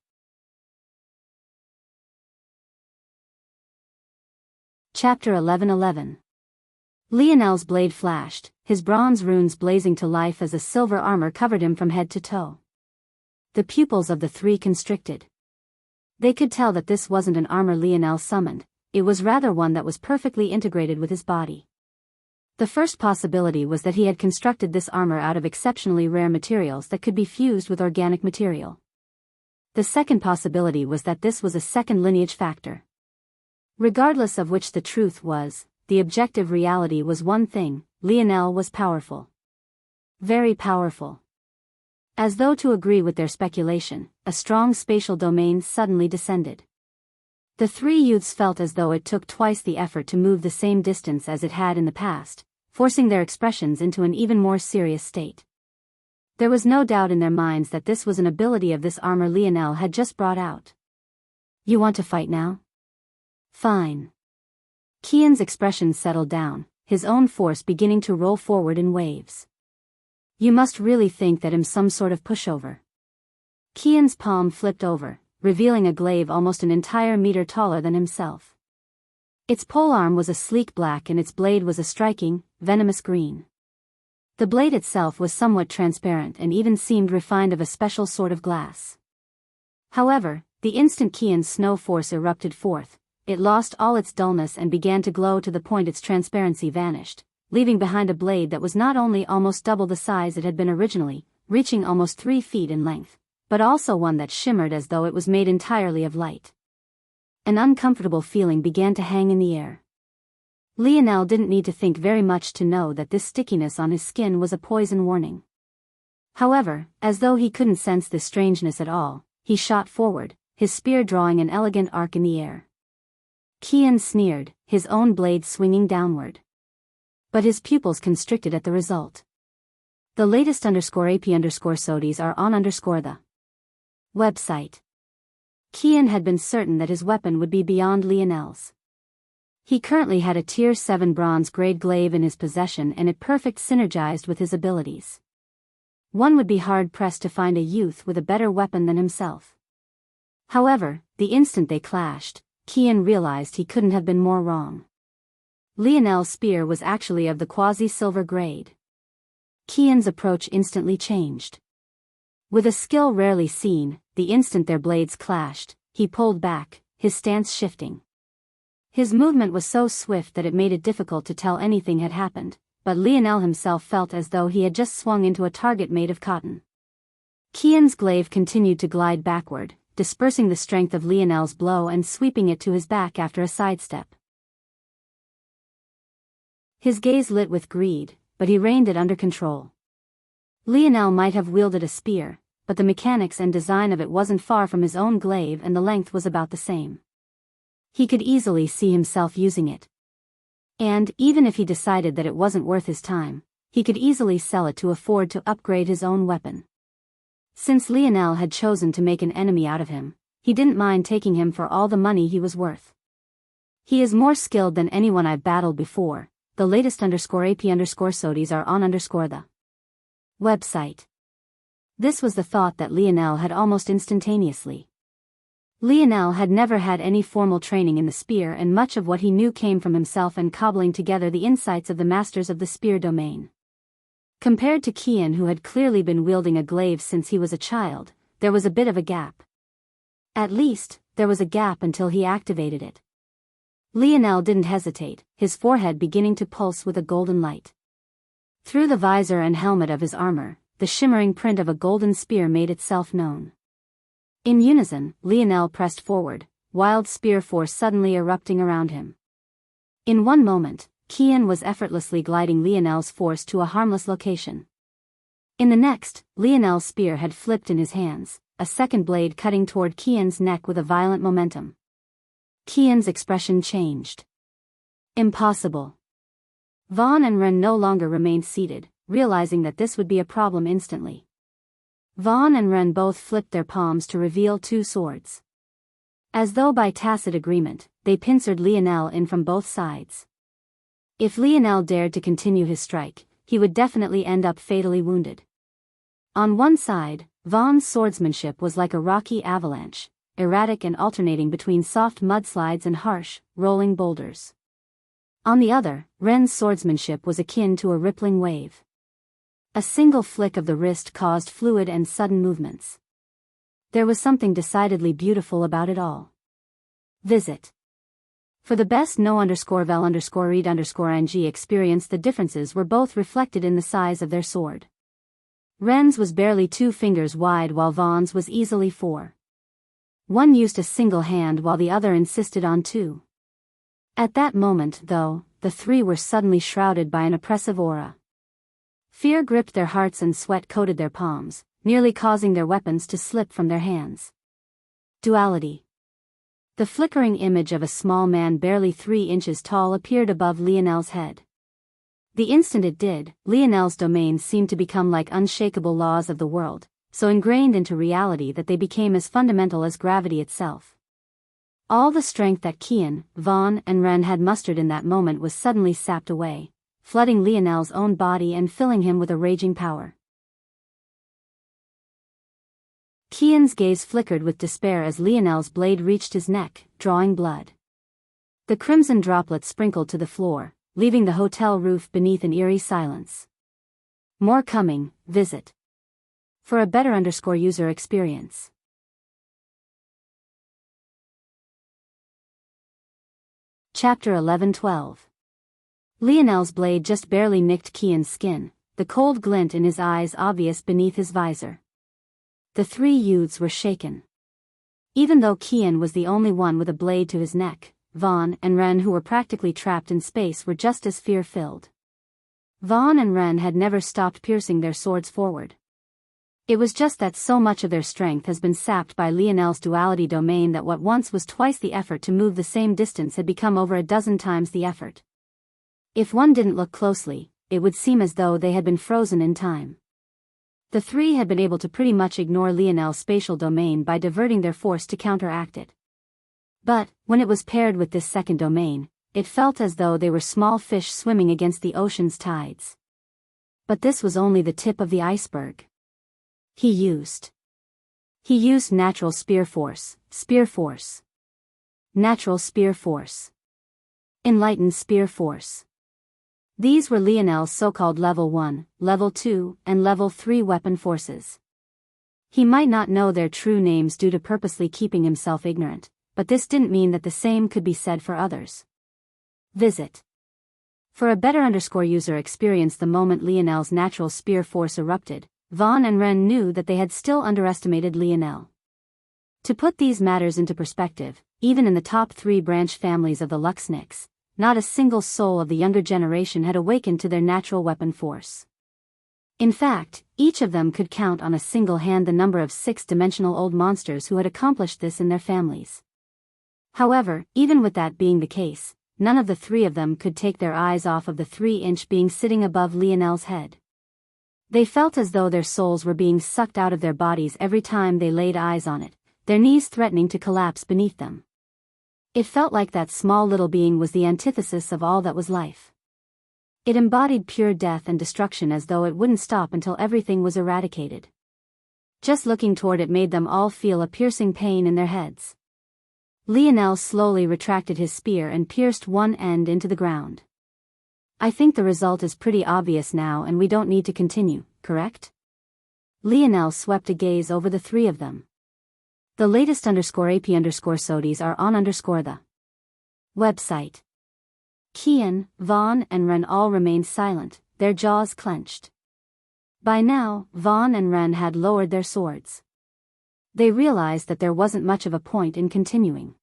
Chapter 11:11. Lionel's blade flashed, his bronze runes blazing to life as a silver armor covered him from head to toe. The pupils of the three constricted. They could tell that this wasn't an armor Lionel summoned, it was rather one that was perfectly integrated with his body. The first possibility was that he had constructed this armor out of exceptionally rare materials that could be fused with organic material. The second possibility was that this was a second lineage factor. Regardless of which the truth was, the objective reality was one thing: Lionel was powerful. Very powerful. As though to agree with their speculation, a strong spatial domain suddenly descended. The three youths felt as though it took twice the effort to move the same distance as it had in the past, forcing their expressions into an even more serious state. There was no doubt in their minds that this was an ability of this armor Lionel had just brought out. You want to fight now? Fine. Qian's expression settled down, his own force beginning to roll forward in waves. You must really think that I'm some sort of pushover. Qian's palm flipped over, revealing a glaive almost an entire meter taller than himself. Its polearm was a sleek black and its blade was a striking, venomous green. The blade itself was somewhat transparent and even seemed refined of a special sort of glass. However, the instant Qian's snow force erupted forth, it lost all its dullness and began to glow to the point its transparency vanished, leaving behind a blade that was not only almost double the size it had been originally, reaching almost 3 feet in length, but also one that shimmered as though it was made entirely of light. An uncomfortable feeling began to hang in the air. Lionel didn't need to think very much to know that this stickiness on his skin was a poison warning. However, as though he couldn't sense this strangeness at all, he shot forward, his spear drawing an elegant arc in the air. Qian sneered, his own blade swinging downward. But his pupils constricted at the result. The latest _AP_SODIs are on the website. Qian had been certain that his weapon would be beyond Lionel's. He currently had a Tier 7 bronze-grade glaive in his possession and it perfect synergized with his abilities. One would be hard-pressed to find a youth with a better weapon than himself. However, the instant they clashed, Qian realized he couldn't have been more wrong. Lionel's spear was actually of the quasi-silver grade. Qian's approach instantly changed. With a skill rarely seen, the instant their blades clashed, he pulled back, his stance shifting. His movement was so swift that it made it difficult to tell anything had happened, but Lionel himself felt as though he had just swung into a target made of cotton. Qian's glaive continued to glide backward, dispersing the strength of Lionel's blow and sweeping it to his back after a sidestep. His gaze lit with greed, but he reined it under control. Lionel might have wielded a spear, but the mechanics and design of it wasn't far from his own glaive and the length was about the same. He could easily see himself using it. And, even if he decided that it wasn't worth his time, he could easily sell it to afford to upgrade his own weapon. Since Lionel had chosen to make an enemy out of him, he didn't mind taking him for all the money he was worth. He is more skilled than anyone I've battled before. The latest _AP_SODIs are on the website. This was the thought that Lionel had almost instantaneously. Lionel had never had any formal training in the spear and much of what he knew came from himself and cobbling together the insights of the masters of the spear domain. Compared to Qian, who had clearly been wielding a glaive since he was a child, there was a bit of a gap. At least, there was a gap until he activated it. Lionel didn't hesitate, his forehead beginning to pulse with a golden light. Through the visor and helmet of his armor, the shimmering print of a golden spear made itself known. In unison, Lionel pressed forward, wild spear force suddenly erupting around him. In one moment, Qian was effortlessly gliding Lionel's force to a harmless location. In the next, Lionel's spear had flipped in his hands, a second blade cutting toward Qian's neck with a violent momentum. Qian's expression changed. Impossible. Vaughn and Ren no longer remained seated, realizing that this would be a problem instantly. Vaughn and Ren both flipped their palms to reveal 2 swords. As though by tacit agreement, they pincered Lionel in from both sides. If Lionel dared to continue his strike, he would definitely end up fatally wounded. On one side, Vaughn's swordsmanship was like a rocky avalanche, erratic and alternating between soft mudslides and harsh, rolling boulders. On the other, Ren's swordsmanship was akin to a rippling wave. A single flick of the wrist caused fluid and sudden movements. There was something decidedly beautiful about it all. Visit. For the best no_vel_read_ng experience, the differences were both reflected in the size of their sword. Ren's was barely 2 fingers wide while Vaughn's was easily 4. One used a single hand while the other insisted on 2. At that moment, though, the 3 were suddenly shrouded by an oppressive aura. Fear gripped their hearts and sweat coated their palms, nearly causing their weapons to slip from their hands. Duality. The flickering image of a small man barely 3 inches tall appeared above Lionel's head. The instant it did, Lionel's domains seemed to become like unshakable laws of the world, so ingrained into reality that they became as fundamental as gravity itself. All the strength that Qian, Vaughn, and Ren had mustered in that moment was suddenly sapped away, flooding Lionel's own body and filling him with a raging power. Qian's gaze flickered with despair as Lionel's blade reached his neck, drawing blood. The crimson droplets sprinkled to the floor, leaving the hotel roof beneath an eerie silence. More coming, visit. For a better user experience. Chapter 11-12. Lionel's blade just barely nicked Qian's skin, the cold glint in his eyes obvious beneath his visor. The 3 youths were shaken. Even though Qian was the only one with a blade to his neck, Vaughn and Ren, who were practically trapped in space, were just as fear-filled. Vaughn and Ren had never stopped piercing their swords forward. It was just that so much of their strength has been sapped by Lionel's duality domain that what once was twice the effort to move the same distance had become over a dozen times the effort. If one didn't look closely, it would seem as though they had been frozen in time. The 3 had been able to pretty much ignore Lionel's spatial domain by diverting their force to counteract it. But, when it was paired with this second domain, it felt as though they were small fish swimming against the ocean's tides. But this was only the tip of the iceberg. He used natural spear force, natural spear force, enlightened spear force. These were Lionel's so-called level 1, level 2, and level 3 weapon forces. He might not know their true names due to purposely keeping himself ignorant, but this didn't mean that the same could be said for others. Visit. For a better user experience, the moment Lionel's natural spear force erupted, Vaughn and Ren knew that they had still underestimated Lionel. To put these matters into perspective, even in the top 3 branch families of the Luxniks, not a single soul of the younger generation had awakened to their natural weapon force. In fact, each of them could count on a single hand the number of 6-dimensional old monsters who had accomplished this in their families. However, even with that being the case, none of the 3 of them could take their eyes off of the 3-inch being sitting above Lionel's head. They felt as though their souls were being sucked out of their bodies every time they laid eyes on it, their knees threatening to collapse beneath them. It felt like that small little being was the antithesis of all that was life. It embodied pure death and destruction, as though it wouldn't stop until everything was eradicated. Just looking toward it made them all feel a piercing pain in their heads. Lionel slowly retracted his spear and pierced one end into the ground. I think the result is pretty obvious now and we don't need to continue, correct? Lionel swept a gaze over the 3 of them. The latest _AP_SODIs are on the website. Qian, Vaughn, and Ren all remained silent, their jaws clenched. By now, Vaughn and Ren had lowered their swords. They realized that there wasn't much of a point in continuing.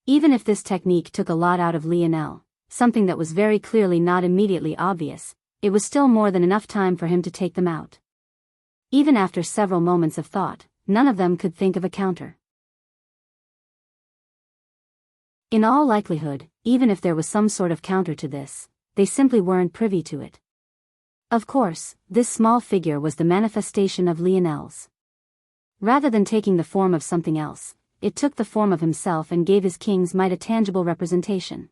Even if this technique took a lot out of Lionel, something that was very clearly not immediately obvious, it was still more than enough time for him to take them out. Even after several moments of thought, none of them could think of a counter. In all likelihood, even if there was some sort of counter to this, they simply weren't privy to it. Of course, this small figure was the manifestation of Lionel's. Rather than taking the form of something else, it took the form of himself and gave his king's might a tangible representation.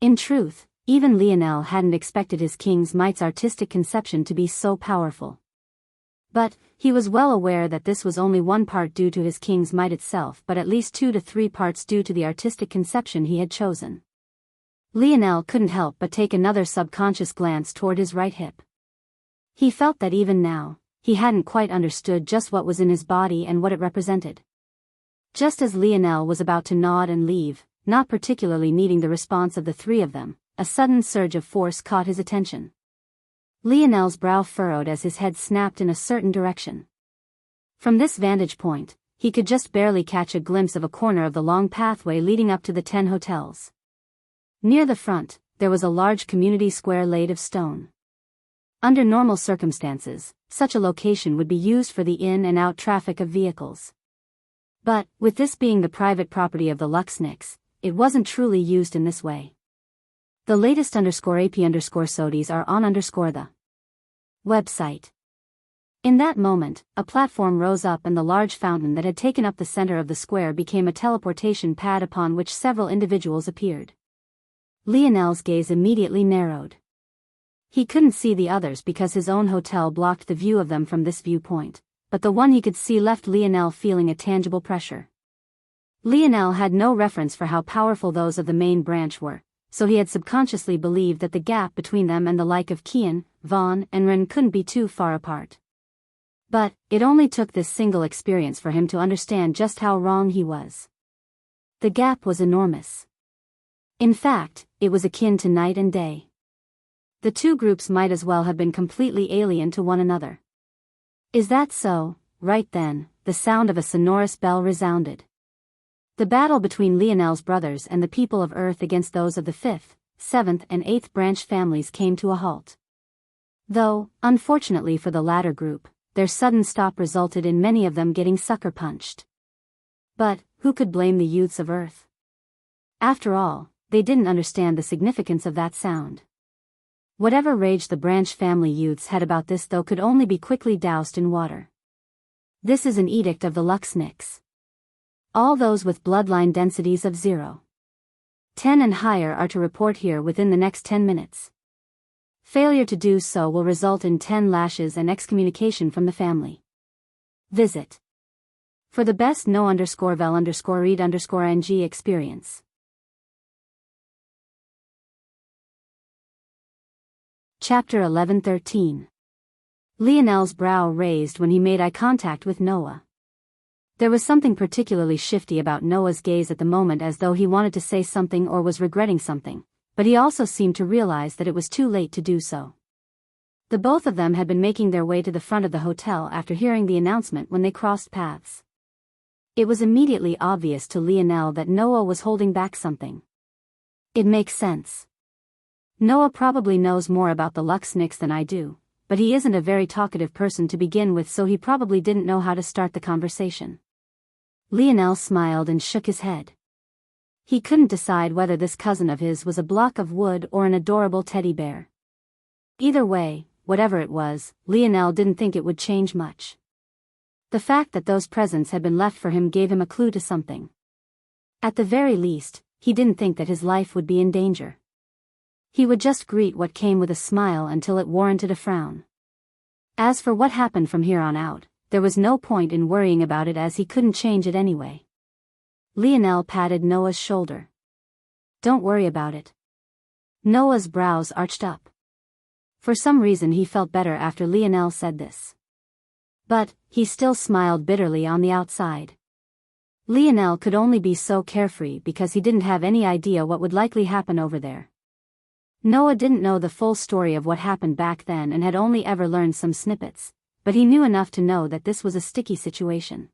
In truth, even Lionel hadn't expected his king's might's artistic conception to be so powerful. But, he was well aware that this was only one part due to his king's might itself, but at least 2 to 3 parts due to the artistic conception he had chosen. Lionel couldn't help but take another subconscious glance toward his right hip. He felt that even now, he hadn't quite understood just what was in his body and what it represented. Just as Lionel was about to nod and leave, not particularly needing the response of the three of them, a sudden surge of force caught his attention. Lionel's brow furrowed as his head snapped in a certain direction. From this vantage point, he could just barely catch a glimpse of a corner of the long pathway leading up to the 10 hotels. Near the front, there was a large community square laid of stone. Under normal circumstances, such a location would be used for the in and out traffic of vehicles. But, with this being the private property of the Luxniks, it wasn't truly used in this way. The latest _AP_SODIs are on the website. In that moment, a platform rose up and the large fountain that had taken up the center of the square became a teleportation pad upon which several individuals appeared. Lionel's gaze immediately narrowed. He couldn't see the others because his own hotel blocked the view of them from this viewpoint, but the one he could see left Lionel feeling a tangible pressure. Lionel had no reference for how powerful those of the main branch were, so he had subconsciously believed that the gap between them and the like of Qian, Vaughn, and Ren couldn't be too far apart. But, it only took this single experience for him to understand just how wrong he was. The gap was enormous. In fact, it was akin to night and day. The two groups might as well have been completely alien to one another. Is that so? Right then, the sound of a sonorous bell resounded. The battle between Lionel's brothers and the people of Earth against those of the 5th, 7th and 8th branch families came to a halt. Though, unfortunately for the latter group, their sudden stop resulted in many of them getting sucker punched. But, who could blame the youths of Earth? After all, they didn't understand the significance of that sound. Whatever rage the branch family youths had about this though could only be quickly doused in water. This is an edict of the Luxniks. All those with bloodline densities of 0. 10 and higher are to report here within the next 10 minutes. Failure to do so will result in 10 lashes and excommunication from the family. Visit. For the best no_vel_read_ng experience. Chapter 11-13. Lionel's brow raised when he made eye contact with Noah. There was something particularly shifty about Noah's gaze at the moment, as though he wanted to say something or was regretting something, but he also seemed to realize that it was too late to do so. The both of them had been making their way to the front of the hotel after hearing the announcement when they crossed paths. It was immediately obvious to Lionel that Noah was holding back something. It makes sense. Noah probably knows more about the Luxniks than I do, but he isn't a very talkative person to begin with, so he probably didn't know how to start the conversation. Lionel smiled and shook his head. He couldn't decide whether this cousin of his was a block of wood or an adorable teddy bear. Either way, whatever it was, Lionel didn't think it would change much. The fact that those presents had been left for him gave him a clue to something. At the very least, he didn't think that his life would be in danger. He would just greet what came with a smile until it warranted a frown. As for what happened from here on out, there was no point in worrying about it as he couldn't change it anyway. Lionel patted Noah's shoulder. Don't worry about it. Noah's brows arched up. For some reason he felt better after Lionel said this. But, he still smiled bitterly on the outside. Lionel could only be so carefree because he didn't have any idea what would likely happen over there. Noah didn't know the full story of what happened back then and had only ever learned some snippets, but he knew enough to know that this was a sticky situation.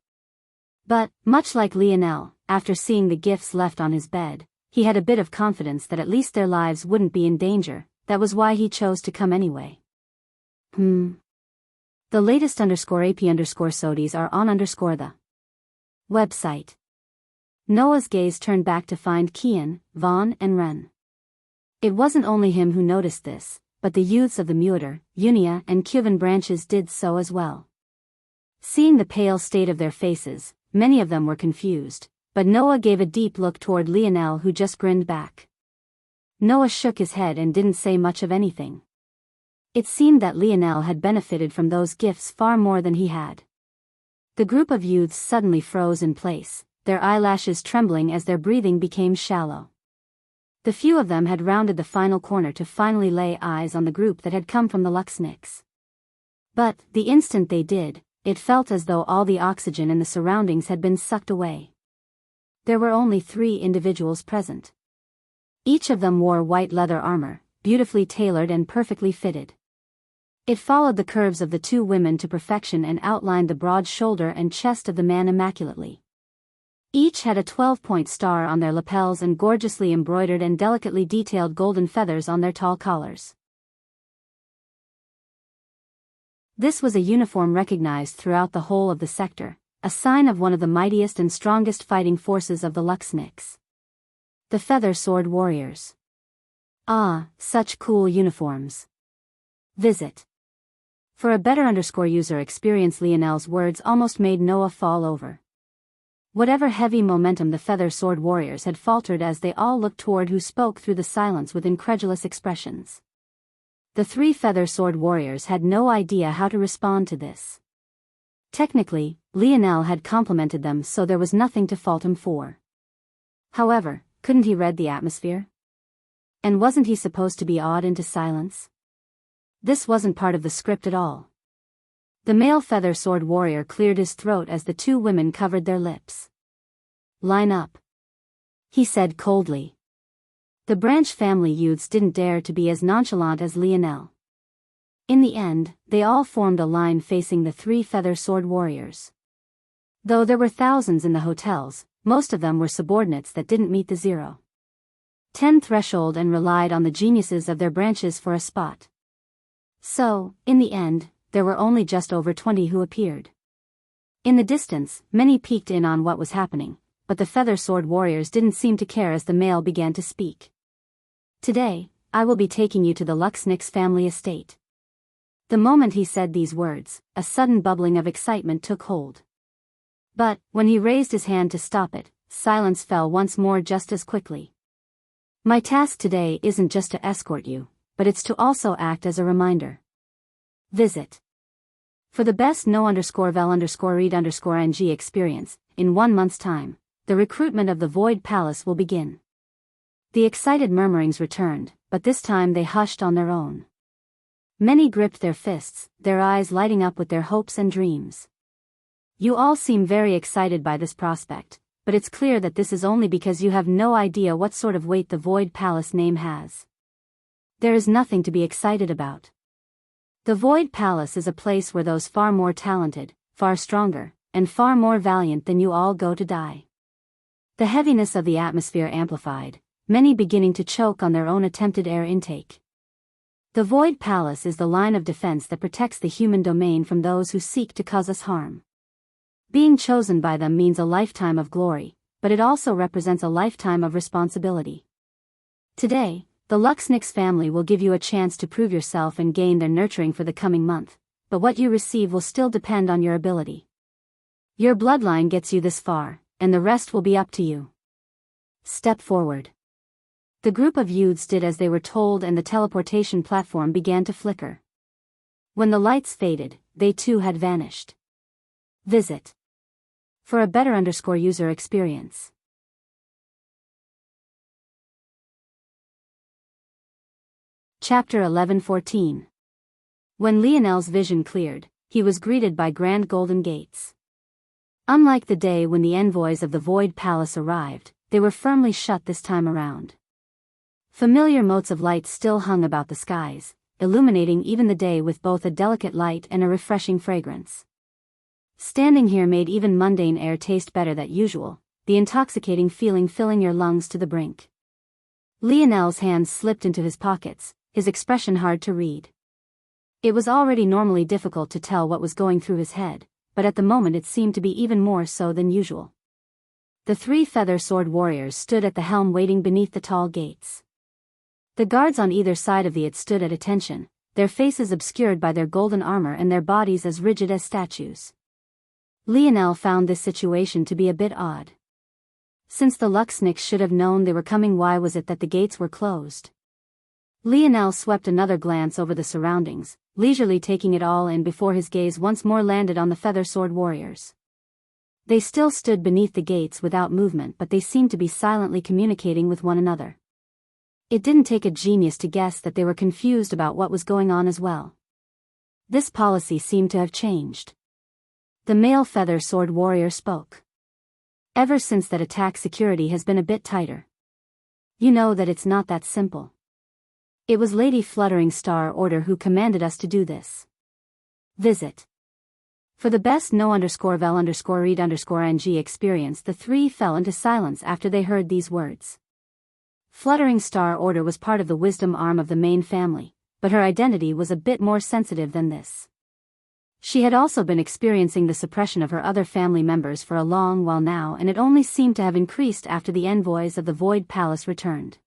But, much like Lionel, after seeing the gifts left on his bed, he had a bit of confidence that at least their lives wouldn't be in danger. That was why he chose to come anyway. The latest _AP_SODIs are on the website. Noah's gaze turned back to find Qian, Vaughn and Ren. It wasn't only him who noticed this, but the youths of the Mueter, Unia and Kuvin branches did so as well. Seeing the pale state of their faces, many of them were confused, but Noah gave a deep look toward Lionel, who just grinned back. Noah shook his head and didn't say much of anything. It seemed that Lionel had benefited from those gifts far more than he had. The group of youths suddenly froze in place, their eyelashes trembling as their breathing became shallow. The few of them had rounded the final corner to finally lay eyes on the group that had come from the Luxniks. But, the instant they did, it felt as though all the oxygen in the surroundings had been sucked away. There were only 3 individuals present. Each of them wore white leather armor, beautifully tailored and perfectly fitted. It followed the curves of the 2 women to perfection and outlined the broad shoulder and chest of the man immaculately. Each had a 12-point star on their lapels and gorgeously embroidered and delicately detailed golden feathers on their tall collars. This was a uniform recognized throughout the whole of the sector, a sign of one of the mightiest and strongest fighting forces of the Luxniks. The Feather Sword Warriors. Ah, such cool uniforms. Visit. For a better user experience, Lionel's words almost made Noah fall over. Whatever heavy momentum the Feather Sword Warriors had faltered as they all looked toward who spoke through the silence with incredulous expressions. The 3 Feather Sword Warriors had no idea how to respond to this. Technically, Lionel had complimented them, so there was nothing to fault him for. However, couldn't he read the atmosphere? And wasn't he supposed to be awed into silence? This wasn't part of the script at all. The male Feather Sword Warrior cleared his throat as the 2 women covered their lips. "Line up," he said coldly. The Branch family youths didn't dare to be as nonchalant as Lionel. In the end, they all formed a line facing the 3 Feather Sword Warriors. Though there were thousands in the hotels, most of them were subordinates that didn't meet the 0-10 threshold and relied on the geniuses of their branches for a spot. So, in the end, there were only just over 20 who appeared. In the distance, many peeked in on what was happening, but the Feather Sword Warriors didn't seem to care as the male began to speak. "Today, I will be taking you to the Luxniks family estate." The moment he said these words, a sudden bubbling of excitement took hold. But, when he raised his hand to stop it, silence fell once more just as quickly. "My task today isn't just to escort you, but it's to also act as a reminder. Visit. For the best no_vel_read_ing experience, in 1 month's time, the recruitment of the Void Palace will begin." The excited murmurings returned, but this time they hushed on their own. Many gripped their fists, their eyes lighting up with their hopes and dreams. "You all seem very excited by this prospect, but it's clear that this is only because you have no idea what sort of weight the Void Palace name has. There is nothing to be excited about. The Void Palace is a place where those far more talented, far stronger, and far more valiant than you all go to die." The heaviness of the atmosphere amplified, many beginning to choke on their own attempted air intake. The Void Palace is the line of defense that protects the human domain from those who seek to cause us harm. Being chosen by them means a lifetime of glory, but it also represents a lifetime of responsibility. Today, the Luxniks family will give you a chance to prove yourself and gain their nurturing for the coming month, but what you receive will still depend on your ability. Your bloodline gets you this far, and the rest will be up to you. Step forward. The group of youths did as they were told and the teleportation platform began to flicker. When the lights faded, they too had vanished. Visit. For a better user experience. Chapter 11:14. When Lionel's vision cleared, he was greeted by grand golden gates. Unlike the day when the envoys of the Void Palace arrived, they were firmly shut this time around. Familiar motes of light still hung about the skies, illuminating even the day with both a delicate light and a refreshing fragrance. Standing here made even mundane air taste better than usual, the intoxicating feeling filling your lungs to the brink. Lionel's hands slipped into his pockets, his expression hard to read. It was already normally difficult to tell what was going through his head, but at the moment it seemed to be even more so than usual. The 3 Feather Sword Warriors stood at the helm waiting beneath the tall gates. The guards on either side of it stood at attention, their faces obscured by their golden armor and their bodies as rigid as statues. Lionel found this situation to be a bit odd. Since the Luxniks should have known they were coming, why was it that the gates were closed? Lionel swept another glance over the surroundings, leisurely taking it all in before his gaze once more landed on the Feather Sword Warriors. They still stood beneath the gates without movement, but they seemed to be silently communicating with one another. It didn't take a genius to guess that they were confused about what was going on as well. This policy seemed to have changed. The male feather sword warrior spoke. Ever since that attack, security has been a bit tighter. You know that it's not that simple. It was Lady Fluttering Star Order who commanded us to do this. Visit. For the best no_vel_read_ng experience, the three fell into silence after they heard these words. Fluttering Star Order was part of the wisdom arm of the main family, but her identity was a bit more sensitive than this. She had also been experiencing the suppression of her other family members for a long while now, and it only seemed to have increased after the envoys of the Void Palace returned.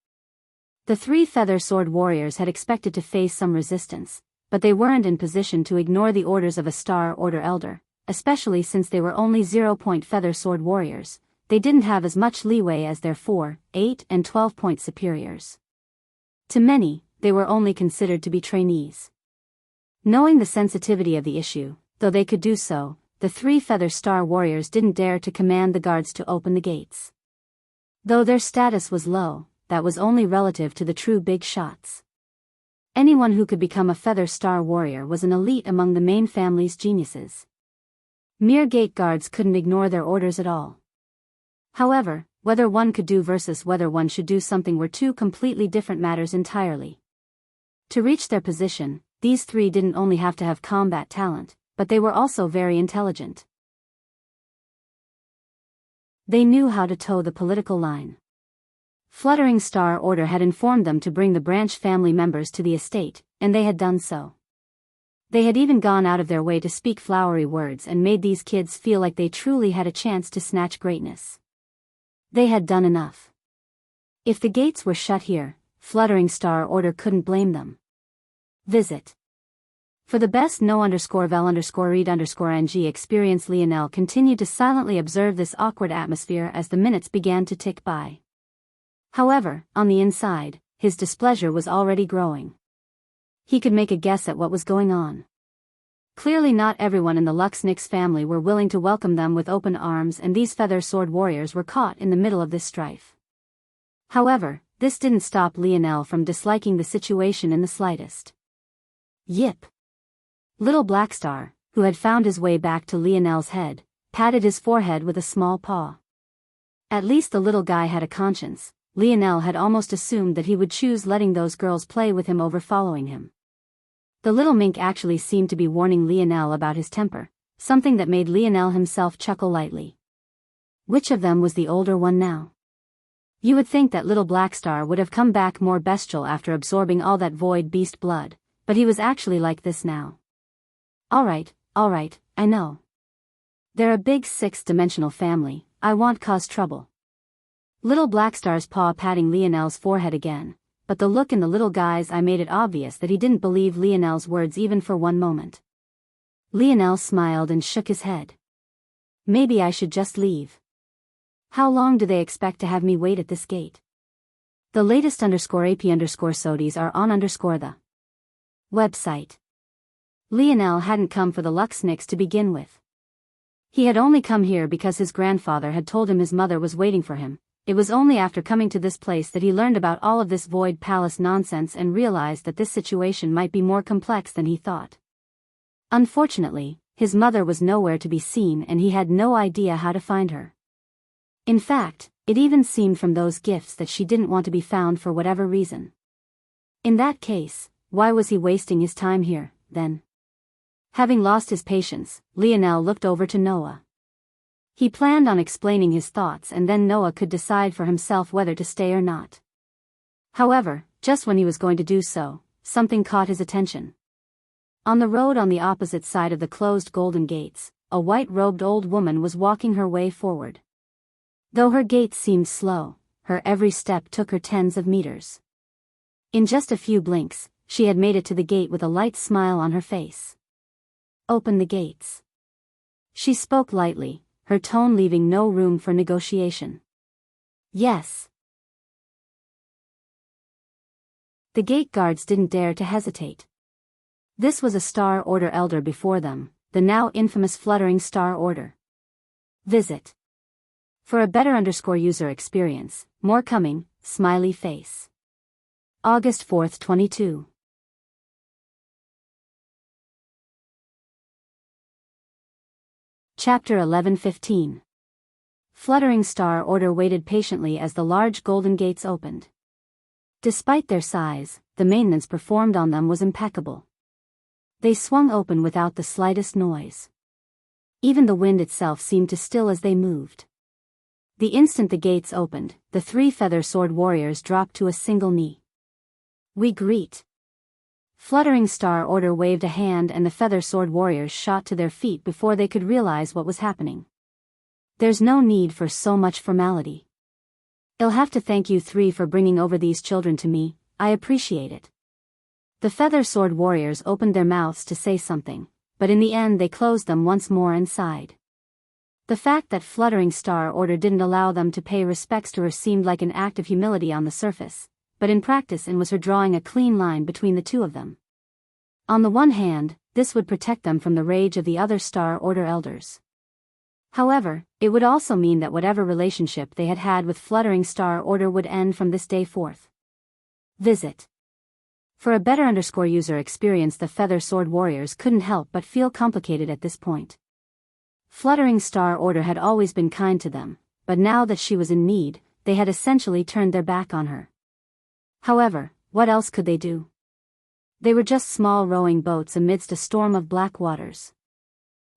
The three feather sword warriors had expected to face some resistance, but they weren't in position to ignore the orders of a Star Order elder, especially since they were only 0-point feather sword warriors. They didn't have as much leeway as their 4, 8, and 12-point superiors. To many, they were only considered to be trainees. Knowing the sensitivity of the issue, though they could do so, the three feather star warriors didn't dare to command the guards to open the gates. Though their status was low, that was only relative to the true big shots. Anyone who could become a feather star warrior was an elite among the main family's geniuses. Mere gate guards couldn't ignore their orders at all. However, whether one could do versus whether one should do something were two completely different matters entirely. To reach their position, these three didn't only have to have combat talent, but they were also very intelligent. They knew how to toe the political line. Fluttering Star Order had informed them to bring the branch family members to the estate, and they had done so. They had even gone out of their way to speak flowery words and made these kids feel like they truly had a chance to snatch greatness. They had done enough. If the gates were shut here, Fluttering Star Order couldn't blame them. Visit. For the best no_vel_read_ng experience, Lionel continued to silently observe this awkward atmosphere as the minutes began to tick by. However, on the inside, his displeasure was already growing. He could make a guess at what was going on. Clearly not everyone in the Luxnix family were willing to welcome them with open arms, and these feather sword warriors were caught in the middle of this strife. However, this didn't stop Lionel from disliking the situation in the slightest. Yip. Little Blackstar, who had found his way back to Lionel's head, patted his forehead with a small paw. At least the little guy had a conscience. Lionel had almost assumed that he would choose letting those girls play with him over following him. The little mink actually seemed to be warning Lionel about his temper, something that made Lionel himself chuckle lightly. Which of them was the older one now? You would think that little Blackstar would have come back more bestial after absorbing all that void beast blood, but he was actually like this now. Alright, I know. They're a big six-dimensional family, I won't cause trouble. Little Blackstar's paw patting Lionel's forehead again, but the look in the little guy's eye made it obvious that he didn't believe Lionel's words even for one moment. Lionel smiled and shook his head. Maybe I should just leave. How long do they expect to have me wait at this gate? The latest _AP_SODIes are on _the website. Lionel hadn't come for the Luxnix to begin with. He had only come here because his grandfather had told him his mother was waiting for him. It was only after coming to this place that he learned about all of this Void Palace nonsense and realized that this situation might be more complex than he thought. Unfortunately, his mother was nowhere to be seen and he had no idea how to find her. In fact, it even seemed from those gifts that she didn't want to be found for whatever reason. In that case, why was he wasting his time here, then? Having lost his patience, Lionel looked over to Noah. He planned on explaining his thoughts and then Noah could decide for himself whether to stay or not. However, just when he was going to do so, something caught his attention. On the road on the opposite side of the closed golden gates, a white-robed old woman was walking her way forward. Though her gait seemed slow, her every step took her tens of meters. In just a few blinks, she had made it to the gate with a light smile on her face. Open the gates. She spoke lightly, her tone leaving no room for negotiation. Yes. The gate guards didn't dare to hesitate. This was a Star Order elder before them, the now infamous Fluttering Star Order. Visit. For a better user experience, more coming, smiley face. August 4th, 22. Chapter 11:15. Fluttering Star Order waited patiently as the large golden gates opened. Despite their size, the maintenance performed on them was impeccable. They swung open without the slightest noise. Even the wind itself seemed to still as they moved. The instant the gates opened, the 3 feather sword warriors dropped to a single knee. "We greet." Fluttering Star Order waved a hand and the feather sword warriors shot to their feet before they could realize what was happening. "There's no need for so much formality. I'll have to thank you 3 for bringing over these children to me, I appreciate it." The feather sword warriors opened their mouths to say something, but in the end they closed them once more and sighed. The fact that Fluttering Star Order didn't allow them to pay respects to her seemed like an act of humility on the surface, but in practice it was her drawing a clean line between the 2 of them. On the one hand, this would protect them from the rage of the other Star Order elders. However, it would also mean that whatever relationship they had had with Fluttering Star Order would end from this day forth. Visit. For a better user experience, the Feather Sword Warriors couldn't help but feel complicated at this point. Fluttering Star Order had always been kind to them, but now that she was in need, they had essentially turned their back on her. However, what else could they do? They were just small rowing boats amidst a storm of black waters.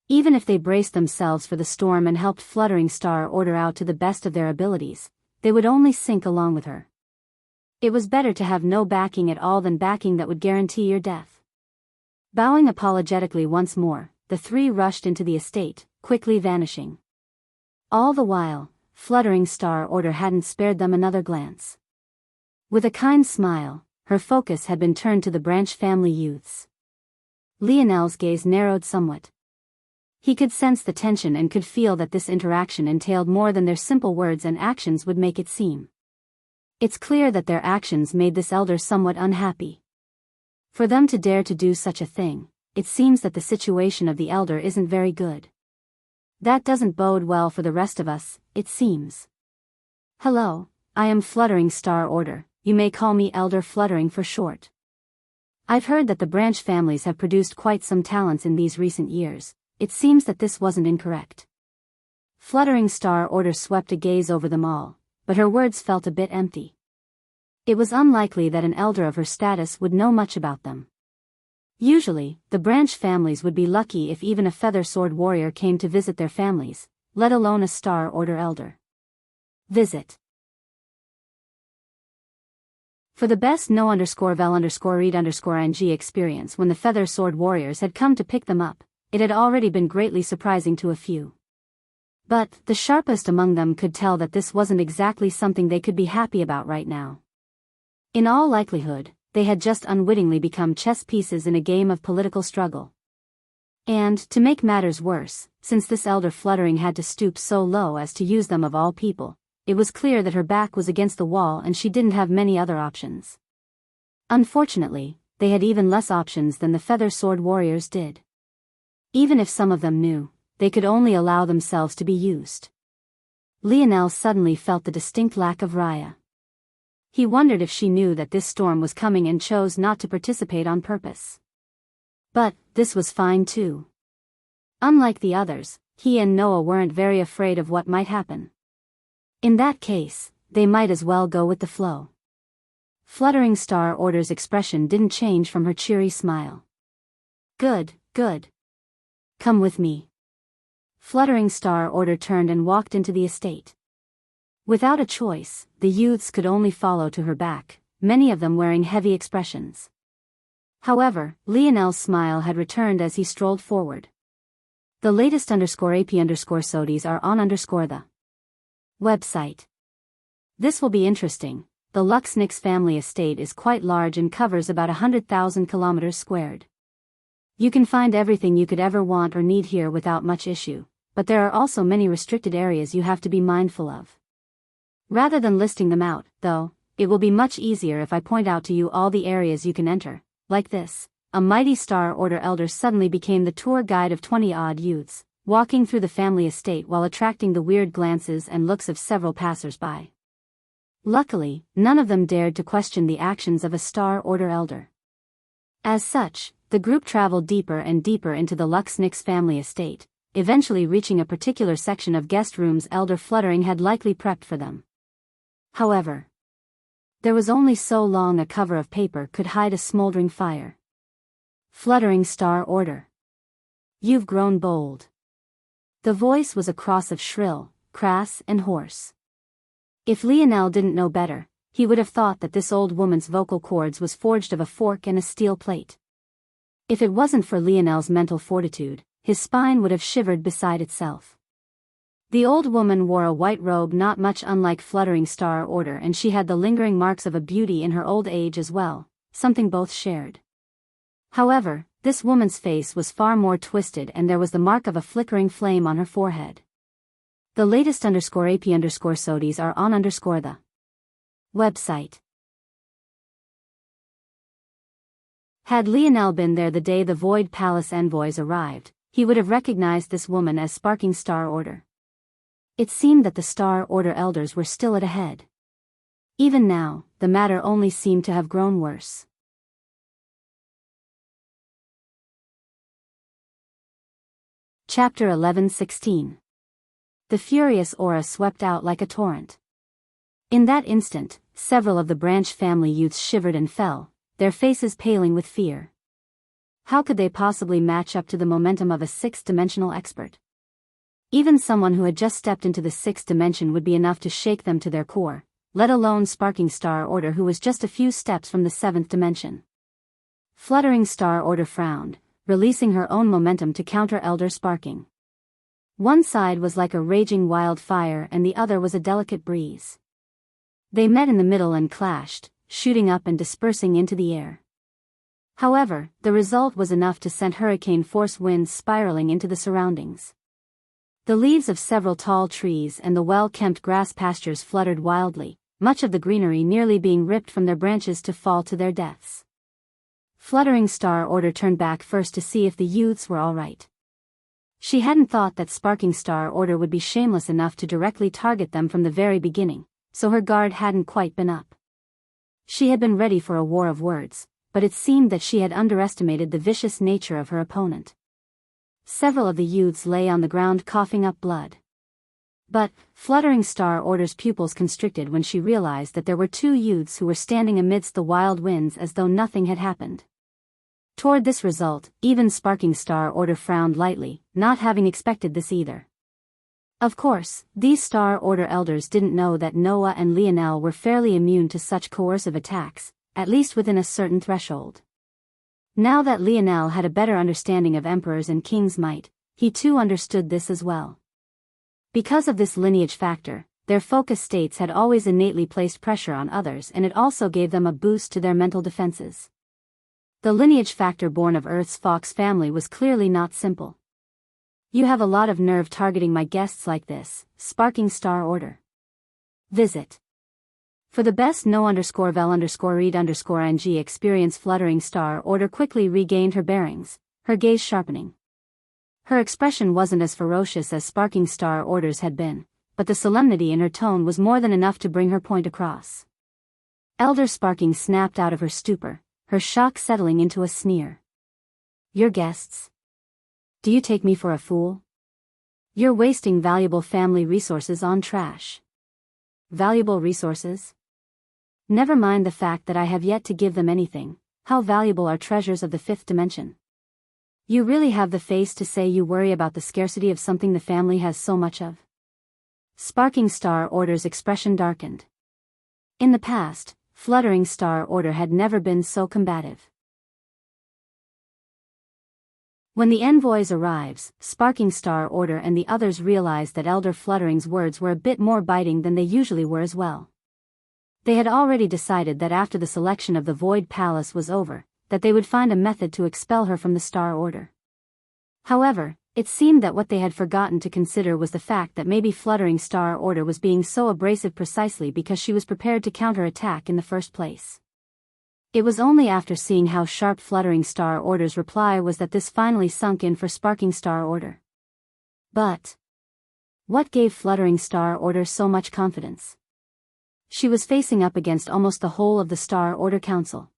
Even if they braced themselves for the storm and helped Fluttering Star Order out to the best of their abilities, they would only sink along with her. It was better to have no backing at all than backing that would guarantee your death. Bowing apologetically once more, the 3 rushed into the estate, quickly vanishing. All the while, Fluttering Star Order hadn't spared them another glance. With a kind smile, her focus had been turned to the branch family youths. Lionel's gaze narrowed somewhat. He could sense the tension and could feel that this interaction entailed more than their simple words and actions would make it seem. It's clear that their actions made this elder somewhat unhappy. For them to dare to do such a thing, it seems that the situation of the elder isn't very good. That doesn't bode well for the rest of us, it seems. "Hello, I am Fluttering Star Order, you may call me Elder Fluttering for short. I've heard that the branch families have produced quite some talents in these recent years. It seems that this wasn't incorrect." Fluttering Star Order swept a gaze over them all, but her words felt a bit empty. It was unlikely that an elder of her status would know much about them. Usually, the branch families would be lucky if even a feather sword warrior came to visit their families, let alone a Star Order elder. Visit. For the best no_vel_read_ing experience when the feather sword warriors had come to pick them up, it had already been greatly surprising to a few. But the sharpest among them could tell that this wasn't exactly something they could be happy about right now. In all likelihood, they had just unwittingly become chess pieces in a game of political struggle. And, to make matters worse, since this elder Fluttering had to stoop so low as to use them of all people, it was clear that her back was against the wall and she didn't have many other options. Unfortunately, they had even less options than the feather sword warriors did. Even if some of them knew, they could only allow themselves to be used. Lionel suddenly felt the distinct lack of Raya. He wondered if she knew that this storm was coming and chose not to participate on purpose. But, this was fine too. Unlike the others, he and Noah weren't very afraid of what might happen. In that case, they might as well go with the flow. Fluttering Star Order's expression didn't change from her cheery smile. "Good, good. Come with me." Fluttering Star Order turned and walked into the estate. Without a choice, the youths could only follow to her back, many of them wearing heavy expressions. However, Lionel's smile had returned as he strolled forward. The latest _AP_SODIs are on the website. This will be interesting. The Luxnix family estate is quite large and covers about 100,000 kilometers squared. You can find everything you could ever want or need here without much issue, but there are also many restricted areas you have to be mindful of. Rather than listing them out, though, it will be much easier if I point out to you all the areas you can enter, like this. A mighty Star Order elder suddenly became the tour guide of 20-odd youths, walking through the family estate while attracting the weird glances and looks of several passers-by. Luckily, none of them dared to question the actions of a Star Order elder. As such, the group traveled deeper and deeper into the Luxnix family estate, eventually reaching a particular section of guest rooms Elder Fluttering had likely prepped for them. However, there was only so long a cover of paper could hide a smoldering fire. Fluttering Star Order. You've grown bold. The voice was a cross of shrill, crass, and hoarse. If Lionel didn't know better, he would have thought that this old woman's vocal cords was forged of a fork and a steel plate. If it wasn't for Lionel's mental fortitude, his spine would have shivered beside itself. The old woman wore a white robe not much unlike Fluttering Star Order, and she had the lingering marks of a beauty in her old age as well, something both shared. However, this woman's face was far more twisted, and there was the mark of a flickering flame on her forehead. The latest _AP_SODIes are on the website. Had Lionel been there the day the Void Palace envoys arrived, he would have recognized this woman as Sparking Star Order. It seemed that the Star Order elders were still at a head. Even now, the matter only seemed to have grown worse. Chapter 11:16. The furious aura swept out like a torrent. In that instant, several of the Branch family youths shivered and fell, their faces paling with fear. How could they possibly match up to the momentum of a sixth-dimensional expert? Even someone who had just stepped into the sixth dimension would be enough to shake them to their core, let alone Sparking Star Order, who was just a few steps from the seventh dimension. Fluttering Star Order frowned, releasing her own momentum to counter Elder Sparking. One side was like a raging wildfire and the other was a delicate breeze. They met in the middle and clashed, shooting up and dispersing into the air. However, the result was enough to send hurricane-force winds spiraling into the surroundings. The leaves of several tall trees and the well-kept grass pastures fluttered wildly, much of the greenery nearly being ripped from their branches to fall to their deaths. Fluttering Star Order turned back first to see if the youths were all right. She hadn't thought that Sparking Star Order would be shameless enough to directly target them from the very beginning, so her guard hadn't quite been up. She had been ready for a war of words, but it seemed that she had underestimated the vicious nature of her opponent. Several of the youths lay on the ground coughing up blood. But, Fluttering Star Order's pupils constricted when she realized that there were two youths who were standing amidst the wild winds as though nothing had happened. Toward this result, even Sparking Star Order frowned lightly, not having expected this either. Of course, these Star Order elders didn't know that Noah and Lionel were fairly immune to such coercive attacks, at least within a certain threshold. Now that Lionel had a better understanding of emperors and kings' might, he too understood this as well. Because of this lineage factor, their focus states had always innately placed pressure on others, and it also gave them a boost to their mental defenses. The lineage factor born of Earth's Fox family was clearly not simple. You have a lot of nerve targeting my guests like this, Sparking Star Order. Visit. For the best no_vel_read_ng experience. Fluttering Star Order quickly regained her bearings, her gaze sharpening. Her expression wasn't as ferocious as Sparking Star Order's had been, but the solemnity in her tone was more than enough to bring her point across. Elder Sparking snapped out of her stupor, her shock settling into a sneer. Your guests? Do you take me for a fool? You're wasting valuable family resources on trash. Valuable resources? Never mind the fact that I have yet to give them anything. How valuable are treasures of the fifth dimension? You really have the face to say you worry about the scarcity of something the family has so much of? Sparking Star Order's expression darkened. In the past, Fluttering Star Order had never been so combative. When the envoys arrives, Sparking Star Order and the others realized that Elder Fluttering's words were a bit more biting than they usually were as well. They had already decided that after the selection of the Void Palace was over, that they would find a method to expel her from the Star Order. However, it seemed that what they had forgotten to consider was the fact that maybe Fluttering Star Order was being so abrasive precisely because she was prepared to counter-attack in the first place. It was only after seeing how sharp Fluttering Star Order's reply was that this finally sunk in for Sparking Star Order. But what gave Fluttering Star Order so much confidence? She was facing up against almost the whole of the Star Order Council.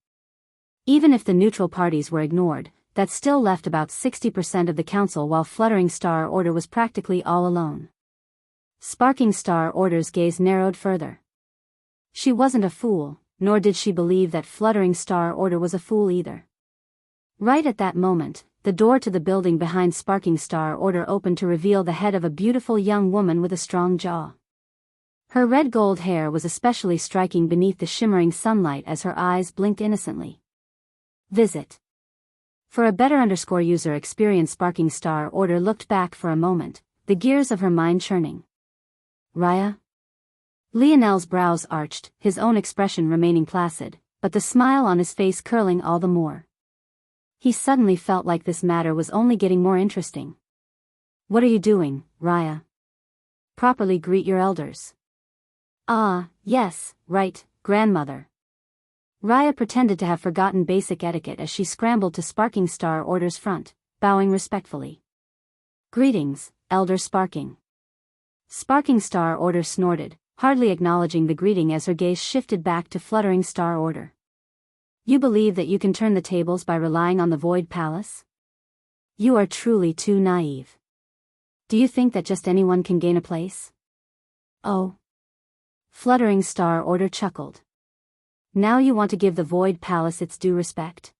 Even if the neutral parties were ignored, that still left about 60% of the council, while Fluttering Star Order was practically all alone. Sparking Star Order's gaze narrowed further. She wasn't a fool, nor did she believe that Fluttering Star Order was a fool either. Right at that moment, the door to the building behind Sparking Star Order opened to reveal the head of a beautiful young woman with a strong jaw. Her red gold hair was especially striking beneath the shimmering sunlight as her eyes blinked innocently. Visit. For a better user experience, Sparking Star Order looked back for a moment, the gears of her mind churning. Raya? Lionel's brows arched, his own expression remaining placid, but the smile on his face curling all the more. He suddenly felt like this matter was only getting more interesting. What are you doing, Raya? Properly greet your elders. Ah, yes, right, grandmother. Raya pretended to have forgotten basic etiquette as she scrambled to Sparking Star Order's front, bowing respectfully. Greetings, Elder Sparking. Sparking Star Order snorted, hardly acknowledging the greeting as her gaze shifted back to Fluttering Star Order. You believe that you can turn the tables by relying on the Void Palace? You are truly too naive. Do you think that just anyone can gain a place? Oh. Fluttering Star Order chuckled. Now you want to give the Void Palace its due respect?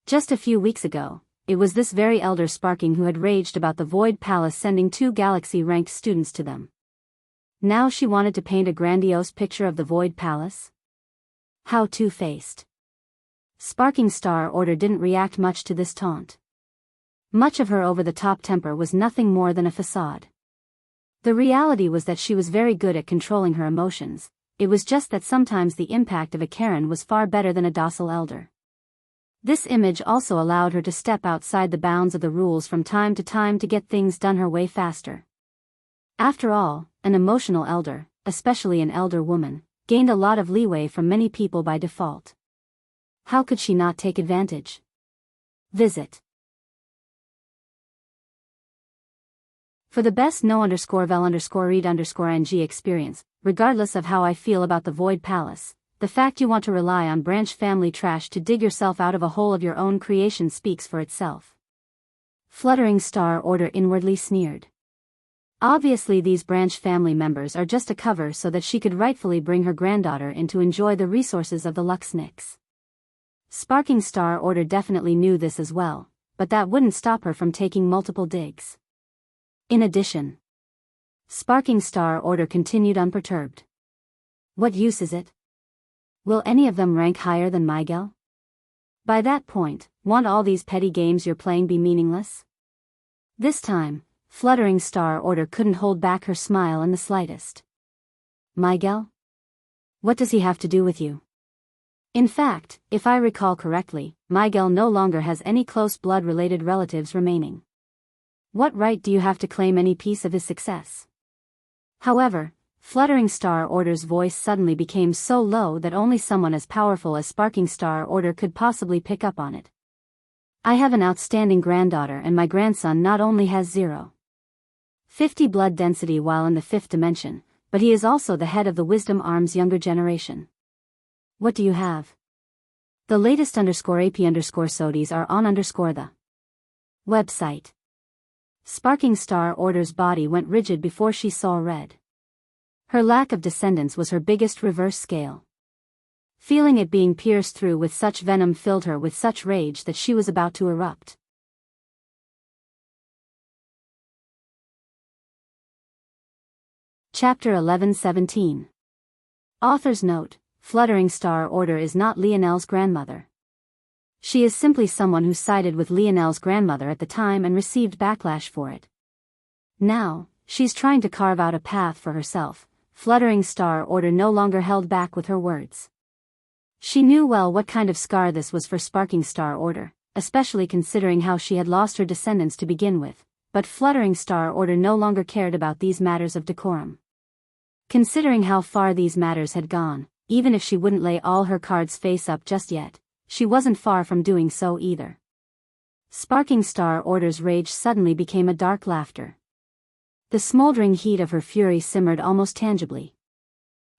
Just a few weeks ago, it was this very Elder Sparking who had raged about the Void Palace sending 2 galaxy-ranked students to them. Now she wanted to paint a grandiose picture of the Void Palace? How two-faced. Sparking Star Order didn't react much to this taunt. Much of her over-the-top temper was nothing more than a facade. The reality was that she was very good at controlling her emotions. It was just that sometimes the impact of a Karen was far better than a docile elder. This image also allowed her to step outside the bounds of the rules from time to time to get things done her way faster. After all, an emotional elder, especially an elder woman, gained a lot of leeway from many people by default. How could she not take advantage? Visit. For the best no_vel_read_ng experience, regardless of how I feel about the Void Palace, the fact you want to rely on branch family trash to dig yourself out of a hole of your own creation speaks for itself. Fluttering Star Order inwardly sneered. Obviously these branch family members are just a cover so that she could rightfully bring her granddaughter in to enjoy the resources of the Luxnix. Sparking Star Order definitely knew this as well, but that wouldn't stop her from taking multiple digs. In addition, Sparking Star Order continued unperturbed. What use is it? Will any of them rank higher than Miguel? By that point, won't all these petty games you're playing be meaningless? This time, Fluttering Star Order couldn't hold back her smile in the slightest. Miguel? What does he have to do with you? In fact, if I recall correctly, Miguel no longer has any close blood-related relatives remaining. What right do you have to claim any piece of his success? However, Fluttering Star Order's voice suddenly became so low that only someone as powerful as Sparking Star Order could possibly pick up on it. I have an outstanding granddaughter, and my grandson not only has 0.50 blood density while in the 5th dimension, but he is also the head of the Wisdom Arm's younger generation. What do you have? The latest _AP_SODIs are on the website. Sparking Star Order's body went rigid before she saw red. Her lack of descendants was her biggest reverse scale. Feeling it being pierced through with such venom filled her with such rage that she was about to erupt. Chapter 11:17. Author's note: Fluttering Star Order is not Lionel's grandmother. She is simply someone who sided with Lionel's grandmother at the time and received backlash for it. Now, she's trying to carve out a path for herself. Fluttering Star Order no longer held back with her words. She knew well what kind of scar this was for Sparking Star Order, especially considering how she had lost her descendants to begin with, but Fluttering Star Order no longer cared about these matters of decorum. Considering how far these matters had gone, even if she wouldn't lay all her cards face up just yet, she wasn't far from doing so either. Sparking Star Order's rage suddenly became a dark laughter. The smoldering heat of her fury simmered almost tangibly.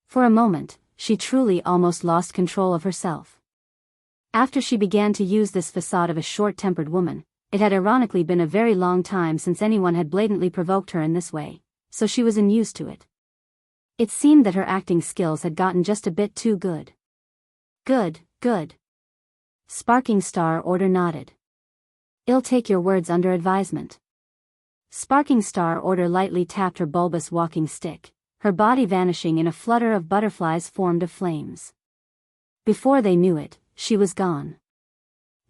For a moment, she truly almost lost control of herself. After she began to use this facade of a short-tempered woman, it had ironically been a very long time since anyone had blatantly provoked her in this way, so she was unused to it. It seemed that her acting skills had gotten just a bit too good. Good. Sparking Star Order nodded. "I'll take your words under advisement." Sparking Star Order lightly tapped her bulbous walking stick, her body vanishing in a flutter of butterflies formed of flames. Before they knew it, she was gone.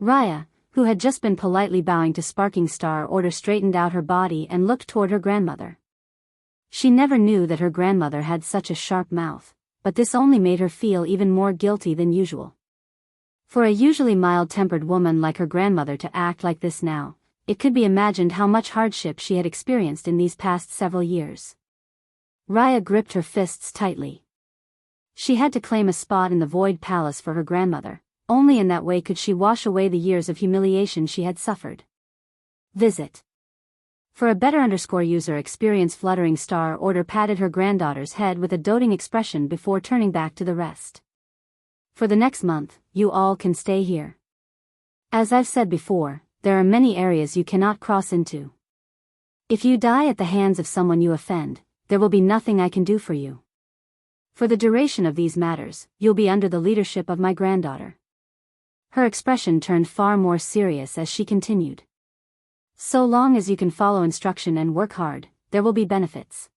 Raya, who had just been politely bowing to Sparking Star Order, straightened out her body and looked toward her grandmother. She never knew that her grandmother had such a sharp mouth, but this only made her feel even more guilty than usual. For a usually mild-tempered woman like her grandmother to act like this now, it could be imagined how much hardship she had experienced in these past several years. Raya gripped her fists tightly. She had to claim a spot in the Void Palace for her grandmother. Only in that way could she wash away the years of humiliation she had suffered. Visit. For a better user experience, Fluttering Star Order patted her granddaughter's head with a doting expression before turning back to the rest. "For the next month, you all can stay here. As I've said before, there are many areas you cannot cross into. If you die at the hands of someone you offend, there will be nothing I can do for you. For the duration of these matters, you'll be under the leadership of my granddaughter." Her expression turned far more serious as she continued. "So long as you can follow instruction and work hard, there will be benefits.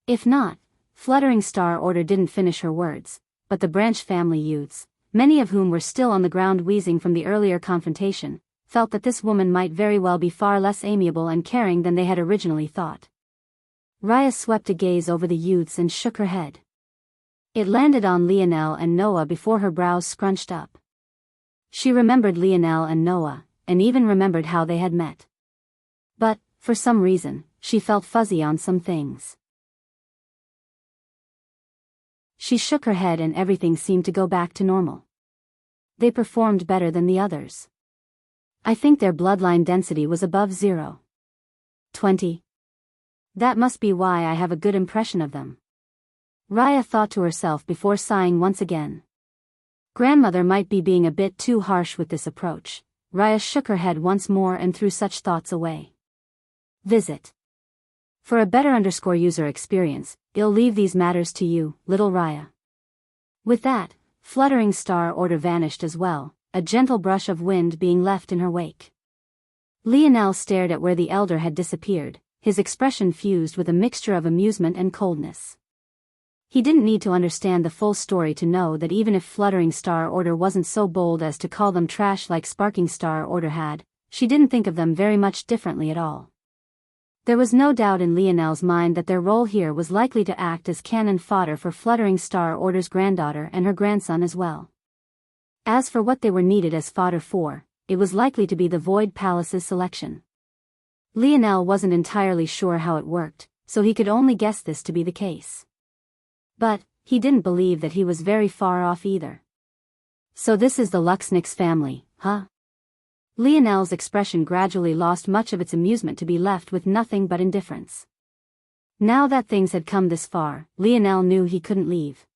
If not," Fluttering Star Order didn't finish her words, but the branch family youths, many of whom were still on the ground wheezing from the earlier confrontation, felt that this woman might very well be far less amiable and caring than they had originally thought. Raya swept a gaze over the youths and shook her head. It landed on Lionel and Noah before her brows scrunched up. She remembered Lionel and Noah, and even remembered how they had met. But, for some reason, she felt fuzzy on some things. She shook her head and everything seemed to go back to normal. They performed better than the others. I think their bloodline density was above 0.20. That must be why I have a good impression of them. Raya thought to herself before sighing once again. Grandmother might be being a bit too harsh with this approach. Raya shook her head once more and threw such thoughts away. Visit. For a better user experience, I'll leave these matters to you, little Raya. With that, Fluttering Star Order vanished as well, a gentle brush of wind being left in her wake. Lionel stared at where the elder had disappeared, his expression fused with a mixture of amusement and coldness. He didn't need to understand the full story to know that even if Fluttering Star Order wasn't so bold as to call them trash like Sparking Star Order had, she didn't think of them very much differently at all. There was no doubt in Lionel's mind that their role here was likely to act as cannon fodder for Fluttering Star Order's granddaughter and her grandson as well. As for what they were needed as fodder for, it was likely to be the Void Palace's selection. Lionel wasn't entirely sure how it worked, so he could only guess this to be the case. But, he didn't believe that he was very far off either. So this is the Luxnix family, huh? Lionel's expression gradually lost much of its amusement to be left with nothing but indifference. Now that things had come this far, Lionel knew he couldn't leave.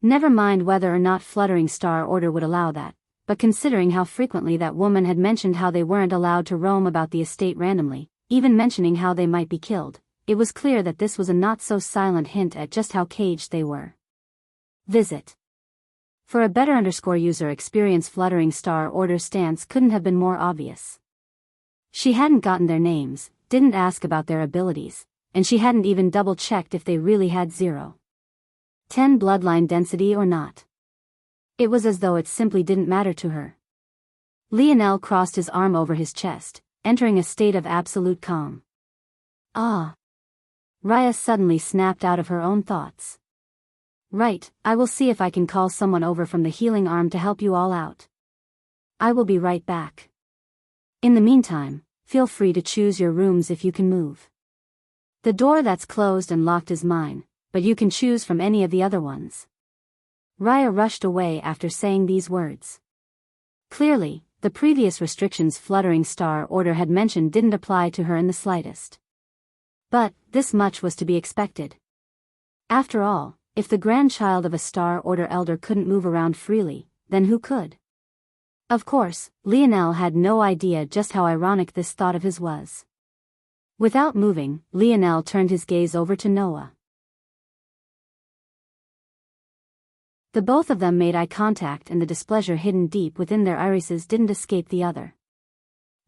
Never mind whether or not Fluttering Star Order would allow that, but considering how frequently that woman had mentioned how they weren't allowed to roam about the estate randomly, even mentioning how they might be killed, it was clear that this was a not-so-silent hint at just how caged they were. Visit. For a better user experience, Fluttering Star Order's stance couldn't have been more obvious. She hadn't gotten their names, didn't ask about their abilities, and she hadn't even double-checked if they really had 0.10 bloodline density or not. It was as though it simply didn't matter to her. Lionel crossed his arm over his chest, entering a state of absolute calm. Ah! Raya suddenly snapped out of her own thoughts. Right, I will see if I can call someone over from the healing arm to help you all out. I will be right back. In the meantime, feel free to choose your rooms if you can move. The door that's closed and locked is mine, but you can choose from any of the other ones. Raya rushed away after saying these words. Clearly, the previous restrictions Fluttering Star Order had mentioned didn't apply to her in the slightest. But, this much was to be expected. After all, If the grandchild of a Star Order elder couldn't move around freely, then who could? Of course, Lionel had no idea just how ironic this thought of his was. Without moving, Lionel turned his gaze over to Noah. The both of them made eye contact, and the displeasure hidden deep within their irises didn't escape the other.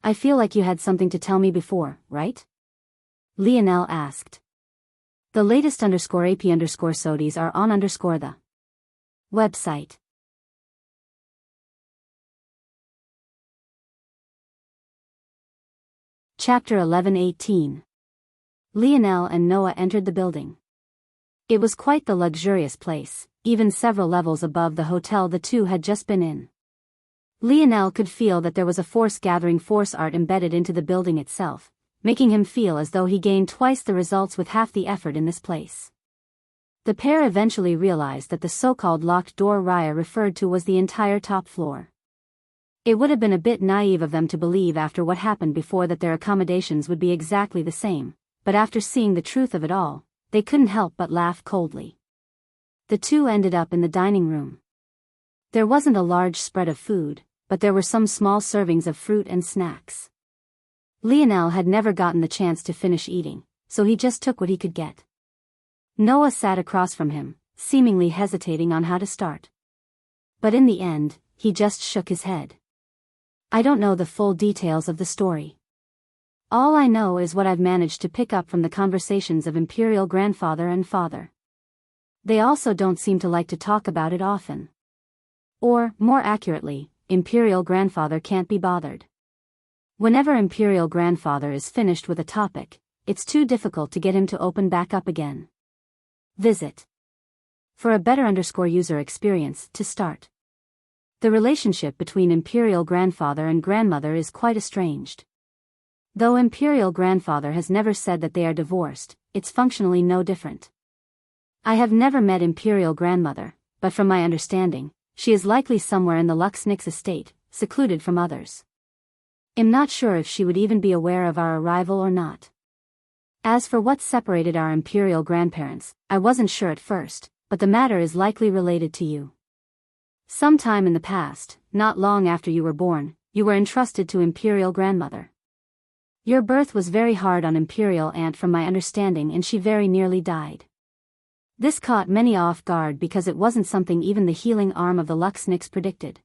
"I feel like you had something to tell me before, right?" Lionel asked. The latest _AP_SODIes are on the website. Chapter 11:18. Lionel and Noah entered the building. It was quite the luxurious place, even several levels above the hotel the two had just been in. Lionel could feel that there was a force-gathering force art embedded into the building itself, making him feel as though he gained twice the results with half the effort in this place. The pair eventually realized that the so-called locked door Raya referred to was the entire top floor. It would have been a bit naive of them to believe after what happened before that their accommodations would be exactly the same, but after seeing the truth of it all, they couldn't help but laugh coldly. The two ended up in the dining room. There wasn't a large spread of food, but there were some small servings of fruit and snacks. Lionel had never gotten the chance to finish eating, so he just took what he could get. Noah sat across from him, seemingly hesitating on how to start. But in the end, he just shook his head. "I don't know the full details of the story. All I know is what I've managed to pick up from the conversations of Imperial Grandfather and Father. They also don't seem to like to talk about it often. Or, more accurately, Imperial Grandfather can't be bothered. Whenever Imperial Grandfather is finished with a topic, it's too difficult to get him to open back up again." Visit. For a better user experience, to start. The relationship between Imperial Grandfather and Grandmother is quite estranged. Though Imperial Grandfather has never said that they are divorced, it's functionally no different. I have never met Imperial Grandmother, but from my understanding, she is likely somewhere in the Luxnix estate, secluded from others. I'm not sure if she would even be aware of our arrival or not. As for what separated our Imperial grandparents, I wasn't sure at first, but the matter is likely related to you. Sometime in the past, not long after you were born, you were entrusted to Imperial Grandmother. Your birth was very hard on Imperial Aunt from my understanding, and she very nearly died. This caught many off guard because it wasn't something even the healing arm of the Luxnix predicted.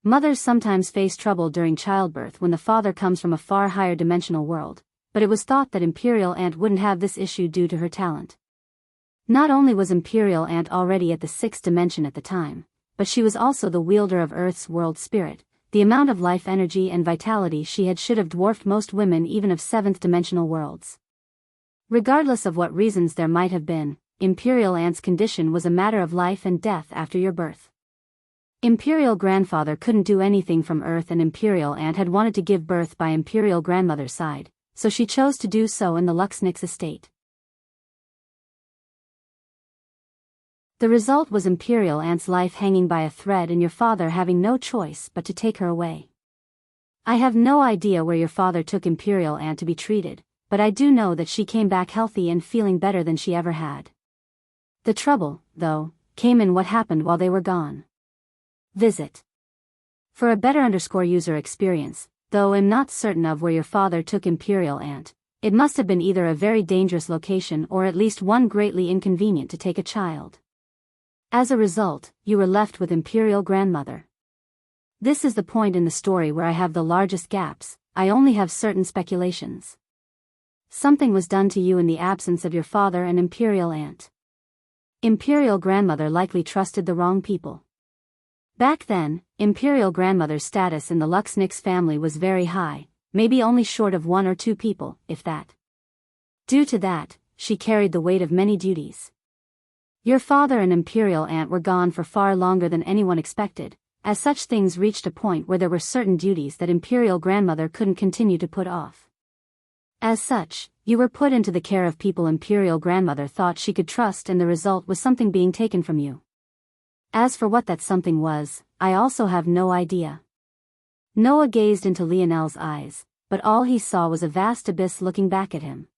Mothers sometimes face trouble during childbirth when the father comes from a far higher dimensional world, but it was thought that Imperial Aunt wouldn't have this issue due to her talent. Not only was Imperial Aunt already at the 6th dimension at the time, but she was also the wielder of Earth's world spirit. The amount of life energy and vitality she had should have dwarfed most women even of 7th dimensional worlds. Regardless of what reasons there might have been, Imperial Aunt's condition was a matter of life and death after your birth. Imperial Grandfather couldn't do anything from Earth, and Imperial Aunt had wanted to give birth by Imperial Grandmother's side, so she chose to do so in the Luxnix estate. The result was Imperial Aunt's life hanging by a thread and your father having no choice but to take her away. I have no idea where your father took Imperial Aunt to be treated, but I do know that she came back healthy and feeling better than she ever had. The trouble, though, came in what happened while they were gone. Visit. For a better user experience, though I'm not certain of where your father took Imperial Aunt, it must have been either a very dangerous location or at least one greatly inconvenient to take a child. As a result, you were left with Imperial Grandmother. This is the point in the story where I have the largest gaps. I only have certain speculations. Something was done to you in the absence of your father and Imperial Aunt. Imperial Grandmother likely trusted the wrong people. Back then, Imperial Grandmother's status in the Luxnix family was very high, maybe only short of 1 or 2 people, if that. Due to that, she carried the weight of many duties. Your father and Imperial Aunt were gone for far longer than anyone expected, as such things reached a point where there were certain duties that Imperial Grandmother couldn't continue to put off. As such, you were put into the care of people Imperial Grandmother thought she could trust, and the result was something being taken from you. As for what that something was, I also have no idea. Noah gazed into Lionel's eyes, but all he saw was a vast abyss looking back at him.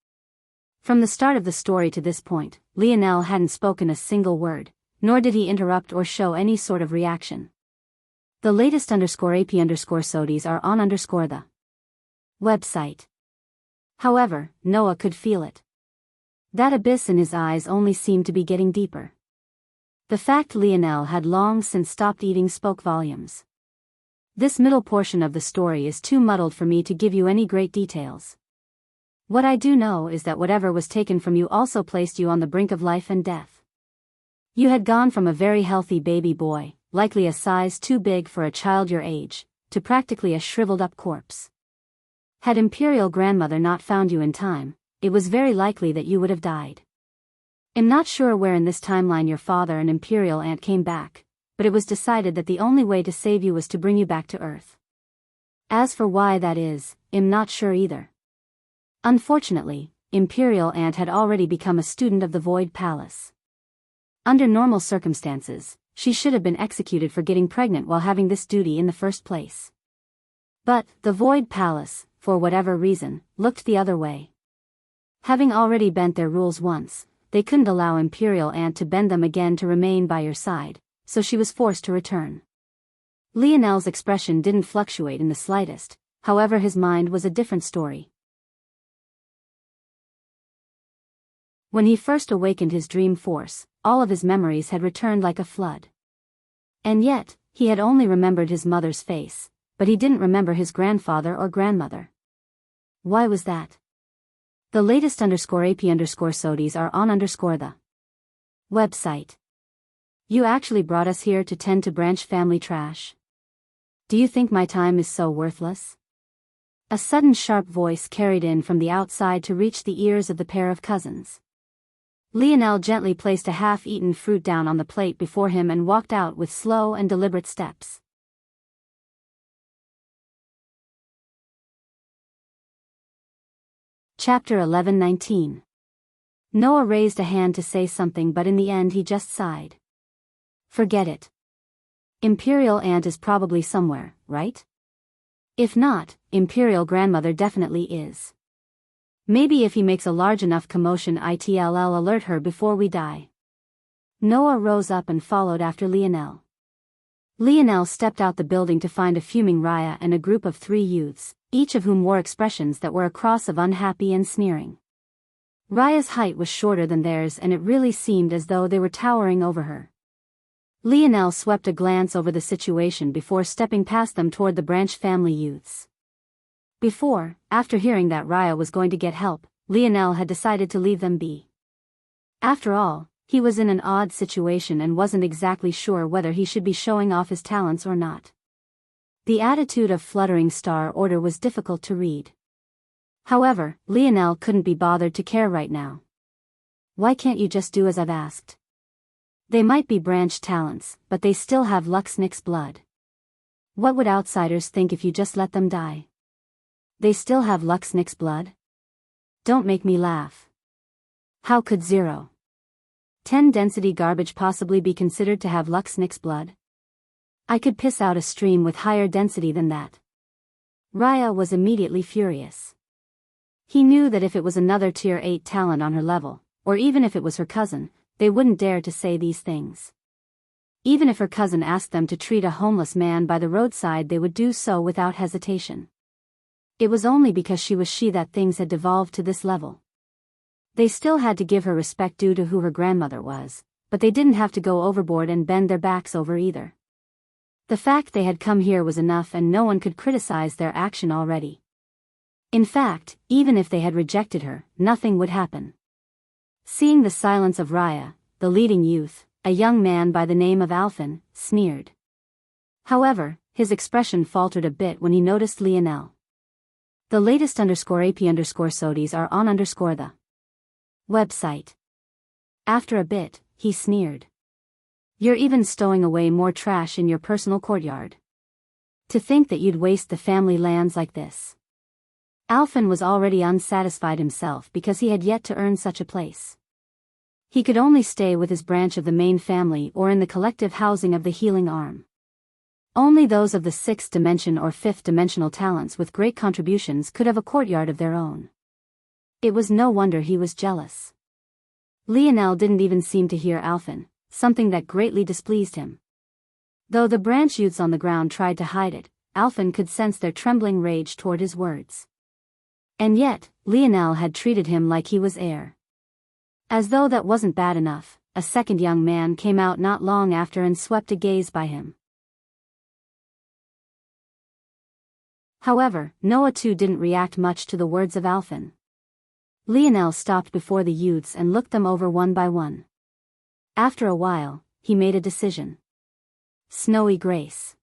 From the start of the story to this point, Lionel hadn't spoken a single word, nor did he interrupt or show any sort of reaction. The latest _AP_SODIs are on the website. However, Noah could feel it. That abyss in his eyes only seemed to be getting deeper. The fact Lionel had long since stopped eating spoke volumes. This middle portion of the story is too muddled for me to give you any great details. What I do know is that whatever was taken from you also placed you on the brink of life and death. You had gone from a very healthy baby boy, likely a size too big for a child your age, to practically a shriveled-up corpse. Had Imperial Grandmother not found you in time, it was very likely that you would have died. I'm not sure where in this timeline your father and Imperial Aunt came back, but it was decided that the only way to save you was to bring you back to Earth. As for why that is, I'm not sure either. Unfortunately, Imperial Aunt had already become a student of the Void Palace. Under normal circumstances, she should have been executed for getting pregnant while having this duty in the first place. But, the Void Palace, for whatever reason, looked the other way. Having already bent their rules once, they couldn't allow Imperial Aunt to bend them again to remain by your side, so she was forced to return. Lionel's expression didn't fluctuate in the slightest, however his mind was a different story. When he first awakened his dream force, all of his memories had returned like a flood. And yet, he had only remembered his mother's face, but he didn't remember his grandfather or grandmother. Why was that? The latest _AP_SODIs are on the website. You actually brought us here to tend to branch family trash? Do you think my time is so worthless? A sudden sharp voice carried in from the outside to reach the ears of the pair of cousins. Lionel gently placed a half-eaten fruit down on the plate before him and walked out with slow and deliberate steps. Chapter 11:19. Noah raised a hand to say something, but in the end he just sighed. Forget it. Imperial Aunt is probably somewhere, right? If not, Imperial Grandmother definitely is. Maybe if he makes a large enough commotion it'll alert her before we die. Noah rose up and followed after Lionel. Lionel stepped out the building to find a fuming Raya and a group of 3 youths, each of whom wore expressions that were a cross of unhappy and sneering. Raya's height was shorter than theirs and it really seemed as though they were towering over her. Lionel swept a glance over the situation before stepping past them toward the Branch family youths. After hearing that Raya was going to get help, Lionel had decided to leave them be. After all, he was in an odd situation and wasn't exactly sure whether he should be showing off his talents or not. The attitude of fluttering Star Order was difficult to read. However, Lionel couldn't be bothered to care right now. Why can't you just do as I've asked? They might be branch talents, but they still have Luxnix blood. What would outsiders think if you just let them die? They still have Luxnix blood? Don't make me laugh. How could 0.10 density garbage possibly be considered to have Luxnix blood? I could piss out a stream with higher density than that. Raya was immediately furious. He knew that if it was another tier 8 talent on her level, or even if it was her cousin, they wouldn't dare to say these things. Even if her cousin asked them to treat a homeless man by the roadside, they would do so without hesitation. It was only because she was she that things had devolved to this level. They still had to give her respect due to who her grandmother was, but they didn't have to go overboard and bend their backs over either. The fact they had come here was enough and no one could criticize their action already. In fact, even if they had rejected her, nothing would happen. Seeing the silence of Raya, the leading youth, a young man by the name of Alphen, sneered. However, his expression faltered a bit when he noticed Lionel. The latest _AP_SODIs are on the website. After a bit, he sneered. You're even stowing away more trash in your personal courtyard. To think that you'd waste the family lands like this. Alphen was already unsatisfied himself because he had yet to earn such a place. He could only stay with his branch of the main family or in the collective housing of the healing arm. Only those of the 6th dimension or 5th dimensional talents with great contributions could have a courtyard of their own. It was no wonder he was jealous. Lionel didn't even seem to hear Alphen, something that greatly displeased him. Though the branch youths on the ground tried to hide it, Alphen could sense their trembling rage toward his words. And yet, Lionel had treated him like he was air. As though that wasn't bad enough, a second young man came out not long after and swept a gaze by him. However, Noah too didn't react much to the words of Alphen. Lionel stopped before the youths and looked them over one by one. After a while, he made a decision. Snowy Grace.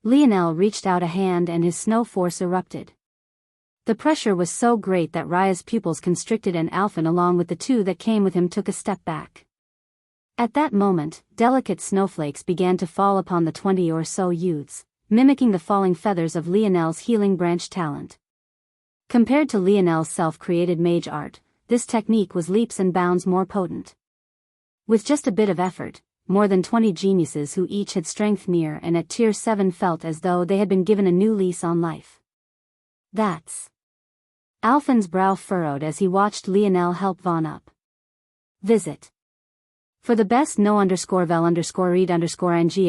Lionel reached out a hand and his snow force erupted. The pressure was so great that Raya's pupils constricted and Alphen along with the two that came with him took a step back. At that moment, delicate snowflakes began to fall upon the 20 or so youths, mimicking the falling feathers of Lionel's healing branch talent. Compared to Lionel's self-created mage art, this technique was leaps and bounds more potent. With just a bit of effort, more than 20 geniuses who each had strength near and at tier 7 felt as though they had been given a new lease on life. That's... Alphen's brow furrowed as he watched Lionel help Vaughn up. Visit. For the best no_vel_read_ng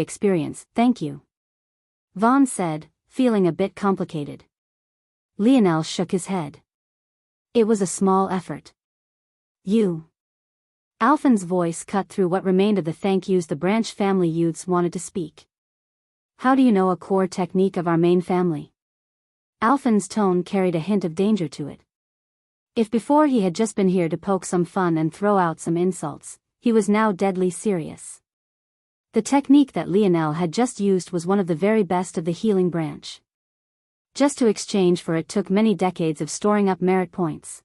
experience, thank you. Vaughn said, feeling a bit complicated. Lionel shook his head. It was a small effort. You. Alphen's voice cut through what remained of the thank yous the branch family youths wanted to speak. How do you know a core technique of our main family? Alphen's tone carried a hint of danger to it. If before he had just been here to poke some fun and throw out some insults, he was now deadly serious. The technique that Lionel had just used was one of the very best of the healing branch. Just to exchange for it took many decades of storing up merit points.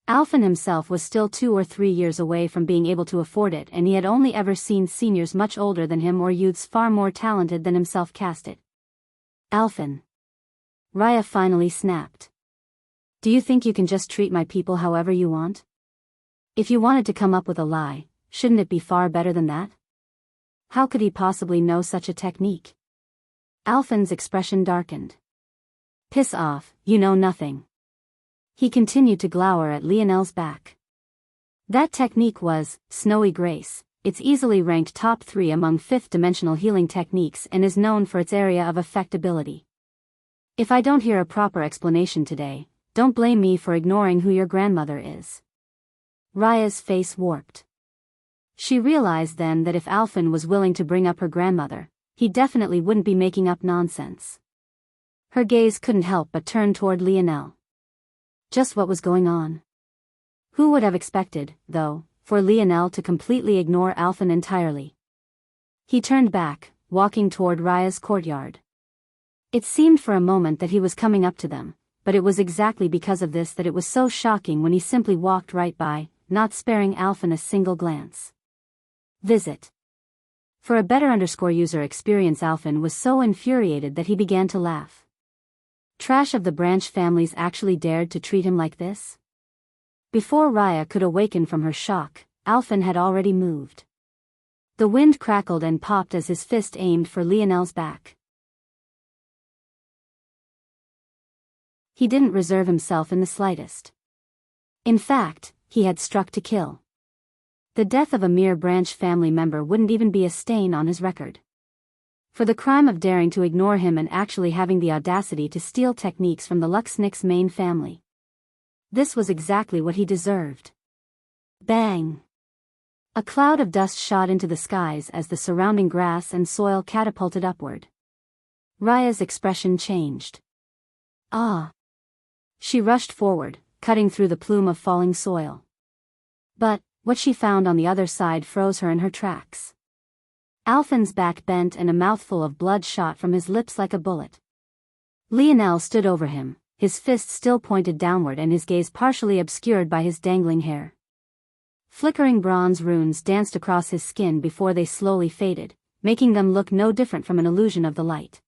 Alphen himself was still 2 or 3 years away from being able to afford it, and he had only ever seen seniors much older than him or youths far more talented than himself cast it. Alphen. Raya finally snapped. Do you think you can just treat my people however you want? If you wanted to come up with a lie, shouldn't it be far better than that? How could he possibly know such a technique? Alphen's expression darkened. Piss off, you know nothing. He continued to glower at Lionel's back. That technique was Snowy Grace. It's easily ranked top 3 among 5th-dimensional healing techniques and is known for its area of effectability. If I don't hear a proper explanation today, don't blame me for ignoring who your grandmother is. Raya's face warped. She realized then that if Alphen was willing to bring up her grandmother, he definitely wouldn't be making up nonsense. Her gaze couldn't help but turn toward Lionel. Just what was going on? Who would have expected, though, for Lionel to completely ignore Alphen entirely? He turned back, walking toward Raya's courtyard. It seemed for a moment that he was coming up to them, but it was exactly because of this that it was so shocking when he simply walked right by, not sparing Alphen a single glance. Visit. For a better user experience, Alphen was so infuriated that he began to laugh. Trash of the branch families actually dared to treat him like this? Before Raya could awaken from her shock, Alphen had already moved. The wind crackled and popped as his fist aimed for Lionel's back. He didn't reserve himself in the slightest. In fact, he had struck to kill. The death of a mere branch family member wouldn't even be a stain on his record. For the crime of daring to ignore him and actually having the audacity to steal techniques from the Luxnick's main family. This was exactly what he deserved. Bang! A cloud of dust shot into the skies as the surrounding grass and soil catapulted upward. Raya's expression changed. Ah! She rushed forward, cutting through the plume of falling soil. But what she found on the other side froze her in her tracks. Alphen's back bent and a mouthful of blood shot from his lips like a bullet. Lionel stood over him, his fist still pointed downward and his gaze partially obscured by his dangling hair. Flickering bronze runes danced across his skin before they slowly faded, making them look no different from an illusion of the light.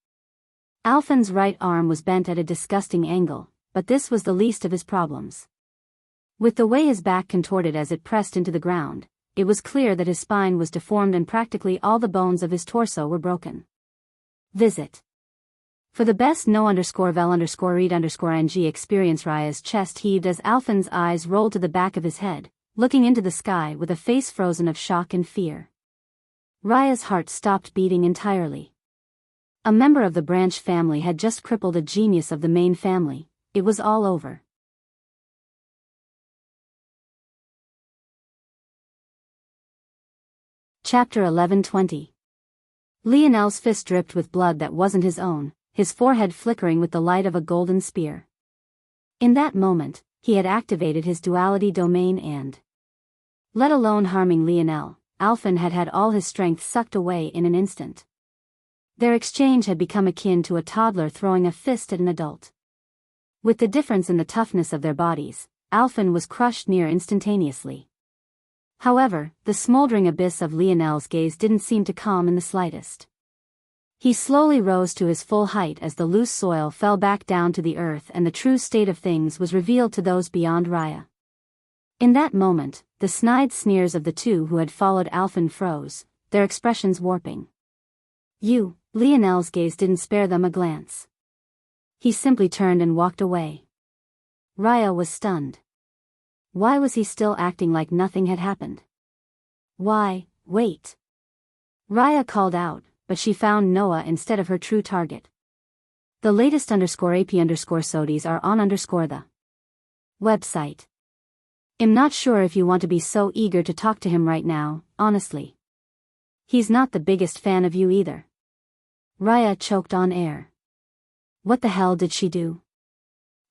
Alphen's right arm was bent at a disgusting angle, but this was the least of his problems. With the way his back contorted as it pressed into the ground, it was clear that his spine was deformed and practically all the bones of his torso were broken. Visit. For the best no_vel_read_ing experience. Raya's chest heaved as Alphen's eyes rolled to the back of his head, looking into the sky with a face frozen of shock and fear. Raya's heart stopped beating entirely. A member of the branch family had just crippled a genius of the main family. It was all over. Chapter 11:20. Lionel's fist dripped with blood that wasn't his own, his forehead flickering with the light of a golden spear. In that moment, he had activated his duality domain and, let alone harming Lionel, Alphen had had all his strength sucked away in an instant. Their exchange had become akin to a toddler throwing a fist at an adult. With the difference in the toughness of their bodies, Alphen was crushed near instantaneously. However, the smoldering abyss of Lionel's gaze didn't seem to calm in the slightest. He slowly rose to his full height as the loose soil fell back down to the earth and the true state of things was revealed to those beyond Raya. In that moment, the snide sneers of the two who had followed Alphen froze, their expressions warping. Lionel's gaze didn't spare them a glance. He simply turned and walked away. Raya was stunned. Why was he still acting like nothing had happened? Why, wait. Raya called out, but she found Noah instead of her true target. The latest _AP_SODIes are on the website. I'm not sure if you want to be so eager to talk to him right now, honestly. He's not the biggest fan of you either. Raya choked on air. What the hell did she do?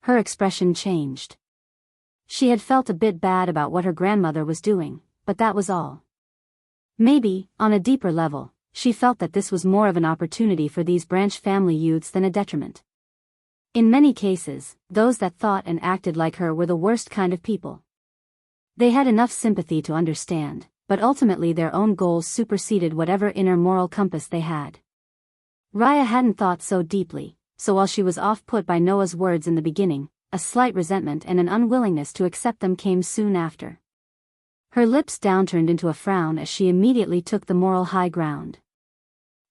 Her expression changed. She had felt a bit bad about what her grandmother was doing, but that was all. Maybe, on a deeper level, she felt that this was more of an opportunity for these branch family youths than a detriment. In many cases, those that thought and acted like her were the worst kind of people. They had enough sympathy to understand, but ultimately their own goals superseded whatever inner moral compass they had. Raya hadn't thought so deeply, so while she was off-put by Noah's words in the beginning, a slight resentment and an unwillingness to accept them came soon after. Her lips downturned into a frown as she immediately took the moral high ground.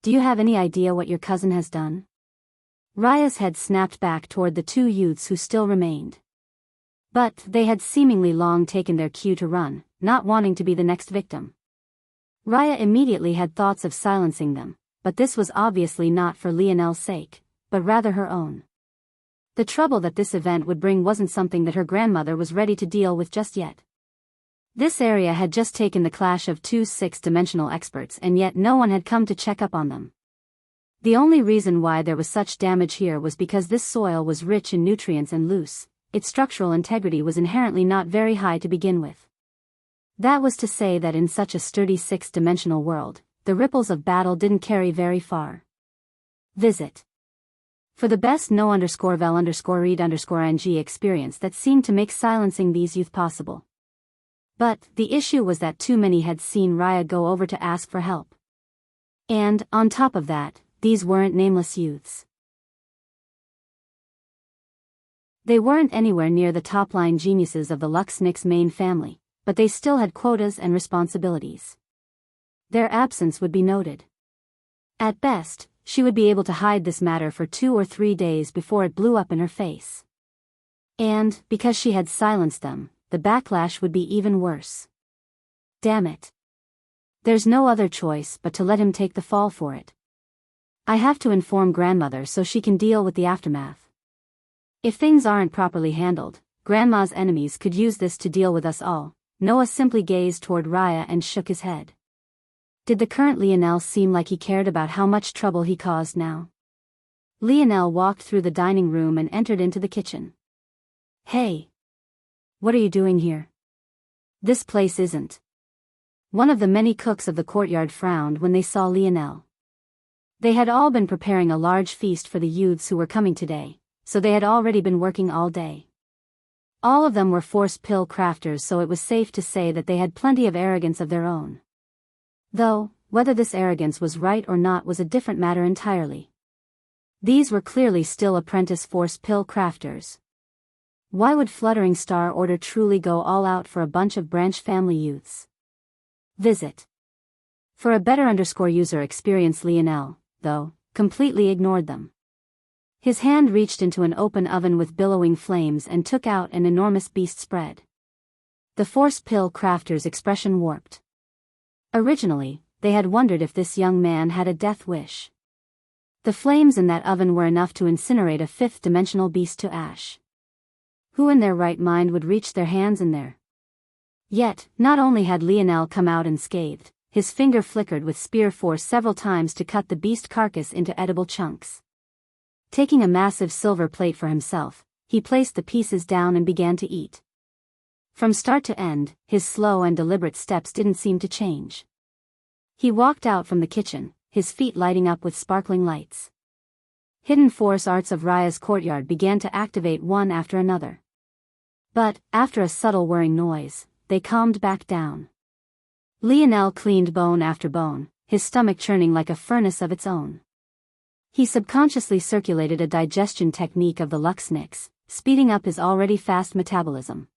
Do you have any idea what your cousin has done? Raya's head snapped back toward the two youths who still remained. But they had seemingly long taken their cue to run, not wanting to be the next victim. Raya immediately had thoughts of silencing them, but this was obviously not for Lionel's sake, but rather her own. The trouble that this event would bring wasn't something that her grandmother was ready to deal with just yet. This area had just taken the clash of two six-dimensional experts and yet no one had come to check up on them. The only reason why there was such damage here was because this soil was rich in nutrients and loose, its structural integrity was inherently not very high to begin with. That was to say that in such a sturdy six-dimensional world, the ripples of battle didn't carry very far. Visit. For the best no_vel_read_ing experience that seemed to make silencing these youth possible. But the issue was that too many had seen Raya go over to ask for help. And, on top of that, these weren't nameless youths. They weren't anywhere near the top-line geniuses of the Luxnix main family, but they still had quotas and responsibilities. Their absence would be noted. At best, she would be able to hide this matter for 2 or 3 days before it blew up in her face. And, because she had silenced them, the backlash would be even worse. Damn it. There's no other choice but to let him take the fall for it. I have to inform grandmother so she can deal with the aftermath. If things aren't properly handled, grandma's enemies could use this to deal with us all. Noah simply gazed toward Raya and shook his head. Did the current Lionel seem like he cared about how much trouble he caused now? Lionel walked through the dining room and entered into the kitchen. Hey! What are you doing here? This place isn't. One of the many cooks of the courtyard frowned when they saw Lionel. They had all been preparing a large feast for the youths who were coming today, so they had already been working all day. All of them were force pill crafters, so it was safe to say that they had plenty of arrogance of their own. Though, whether this arrogance was right or not was a different matter entirely. These were clearly still apprentice force pill crafters. Why would Fluttering Star Order truly go all out for a bunch of branch family youths? Visit. For a better user experience, Lionel, though, completely ignored them. His hand reached into an open oven with billowing flames and took out an enormous beast spread. The Force Pill crafter's expression warped. Originally, they had wondered if this young man had a death wish. The flames in that oven were enough to incinerate a fifth-dimensional beast to ash. Who in their right mind would reach their hands in there? Yet, not only had Lionel come out unscathed, his finger flickered with spear force several times to cut the beast carcass into edible chunks. Taking a massive silver plate for himself, he placed the pieces down and began to eat. From start to end, his slow and deliberate steps didn't seem to change. He walked out from the kitchen, his feet lighting up with sparkling lights. Hidden force arts of Raya's courtyard began to activate one after another. But, after a subtle whirring noise, they calmed back down. Lionel cleaned bone after bone, his stomach churning like a furnace of its own. He subconsciously circulated a digestion technique of the Luxnix, speeding up his already fast metabolism.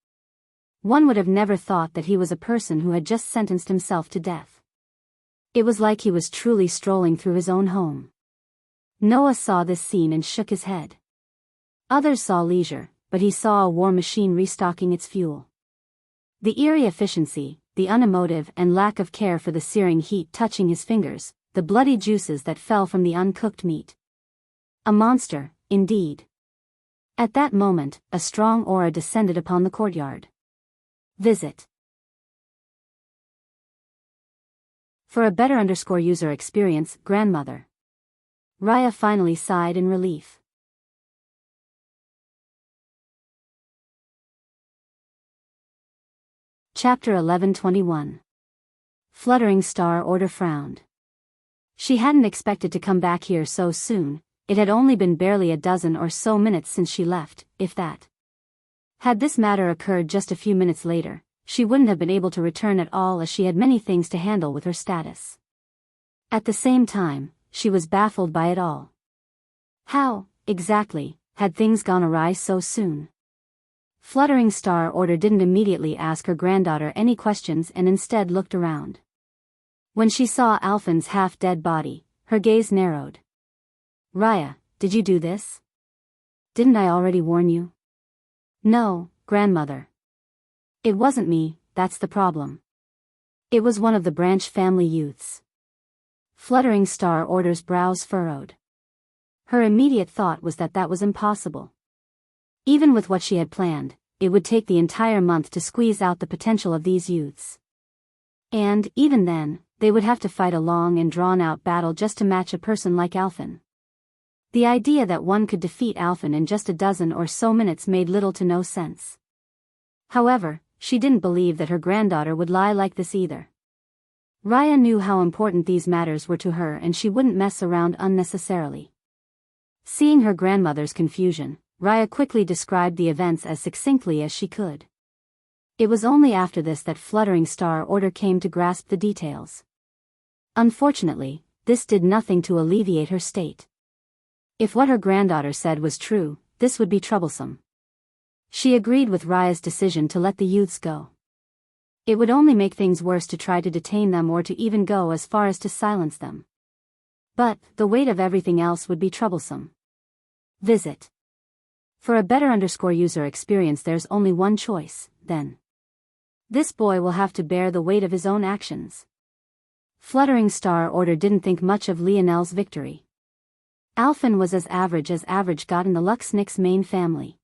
One would have never thought that he was a person who had just sentenced himself to death. It was like he was truly strolling through his own home. Noah saw this scene and shook his head. Others saw leisure, but he saw a war machine restocking its fuel. The eerie efficiency, the unemotive and lack of care for the searing heat touching his fingers, the bloody juices that fell from the uncooked meat. A monster, indeed. At that moment, a strong aura descended upon the courtyard. Visit. For a better user experience, grandmother. Raya finally sighed in relief. Chapter 11:21. Fluttering Star Order frowned. She hadn't expected to come back here so soon. It had only been barely a dozen or so minutes since she left, if that. Had this matter occurred just a few minutes later, she wouldn't have been able to return at all, as she had many things to handle with her status. At the same time, she was baffled by it all. How, exactly, had things gone awry so soon? Fluttering Star Order didn't immediately ask her granddaughter any questions and instead looked around. When she saw Alphen's half-dead body, her gaze narrowed. Raya, did you do this? Didn't I already warn you? No, grandmother. It wasn't me, that's the problem. It was one of the branch family youths. Fluttering Star Order's brows furrowed. Her immediate thought was that was impossible. Even with what she had planned, it would take the entire month to squeeze out the potential of these youths. And, even then, they would have to fight a long and drawn-out battle just to match a person like Alphen. The idea that one could defeat Alphen in just a dozen or so minutes made little to no sense. However, she didn't believe that her granddaughter would lie like this either. Raya knew how important these matters were to her, and she wouldn't mess around unnecessarily. Seeing her grandmother's confusion, Raya quickly described the events as succinctly as she could. It was only after this that Fluttering Star Order came to grasp the details. Unfortunately, this did nothing to alleviate her state. If what her granddaughter said was true, this would be troublesome. She agreed with Raya's decision to let the youths go. It would only make things worse to try to detain them or to even go as far as to silence them. But, the weight of everything else would be troublesome. Visit. For a better user experience, there's only one choice, then. This boy will have to bear the weight of his own actions. Fluttering Star Order didn't think much of Lionel's victory. Alphen was as average got in the Luxnix main family.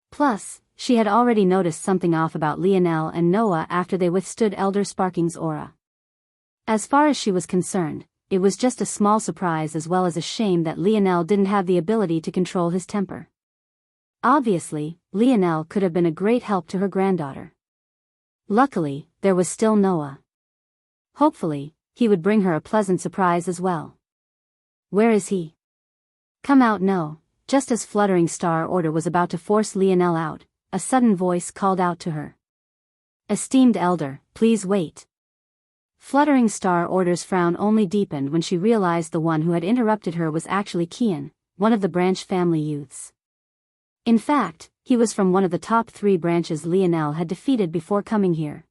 Plus, she had already noticed something off about Lionel and Noah after they withstood Elder Sparking's aura. As far as she was concerned, it was just a small surprise as well as a shame that Lionel didn't have the ability to control his temper. Obviously, Lionel could have been a great help to her granddaughter. Luckily, there was still Noah. Hopefully, he would bring her a pleasant surprise as well. Where is he? Come out, no. Just as Fluttering Star Order was about to force Lionel out, a sudden voice called out to her. Esteemed Elder, please wait. Fluttering Star Order's frown only deepened when she realized the one who had interrupted her was actually Kian, one of the branch family youths. In fact, he was from one of the top 3 branches Lionel had defeated before coming here.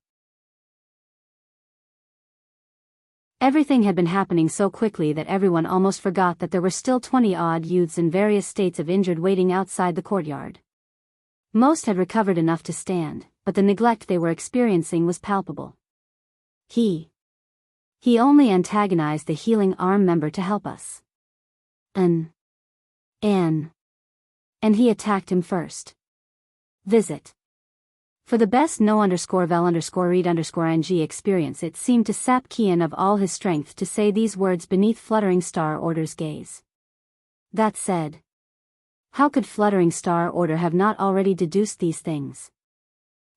Everything had been happening so quickly that everyone almost forgot that there were still 20-odd youths in various states of injured waiting outside the courtyard. Most had recovered enough to stand, but the neglect they were experiencing was palpable. He only antagonized the healing arm member to help us. And he attacked him first. Visit. For the best no_vel_read_ing experience, it seemed to sap Kian of all his strength to say these words beneath Fluttering Star Order's gaze. That said, how could Fluttering Star Order have not already deduced these things?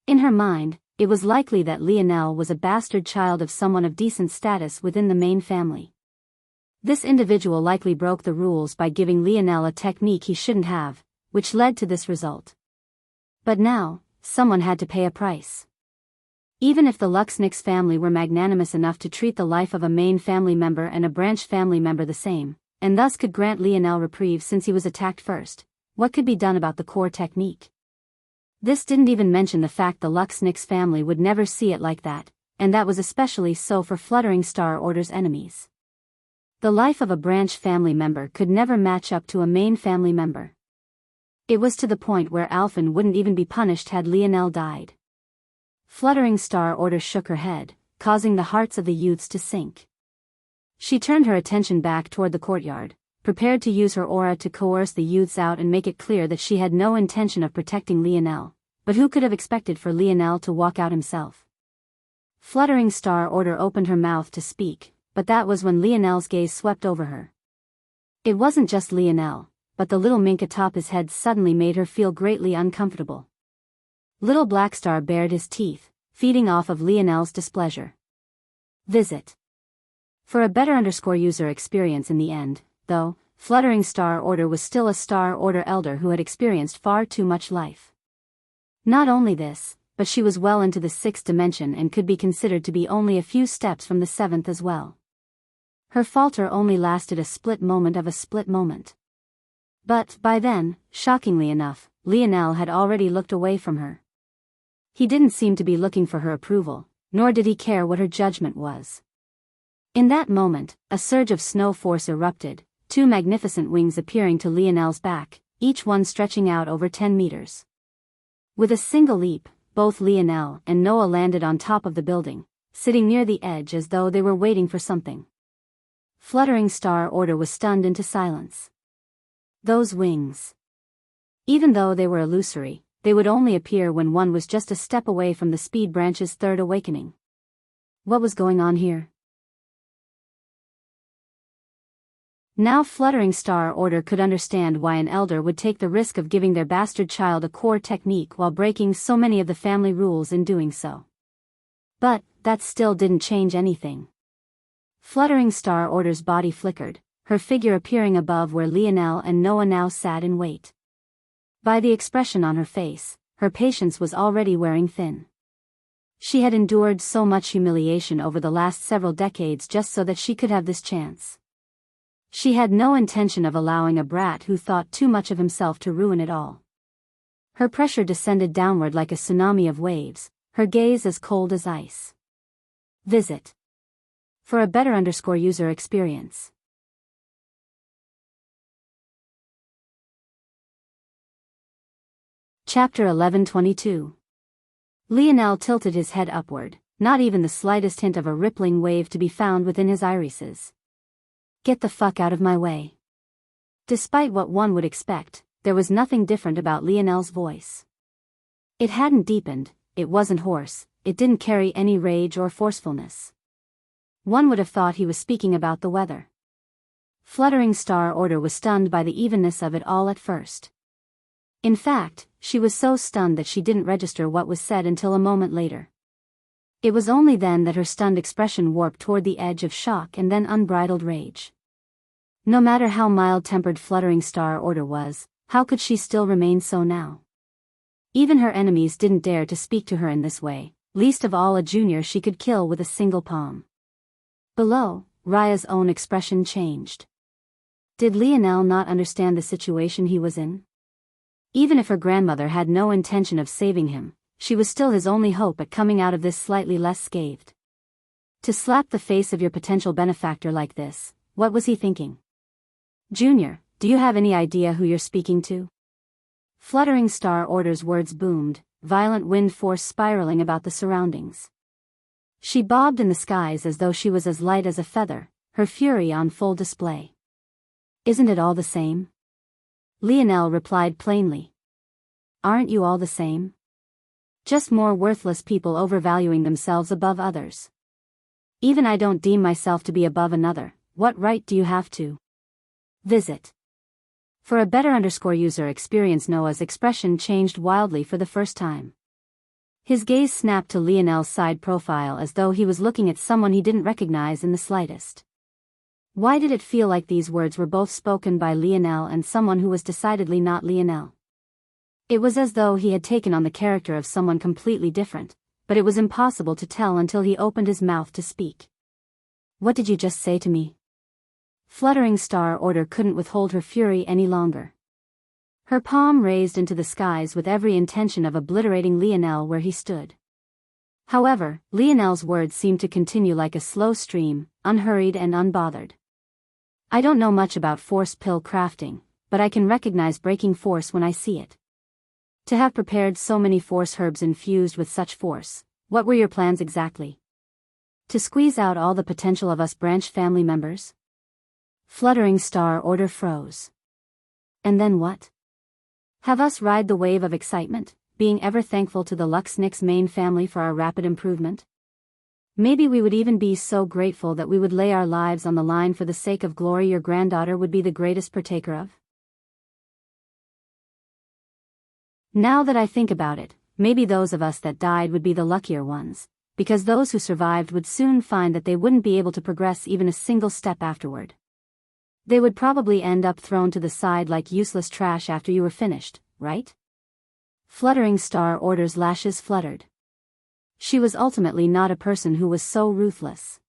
In her mind, it was likely that Lionel was a bastard child of someone of decent status within the main family. This individual likely broke the rules by giving Lionel a technique he shouldn't have, which led to this result. But now, someone had to pay a price. Even if the Luxnix family were magnanimous enough to treat the life of a main family member and a branch family member the same, and thus could grant Lionel reprieve since he was attacked first, what could be done about the core technique? This didn't even mention the fact the Luxnix family would never see it like that, and that was especially so for Fluttering Star Order's enemies. The life of a branch family member could never match up to a main family member. It was to the point where Alphen wouldn't even be punished had Lionel died. Fluttering Star Order shook her head, causing the hearts of the youths to sink. She turned her attention back toward the courtyard, prepared to use her aura to coerce the youths out and make it clear that she had no intention of protecting Lionel, but who could have expected for Lionel to walk out himself? Fluttering Star Order opened her mouth to speak, but that was when Lionel's gaze swept over her. It wasn't just Lionel, but the little mink atop his head suddenly made her feel greatly uncomfortable. Little Blackstar bared his teeth, feeding off of Lionel's displeasure. Visit. For a better user experience in the end, though, Fluttering Star Order was still a Star Order elder who had experienced far too much life. Not only this, but she was well into the 6th dimension and could be considered to be only a few steps from the 7th as well. Her falter only lasted a split moment of a split moment. But, by then, shockingly enough, Lionel had already looked away from her. He didn't seem to be looking for her approval, nor did he care what her judgment was. In that moment, a surge of snow force erupted, 2 magnificent wings appearing to Lionel's back, each one stretching out over 10 meters. With a single leap, both Lionel and Noah landed on top of the building, sitting near the edge as though they were waiting for something. Fluttering Star Order was stunned into silence. Those wings. Even though they were illusory, they would only appear when one was just a step away from the Speed Branch's 3rd awakening. What was going on here? Now Fluttering Star Order could understand why an elder would take the risk of giving their bastard child a core technique while breaking so many of the family rules in doing so. But, that still didn't change anything. Fluttering Star Order's body flickered, her figure appearing above where Lionel and Noah now sat in wait. By the expression on her face, her patience was already wearing thin. She had endured so much humiliation over the last several decades just so that she could have this chance. She had no intention of allowing a brat who thought too much of himself to ruin it all. Her pressure descended downward like a tsunami of waves, her gaze as cold as ice. Visit. For a better user experience. Chapter 1122. Lionel tilted his head upward, not even the slightest hint of a rippling wave to be found within his irises. Get the fuck out of my way. Despite what one would expect, there was nothing different about Lionel's voice. It hadn't deepened, it wasn't hoarse, it didn't carry any rage or forcefulness. One would have thought he was speaking about the weather. Fluttering Star Order was stunned by the evenness of it all at first. In fact, she was so stunned that she didn't register what was said until a moment later. It was only then that her stunned expression warped toward the edge of shock and then unbridled rage. No matter how mild-tempered Fluttering Star Order was, how could she still remain so now? Even her enemies didn't dare to speak to her in this way, least of all a junior she could kill with a single palm. Below, Raya's own expression changed. Did Lionel not understand the situation he was in? Even if her grandmother had no intention of saving him, she was still his only hope at coming out of this slightly less scathed. To slap the face of your potential benefactor like this, what was he thinking? Junior, do you have any idea who you're speaking to? Fluttering Star Order's words boomed, violent wind force spiraling about the surroundings. She bobbed in the skies as though she was as light as a feather, her fury on full display. Isn't it all the same? Lionel replied plainly. Aren't you all the same? Just more worthless people overvaluing themselves above others. Even I don't deem myself to be above another. What right do you have to? Visit. For a better user experience, Noah's expression changed wildly for the first time. His gaze snapped to Lionel's side profile as though he was looking at someone he didn't recognize in the slightest. Why did it feel like these words were both spoken by Lionel and someone who was decidedly not Lionel? It was as though he had taken on the character of someone completely different, but it was impossible to tell until he opened his mouth to speak. What did you just say to me? Fluttering Star Order couldn't withhold her fury any longer. Her palm raised into the skies with every intention of obliterating Lionel where he stood. However, Lionel's words seemed to continue like a slow stream, unhurried and unbothered. I don't know much about force pill crafting, but I can recognize breaking force when I see it. To have prepared so many force herbs infused with such force, what were your plans exactly? To squeeze out all the potential of us branch family members? Fluttering Star Order froze. And then what? Have us ride the wave of excitement, being ever thankful to the Luxnix main family for our rapid improvement? Maybe we would even be so grateful that we would lay our lives on the line for the sake of glory your granddaughter would be the greatest partaker of? Now that I think about it, maybe those of us that died would be the luckier ones, because those who survived would soon find that they wouldn't be able to progress even a single step afterward. They would probably end up thrown to the side like useless trash after you were finished, right? Fluttering Star Order's lashes fluttered. She was ultimately not a person who was so ruthless.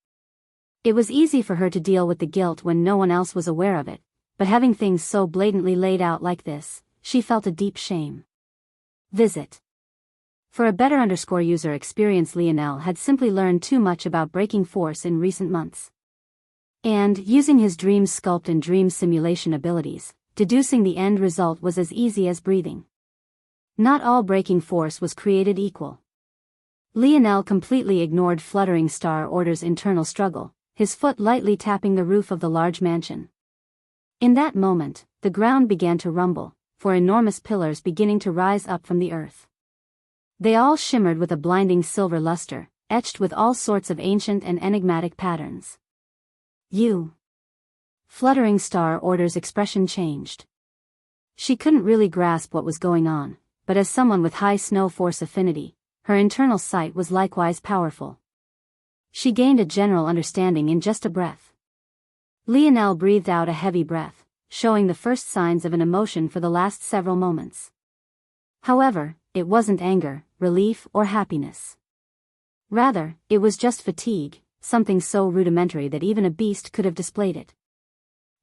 It was easy for her to deal with the guilt when no one else was aware of it, but having things so blatantly laid out like this, she felt a deep shame. Visit. For a better user experience, Lionel had simply learned too much about breaking force in recent months. And, using his dream sculpt and dream simulation abilities, deducing the end result was as easy as breathing. Not all breaking force was created equal. Lionel completely ignored Fluttering Star Order's internal struggle, his foot lightly tapping the roof of the large mansion. In that moment, the ground began to rumble, for enormous pillars beginning to rise up from the earth. They all shimmered with a blinding silver luster, etched with all sorts of ancient and enigmatic patterns. You. Fluttering Star Order's expression changed. She couldn't really grasp what was going on, but as someone with high snow force affinity, her internal sight was likewise powerful. She gained a general understanding in just a breath. Lionel breathed out a heavy breath, showing the first signs of an emotion for the last several moments. However, it wasn't anger, relief, or happiness. Rather, it was just fatigue, something so rudimentary that even a beast could have displayed it.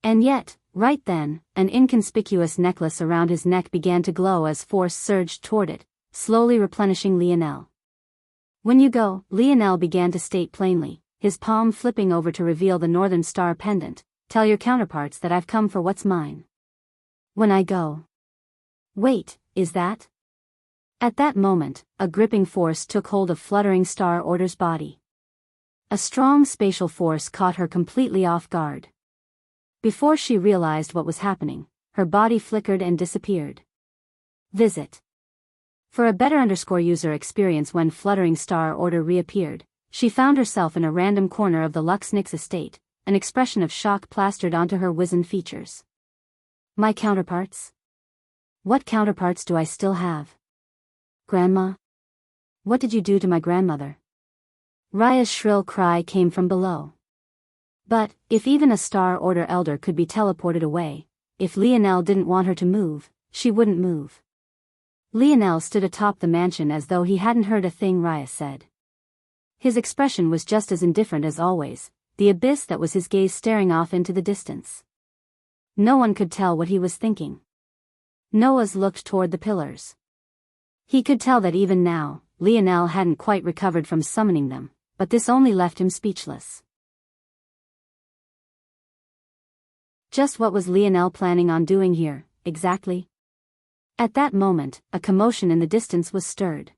And yet, right then, an inconspicuous necklace around his neck began to glow as force surged toward it, slowly replenishing Lionel. When you go, Lionel began to state plainly, his palm flipping over to reveal the Northern Star pendant, tell your counterparts that I've come for what's mine. When I go. Wait, is that? At that moment, a gripping force took hold of Fluttering Star Order's body. A strong spatial force caught her completely off guard. Before she realized what was happening, her body flickered and disappeared. Visit. For a better user experience, when Fluttering Star Order reappeared, she found herself in a random corner of the Luxnix estate, an expression of shock plastered onto her wizened features. My counterparts? What counterparts do I still have? Grandma? What did you do to my grandmother? Raya's shrill cry came from below. But, if even a Star Order elder could be teleported away, if Lionel didn't want her to move, she wouldn't move. Lionel stood atop the mansion as though he hadn't heard a thing Raya said. His expression was just as indifferent as always, the abyss that was his gaze staring off into the distance. No one could tell what he was thinking. Noah's looked toward the pillars. He could tell that even now, Lionel hadn't quite recovered from summoning them, but this only left him speechless. Just what was Lionel planning on doing here, exactly? At that moment, a commotion in the distance was stirred.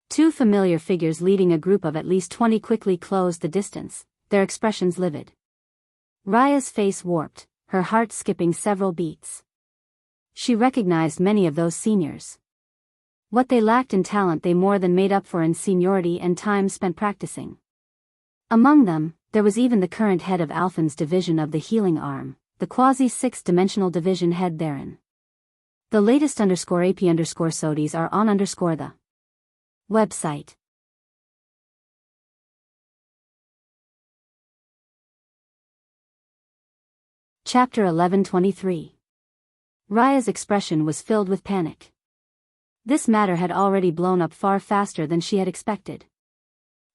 Two familiar figures leading a group of at least 20 quickly closed the distance, their expressions livid. Raya's face warped, her heart skipping several beats. She recognized many of those seniors. What they lacked in talent they more than made up for in seniority and time spent practicing. Among them, there was even the current head of Alphen's division of the healing arm, the quasi-six-dimensional division head therein. The latest _AP_SODIs are on the website. Chapter 11:23. Raya's expression was filled with panic. This matter had already blown up far faster than she had expected.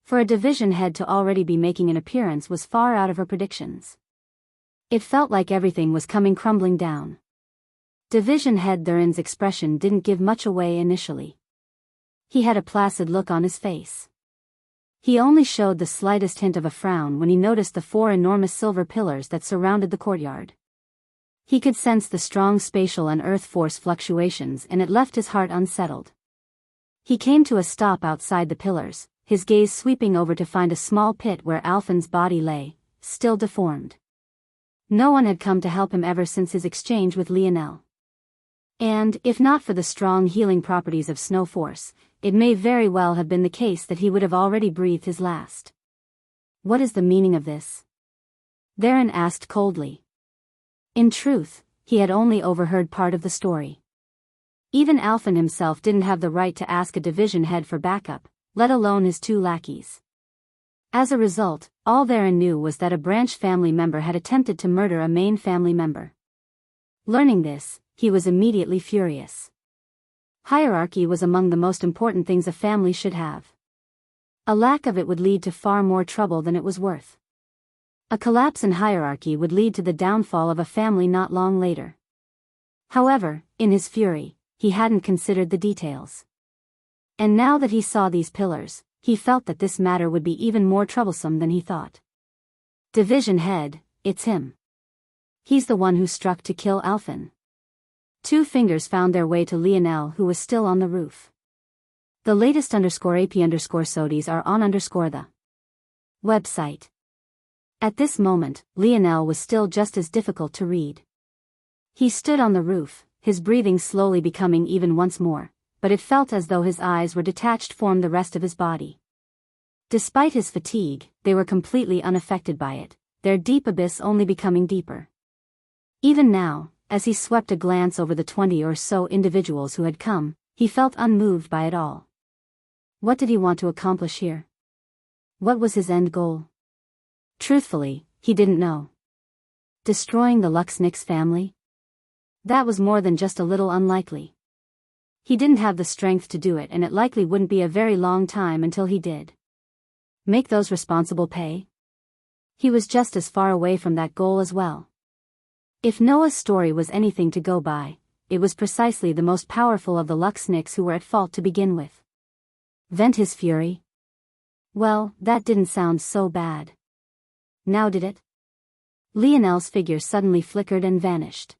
For a division head to already be making an appearance was far out of her predictions. It felt like everything was coming crumbling down. Division head Thurin's expression didn't give much away initially. He had a placid look on his face. He only showed the slightest hint of a frown when he noticed the 4 enormous silver pillars that surrounded the courtyard. He could sense the strong spatial and earth force fluctuations, and it left his heart unsettled. He came to a stop outside the pillars, his gaze sweeping over to find a small pit where Alphen's body lay, still deformed. No one had come to help him ever since his exchange with Lionel. And, if not for the strong healing properties of Snow Force, it may very well have been the case that he would have already breathed his last. What is the meaning of this? Thurin asked coldly. In truth, he had only overheard part of the story. Even Alphen himself didn't have the right to ask a division head for backup, let alone his 2 lackeys. As a result, all Thurin knew was that a branch family member had attempted to murder a main family member. Learning this, he was immediately furious. Hierarchy was among the most important things a family should have. A lack of it would lead to far more trouble than it was worth. A collapse in hierarchy would lead to the downfall of a family not long later. However, in his fury, he hadn't considered the details. And now that he saw these pillars, he felt that this matter would be even more troublesome than he thought. Division head, it's him. He's the one who struck to kill Alphen. 2 fingers found their way to Lionel, who was still on the roof. The latest _AP_SODIs are on the website. At this moment, Lionel was still just as difficult to read. He stood on the roof, his breathing slowly becoming even once more, but it felt as though his eyes were detached from the rest of his body. Despite his fatigue, they were completely unaffected by it, their deep abyss only becoming deeper. Even now, as he swept a glance over the 20 or so individuals who had come, he felt unmoved by it all. What did he want to accomplish here? What was his end goal? Truthfully, he didn't know. Destroying the Luxnix family? That was more than just a little unlikely. He didn't have the strength to do it, and it likely wouldn't be a very long time until he did. Make those responsible pay? He was just as far away from that goal as well. If Noah's story was anything to go by, it was precisely the most powerful of the Luxnix who were at fault to begin with. Vent his fury? Well, that didn't sound so bad. Now did it? Lionel's figure suddenly flickered and vanished.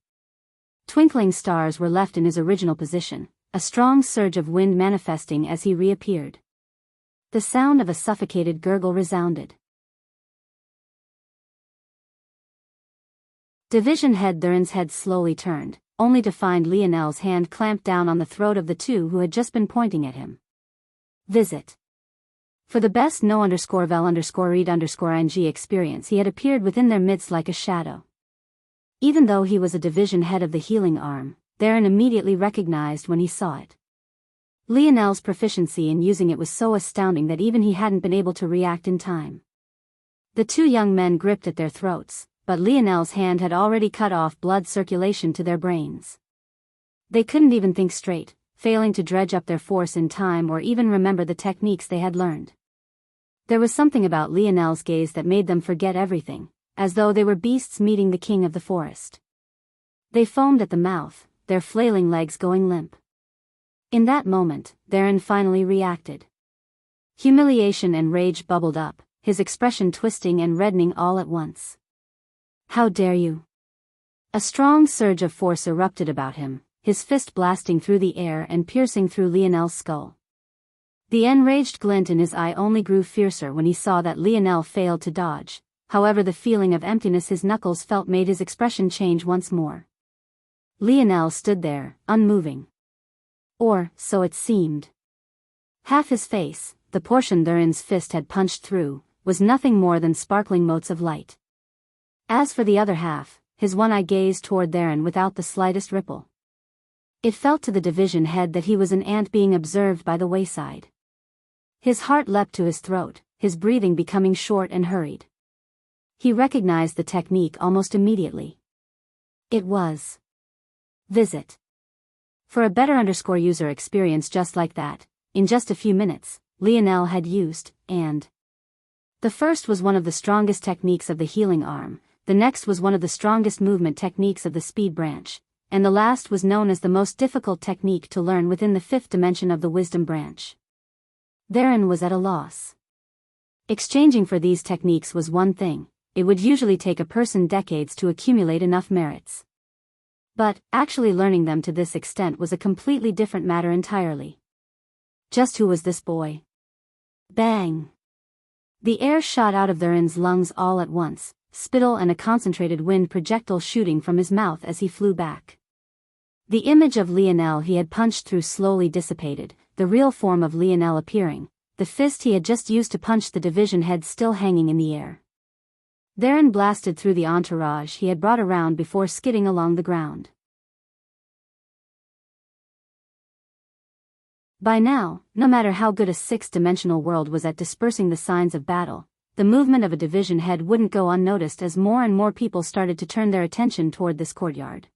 Twinkling stars were left in his original position, a strong surge of wind manifesting as he reappeared. The sound of a suffocated gurgle resounded. Division head Thurin's head slowly turned, only to find Lionel's hand clamped down on the throat of the 2 who had just been pointing at him. Visit. For the best no_vel_read_ing experience, he had appeared within their midst like a shadow. Even though he was a division head of the healing arm, Thurin immediately recognized when he saw it. Lionel's proficiency in using it was so astounding that even he hadn't been able to react in time. The 2 young men gripped at their throats, but Lionel's hand had already cut off blood circulation to their brains. They couldn't even think straight, failing to dredge up their force in time or even remember the techniques they had learned. There was something about Lionel's gaze that made them forget everything, as though they were beasts meeting the king of the forest. They foamed at the mouth, their flailing legs going limp. In that moment, Thurin finally reacted. Humiliation and rage bubbled up, his expression twisting and reddening all at once. How dare you? A strong surge of force erupted about him, his fist blasting through the air and piercing through Lionel's skull. The enraged glint in his eye only grew fiercer when he saw that Lionel failed to dodge. However, the feeling of emptiness his knuckles felt made his expression change once more. Lionel stood there, unmoving. Or, so it seemed. Half his face, the portion Thurin's fist had punched through, was nothing more than sparkling motes of light. As for the other half, his one eye gazed toward Thurin without the slightest ripple. It felt to the division head that he was an ant being observed by the wayside. His heart leapt to his throat, his breathing becoming short and hurried. He recognized the technique almost immediately. It was Visit. For a better user experience just like that, in just a few minutes, Lionel had used, and the first was one of the strongest techniques of the healing arm, the next was one of the strongest movement techniques of the speed branch, and the last was known as the most difficult technique to learn within the fifth dimension of the wisdom branch. Thurin was at a loss. Exchanging for these techniques was one thing, it would usually take a person decades to accumulate enough merits. But, actually learning them to this extent was a completely different matter entirely. Just who was this boy? Bang! The air shot out of Thurin's lungs all at once, spittle and a concentrated wind projectile shooting from his mouth as he flew back. The image of Lionel he had punched through slowly dissipated, the real form of Lionel appearing, the fist he had just used to punch the division head still hanging in the air. Thurin blasted through the entourage he had brought around before skidding along the ground. By now, no matter how good a sixth-dimensional world was at dispersing the signs of battle, the movement of a division head wouldn't go unnoticed as more and more people started to turn their attention toward this courtyard.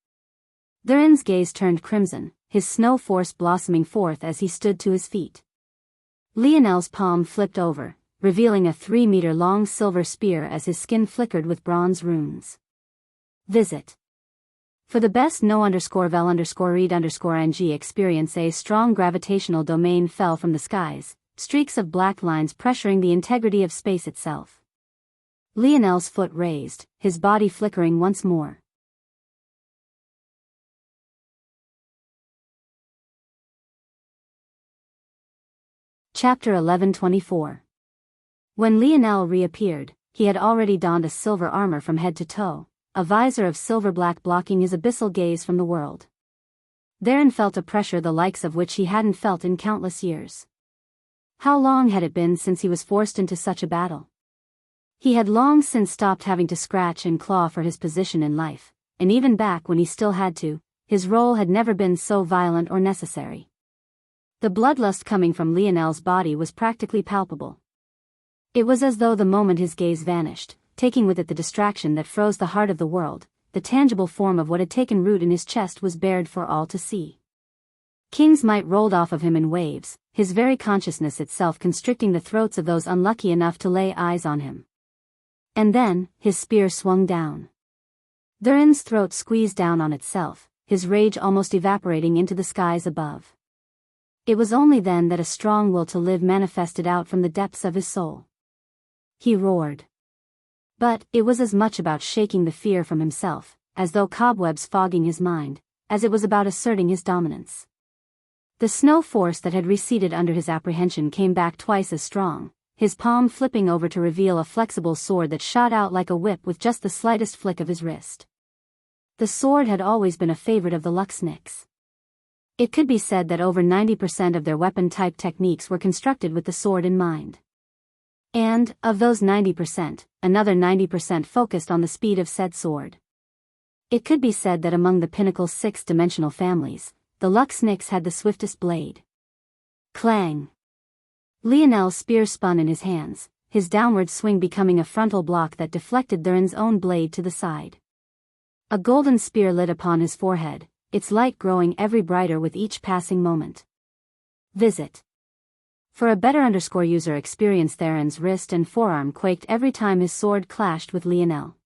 Thurin's gaze turned crimson, his snow force blossoming forth as he stood to his feet. Lionel's palm flipped over, revealing a 3-meter-long silver spear as his skin flickered with bronze runes. Visit. For the best no_vel_read_ng experience, a strong gravitational domain fell from the skies, streaks of black lines pressuring the integrity of space itself. Lionel's foot raised, his body flickering once more. Chapter 11:24. When Lionel reappeared, he had already donned a silver armor from head to toe, a visor of silver black blocking his abyssal gaze from the world. Thurin felt a pressure the likes of which he hadn't felt in countless years. How long had it been since he was forced into such a battle? He had long since stopped having to scratch and claw for his position in life, and even back when he still had to, his role had never been so violent or necessary. The bloodlust coming from Lionel's body was practically palpable. It was as though the moment his gaze vanished, taking with it the distraction that froze the heart of the world, the tangible form of what had taken root in his chest was bared for all to see. King's might rolled off of him in waves, his very consciousness itself constricting the throats of those unlucky enough to lay eyes on him. And then, his spear swung down. Thurin's throat squeezed down on itself, his rage almost evaporating into the skies above. It was only then that a strong will to live manifested out from the depths of his soul. He roared. But, it was as much about shaking the fear from himself, as though cobwebs fogging his mind, as it was about asserting his dominance. The snow force that had receded under his apprehension came back twice as strong, his palm flipping over to reveal a flexible sword that shot out like a whip with just the slightest flick of his wrist. The sword had always been a favorite of the Luxniks. It could be said that over 90% of their weapon-type techniques were constructed with the sword in mind. And, of those 90%, another 90% focused on the speed of said sword. It could be said that among the pinnacle sixth-dimensional families, the Luxniks had the swiftest blade. Clang! Lionel's spear spun in his hands, his downward swing becoming a frontal block that deflected Thurin's own blade to the side. A golden spear lit upon his forehead, its light growing ever brighter with each passing moment. Visit. For a better user experience, Thurin's wrist and forearm quaked every time his sword clashed with Lionel.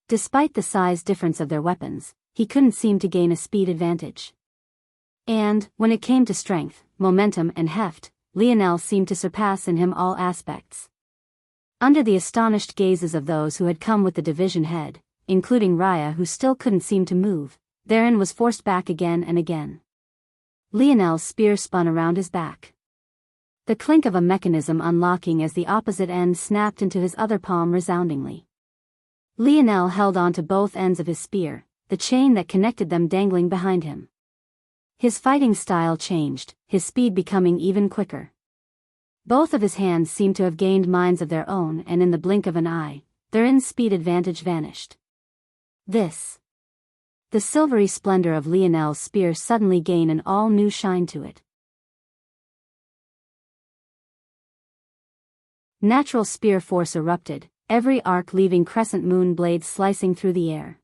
Despite the size difference of their weapons, he couldn't seem to gain a speed advantage. And, when it came to strength, momentum and heft, Lionel seemed to surpass in him all aspects. Under the astonished gazes of those who had come with the division head, including Raya who still couldn't seem to move, therein was forced back again and again. Lionel's spear spun around his back. The clink of a mechanism unlocking as the opposite end snapped into his other palm resoundingly. Lionel held on to both ends of his spear, the chain that connected them dangling behind him. His fighting style changed, his speed becoming even quicker. Both of his hands seemed to have gained minds of their own, and in the blink of an eye, their in-speed advantage vanished. The silvery splendor of Lionel's spear suddenly gained an all-new shine to it. Natural spear force erupted, every arc leaving crescent moon blades slicing through the air.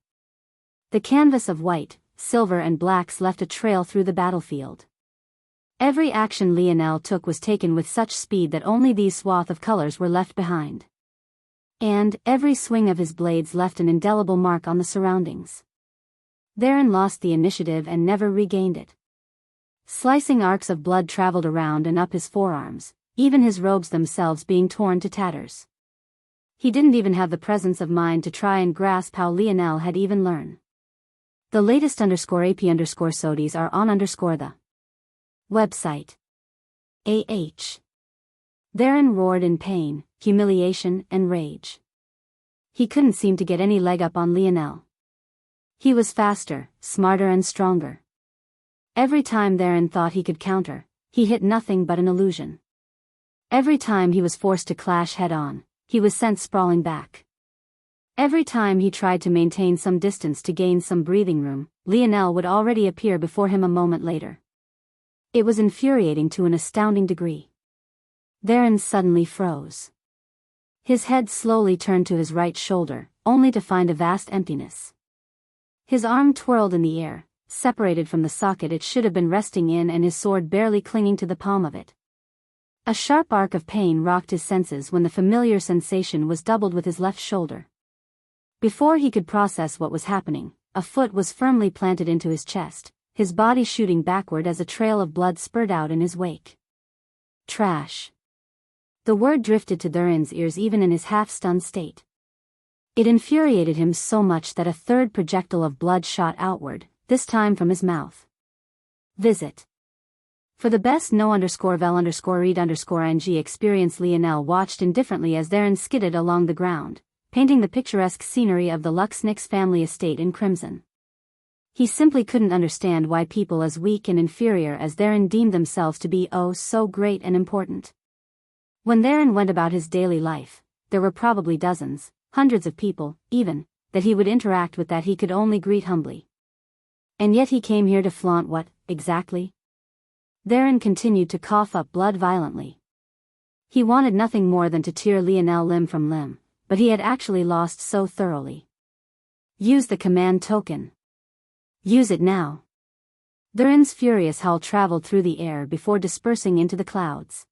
The canvas of white, silver and blacks left a trail through the battlefield. Every action Lionel took was taken with such speed that only these swath of colors were left behind. And every swing of his blades left an indelible mark on the surroundings. Therein lost the initiative and never regained it. Slicing arcs of blood traveled around and up his forearms, even his robes themselves being torn to tatters. He didn't even have the presence of mind to try and grasp how Lionel had even learned. The latest _AP_SODIs are on the website. Therein roared in pain, humiliation, and rage. He couldn't seem to get any leg up on Lionel. He was faster, smarter and stronger. Every time Theron thought he could counter, he hit nothing but an illusion. Every time he was forced to clash head-on, he was sent sprawling back. Every time he tried to maintain some distance to gain some breathing room, Lionel would already appear before him a moment later. It was infuriating to an astounding degree. Theron suddenly froze. His head slowly turned to his right shoulder, only to find a vast emptiness. His arm twirled in the air, separated from the socket it should have been resting in, and his sword barely clinging to the palm of it. A sharp arc of pain rocked his senses when the familiar sensation was doubled with his left shoulder. Before he could process what was happening, a foot was firmly planted into his chest, his body shooting backward as a trail of blood spurted out in his wake. Trash. The word drifted to Thurin's ears even in his half-stunned state. It infuriated him so much that a third projectile of blood shot outward, this time from his mouth. Visit. For the best no_vel_read_ing experience, Lionel watched indifferently as Theron skidded along the ground, painting the picturesque scenery of the Luxnix family estate in crimson. He simply couldn't understand why people as weak and inferior as Theron deemed themselves to be so great and important. When Theron went about his daily life, there were probably dozens, hundreds of people, even, that he would interact with that he could only greet humbly. And yet he came here to flaunt what, exactly? Theron continued to cough up blood violently. He wanted nothing more than to tear Lionel limb from limb, but he had actually lost so thoroughly. Use the command token. Use it now. Thurin's furious howl traveled through the air before dispersing into the clouds.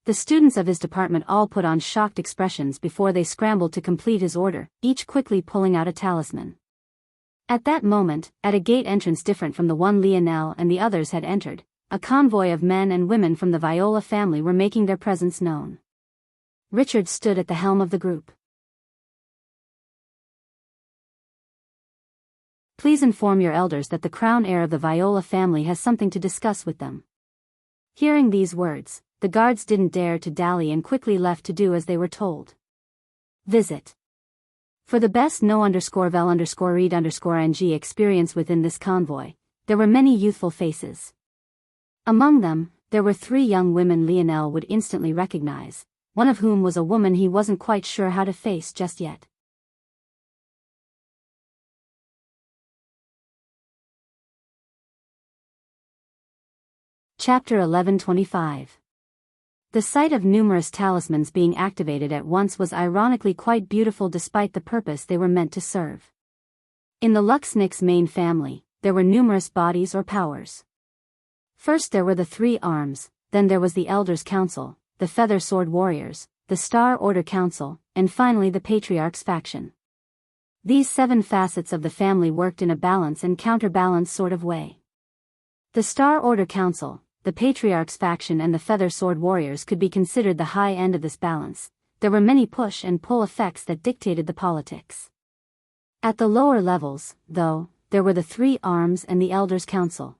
The students of his department all put on shocked expressions before they scrambled to complete his order, each quickly pulling out a talisman. At that moment, at a gate entrance different from the one Lionel and the others had entered, a convoy of men and women from the Viola family were making their presence known. Richard stood at the helm of the group. Please inform your elders that the crown heir of the Viola family has something to discuss with them. Hearing these words, the guards didn't dare to dally and quickly left to do as they were told. Visit. For the best no_vel_read_ing experience within this convoy, there were many youthful faces. Among them, there were 3 young women Lionel would instantly recognize, one of whom was a woman he wasn't quite sure how to face just yet. Chapter 1125. The sight of numerous talismans being activated at once was ironically quite beautiful despite the purpose they were meant to serve. In the Luxnix main family, there were numerous bodies or powers. First there were the 3 arms, then there was the Elders' Council, the Feather Sword Warriors, the Star Order Council, and finally the Patriarch's faction. These 7 facets of the family worked in a balance and counterbalance sort of way. The Star Order Council, the the Patriarch's faction and the Feather Sword Warriors could be considered the high end of this balance, there were many push and pull effects that dictated the politics. At the lower levels, though, there were the Three Arms and the Elders' Council.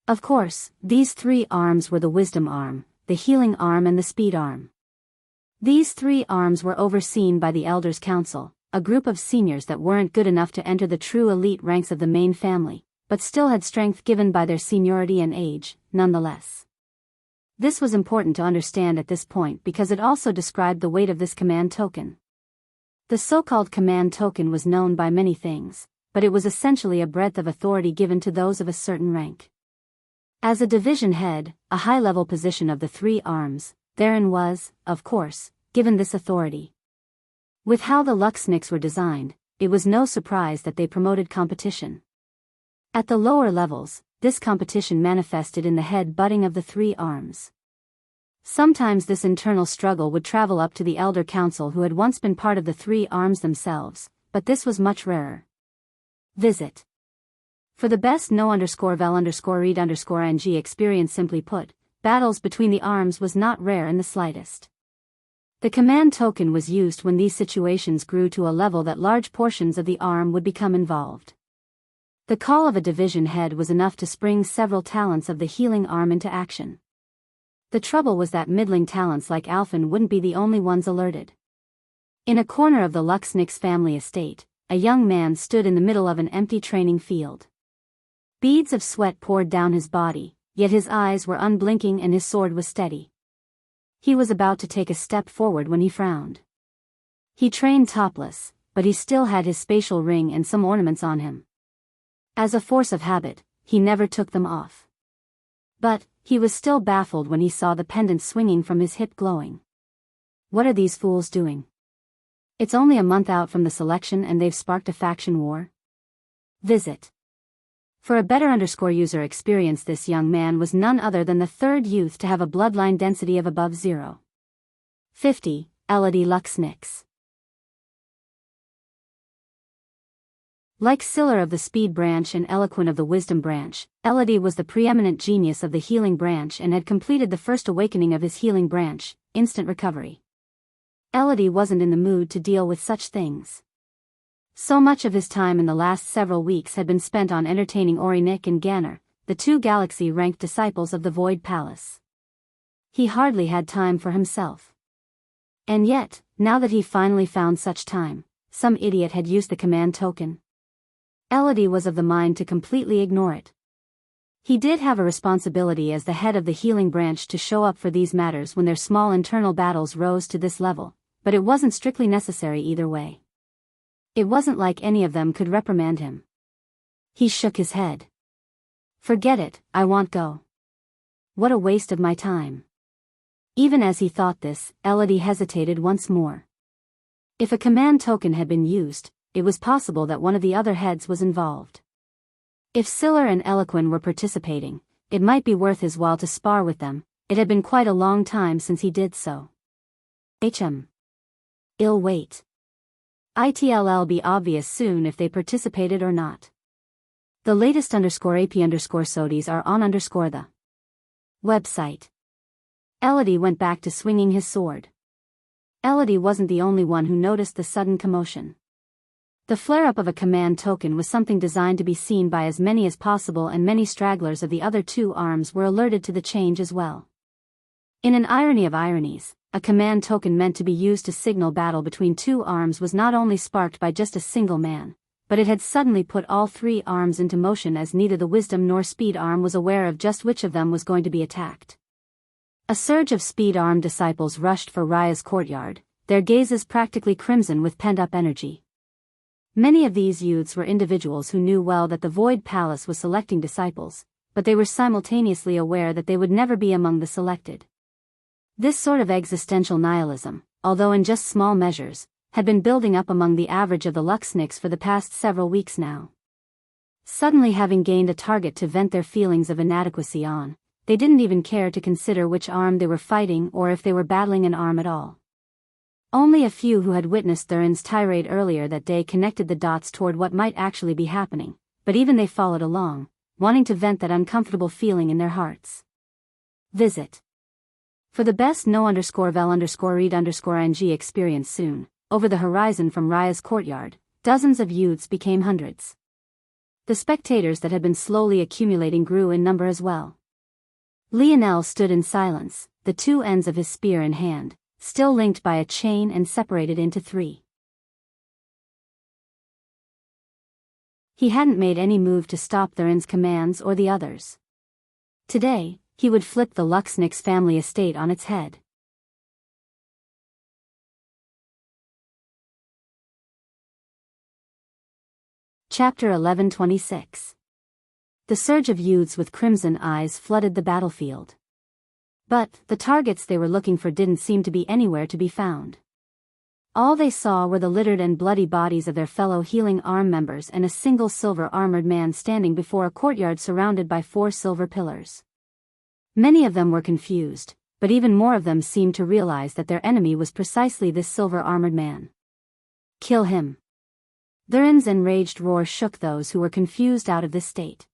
Of course, these three arms were the Wisdom Arm, the Healing Arm and the Speed Arm. These three arms were overseen by the Elders' Council, a group of seniors that weren't good enough to enter the true elite ranks of the main family, but still had strength given by their seniority and age, nonetheless. This was important to understand at this point because it also described the weight of this command token. The so-called command token was known by many things, but it was essentially a breadth of authority given to those of a certain rank. As a division head, a high-level position of the Three Arms, therein was, of course, given this authority. With how the Luxniks were designed, it was no surprise that they promoted competition. At the lower levels, this competition manifested in the head-butting of the Three Arms. Sometimes this internal struggle would travel up to the Elder Council who had once been part of the Three Arms themselves, but this was much rarer. Visit. For the best no_vel_read_ing experience. Simply put, battles between the arms was not rare in the slightest. The command token was used when these situations grew to a level that large portions of the arm would become involved. The call of a division head was enough to spring several talents of the healing arm into action. The trouble was that middling talents like Alphen wouldn't be the only ones alerted. In a corner of the Luxniks family estate, a young man stood in the middle of an empty training field. Beads of sweat poured down his body, yet his eyes were unblinking and his sword was steady. He was about to take a step forward when he frowned. He trained topless, but he still had his spatial ring and some ornaments on him. As a force of habit, he never took them off. But he was still baffled when he saw the pendant swinging from his hip glowing. What are these fools doing? It's only a month out from the selection and they've sparked a faction war? Visit. For a better user experience, this young man was none other than the third youth to have a bloodline density of above 0.50, Elodie Luxniks. Like Siller of the Speed branch and Eloquent of the Wisdom branch, Elodie was the preeminent genius of the Healing branch and had completed the first awakening of his Healing branch, Instant Recovery. Elodie wasn't in the mood to deal with such things. So much of his time in the last several weeks had been spent on entertaining Orinik and Ganner, the two galaxy-ranked disciples of the Void Palace. He hardly had time for himself. And yet, now that he finally found such time, some idiot had used the command token. Elodie was of the mind to completely ignore it. He did have a responsibility as the head of the Healing branch to show up for these matters when their small internal battles rose to this level, but it wasn't strictly necessary either way. It wasn't like any of them could reprimand him. He shook his head. Forget it, I won't go. What a waste of my time. Even as he thought this, Elodie hesitated once more. If a command token had been used, it was possible that one of the other heads was involved. If Siller and Eloquent were participating, it might be worth his while to spar with them. It had been quite a long time since he did so. I'll wait. It'll be obvious soon if they participated or not. The latest _AP_SODIs are on the website. Elodie went back to swinging his sword. Elodie wasn't the only one who noticed the sudden commotion. The flare-up of a command token was something designed to be seen by as many as possible, and many stragglers of the other two arms were alerted to the change as well. In an irony of ironies, a command token meant to be used to signal battle between two arms was not only sparked by just a single man, but it had suddenly put all three arms into motion, as neither the Wisdom nor Speed arm was aware of just which of them was going to be attacked. A surge of Speed arm disciples rushed for Raya's courtyard, their gazes practically crimson with pent-up energy. Many of these youths were individuals who knew well that the Void Palace was selecting disciples, but they were simultaneously aware that they would never be among the selected. This sort of existential nihilism, although in just small measures, had been building up among the average of the Luxniks for the past several weeks now. Suddenly having gained a target to vent their feelings of inadequacy on, they didn't even care to consider which arm they were fighting or if they were battling an arm at all. Only a few who had witnessed Thurin's tirade earlier that day connected the dots toward what might actually be happening, but even they followed along, wanting to vent that uncomfortable feeling in their hearts. Visit. For the best no_vel_read_ng experience soon, over the horizon from Raya's courtyard, dozens of youths became hundreds. The spectators that had been slowly accumulating grew in number as well. Lionel stood in silence, the two ends of his spear in hand, still linked by a chain and separated into three. He hadn't made any move to stop Thurin's commands or the others. Today, he would flip the Luxnix family estate on its head. Chapter 1126. The surge of youths with crimson eyes flooded the battlefield. But the targets they were looking for didn't seem to be anywhere to be found. All they saw were the littered and bloody bodies of their fellow healing arm members and a single silver-armored man standing before a courtyard surrounded by 4 silver pillars. Many of them were confused, but even more of them seemed to realize that their enemy was precisely this silver-armored man. Kill him. Thurin's enraged roar shook those who were confused out of this state.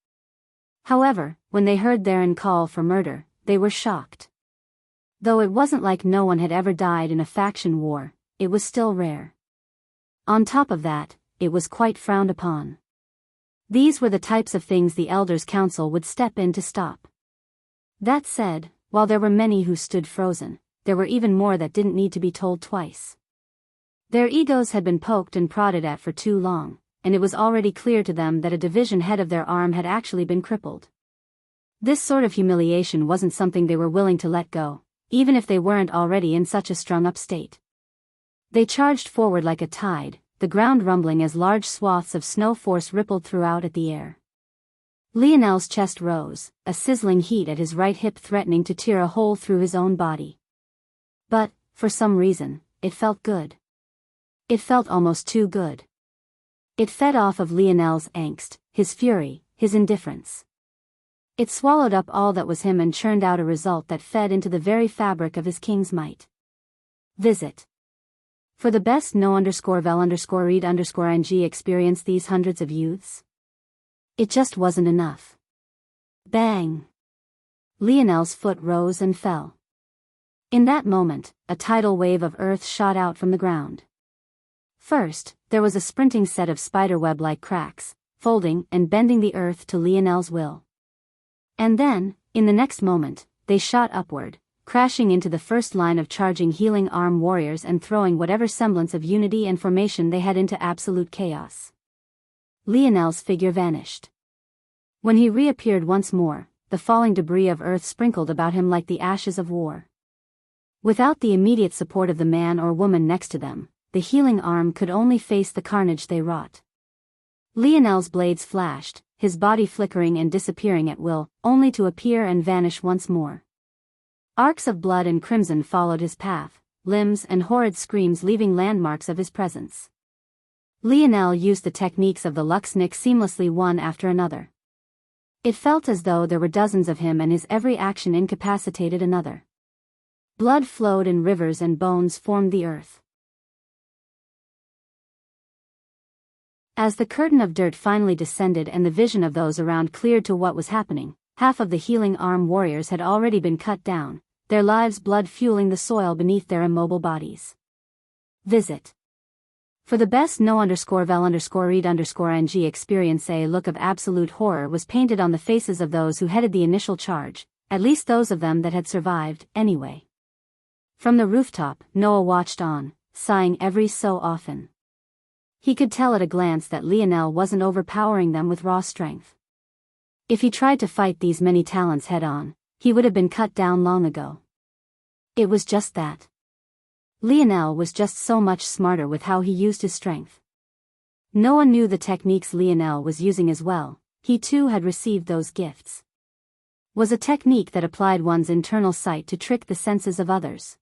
However, when they heard Thurin call for murder, they were shocked. Though it wasn't like no one had ever died in a faction war, it was still rare. On top of that, it was quite frowned upon. These were the types of things the Elders' Council would step in to stop. That said, while there were many who stood frozen, there were even more that didn't need to be told twice. Their egos had been poked and prodded at for too long, and it was already clear to them that a division head of their arm had actually been crippled. This sort of humiliation wasn't something they were willing to let go, even if they weren't already in such a strung-up state. They charged forward like a tide, the ground rumbling as large swaths of snow force rippled throughout at the air. Lionel's chest rose, a sizzling heat at his right hip threatening to tear a hole through his own body. But, for some reason, it felt good. It felt almost too good. It fed off of Lionel's angst, his fury, his indifference. It swallowed up all that was him and churned out a result that fed into the very fabric of his king's might. Visit. For the best no_vel_read_ng experience these hundreds of youths. It just wasn't enough. Bang! Lionel's foot rose and fell. In that moment, a tidal wave of earth shot out from the ground. First, there was a sprinting set of spiderweb-like cracks, folding and bending the earth to Lionel's will. And then, in the next moment, they shot upward, crashing into the first line of charging healing arm warriors and throwing whatever semblance of unity and formation they had into absolute chaos. Lionel's figure vanished. When he reappeared once more, the falling debris of earth sprinkled about him like the ashes of war. Without the immediate support of the man or woman next to them, the healing arm could only face the carnage they wrought. Lionel's blades flashed, his body flickering and disappearing at will, only to appear and vanish once more. Arcs of blood and crimson followed his path, limbs and horrid screams leaving landmarks of his presence. Lionel used the techniques of the Luxnix seamlessly one after another. It felt as though there were dozens of him and his every action incapacitated another. Blood flowed in rivers and bones formed the earth. As the curtain of dirt finally descended and the vision of those around cleared to what was happening, half of the healing arm warriors had already been cut down, their lives' blood fueling the soil beneath their immobile bodies. Visit. For the best no_vel_read_ng experience, a look of absolute horror was painted on the faces of those who headed the initial charge, at least those of them that had survived, anyway. From the rooftop, Noah watched on, sighing every so often. He could tell at a glance that Lionel wasn't overpowering them with raw strength. If he tried to fight these many talents head-on, he would have been cut down long ago. It was just that. Lionel was just so much smarter with how he used his strength. Noah knew the techniques Lionel was using as well, he too had received those gifts. Was a technique that applied one's internal sight to trick the senses of others.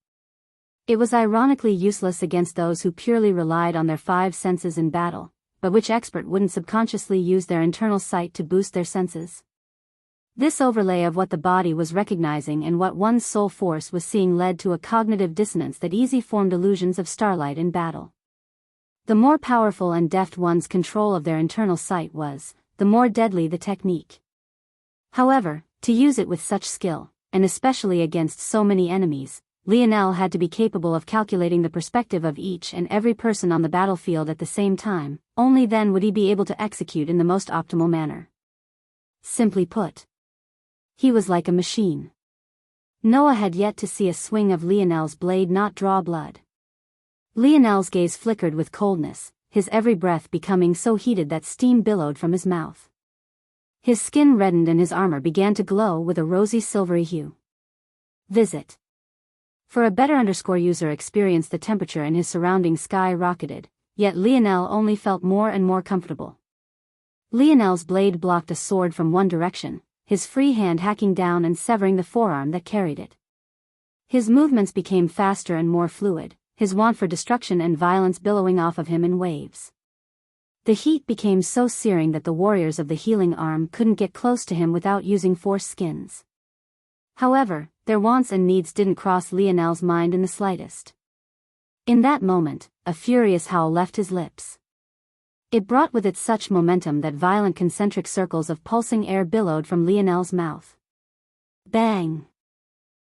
It was ironically useless against those who purely relied on their 5 senses in battle, but which expert wouldn't subconsciously use their internal sight to boost their senses? This overlay of what the body was recognizing and what one's soul force was seeing led to a cognitive dissonance that easily formed illusions of starlight in battle. The more powerful and deft one's control of their internal sight was, the more deadly the technique. However, to use it with such skill, and especially against so many enemies, Lionel had to be capable of calculating the perspective of each and every person on the battlefield at the same time. Only then would he be able to execute in the most optimal manner. Simply put, he was like a machine. Noah had yet to see a swing of Lionel's blade not draw blood. Lionel's gaze flickered with coldness, his every breath becoming so heated that steam billowed from his mouth. His skin reddened and his armor began to glow with a rosy silvery hue. Visit. For a better user experience, the temperature in his surrounding sky rocketed, yet Lionel only felt more and more comfortable. Lionel's blade blocked a sword from one direction, his free hand hacking down and severing the forearm that carried it. His movements became faster and more fluid, his want for destruction and violence billowing off of him in waves. The heat became so searing that the warriors of the healing arm couldn't get close to him without using force skins. However, their wants and needs didn't cross Lionel's mind in the slightest. In that moment, a furious howl left his lips. It brought with it such momentum that violent concentric circles of pulsing air billowed from Lionel's mouth. Bang!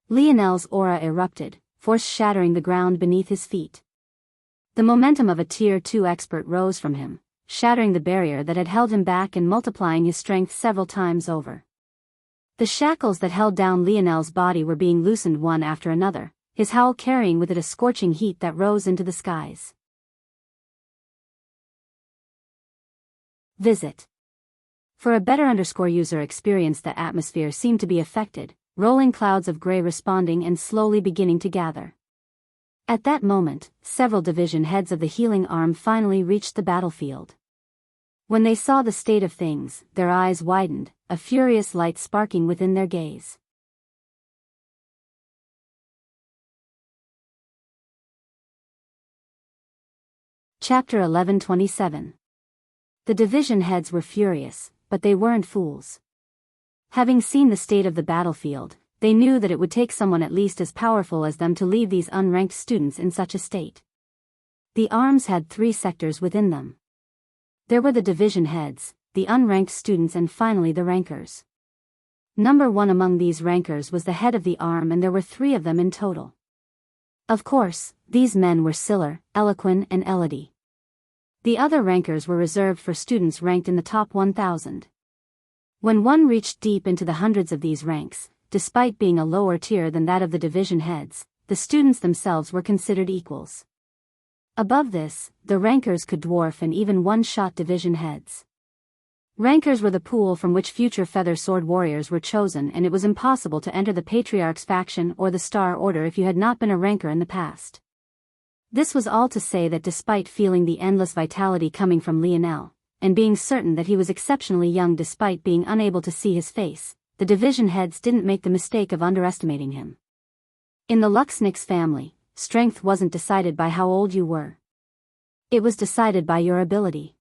Lionel's aura erupted, force shattering the ground beneath his feet. The momentum of a Tier 2 expert rose from him, shattering the barrier that had held him back and multiplying his strength several times over. The shackles that held down Lionel's body were being loosened one after another, his howl carrying with it a scorching heat that rose into the skies. Visit. For a better user experience, the atmosphere seemed to be affected, rolling clouds of gray responding and slowly beginning to gather. At that moment, several division heads of the healing arm finally reached the battlefield. When they saw the state of things, their eyes widened, a furious light sparking within their gaze. Chapter 11:27. The division heads were furious, but they weren't fools. Having seen the state of the battlefield, they knew that it would take someone at least as powerful as them to leave these unranked students in such a state. The arms had 3 sectors within them. There were the division heads, the unranked students, and finally the rankers. Number 1 among these rankers was the head of the arm, and there were 3 of them in total. Of course, these men were Siller, Eloquin, and Elodie. The other rankers were reserved for students ranked in the top 1,000. When one reached deep into the hundreds of these ranks, despite being a lower tier than that of the division heads, the students themselves were considered equals. Above this, the rankers could dwarf and even one-shot division heads. Rankers were the pool from which future feather sword warriors were chosen, and it was impossible to enter the Patriarch's faction or the Star Order if you had not been a ranker in the past. This was all to say that despite feeling the endless vitality coming from Lionel, and being certain that he was exceptionally young despite being unable to see his face, the division heads didn't make the mistake of underestimating him. In the Luxnix family, strength wasn't decided by how old you were. It was decided by your ability.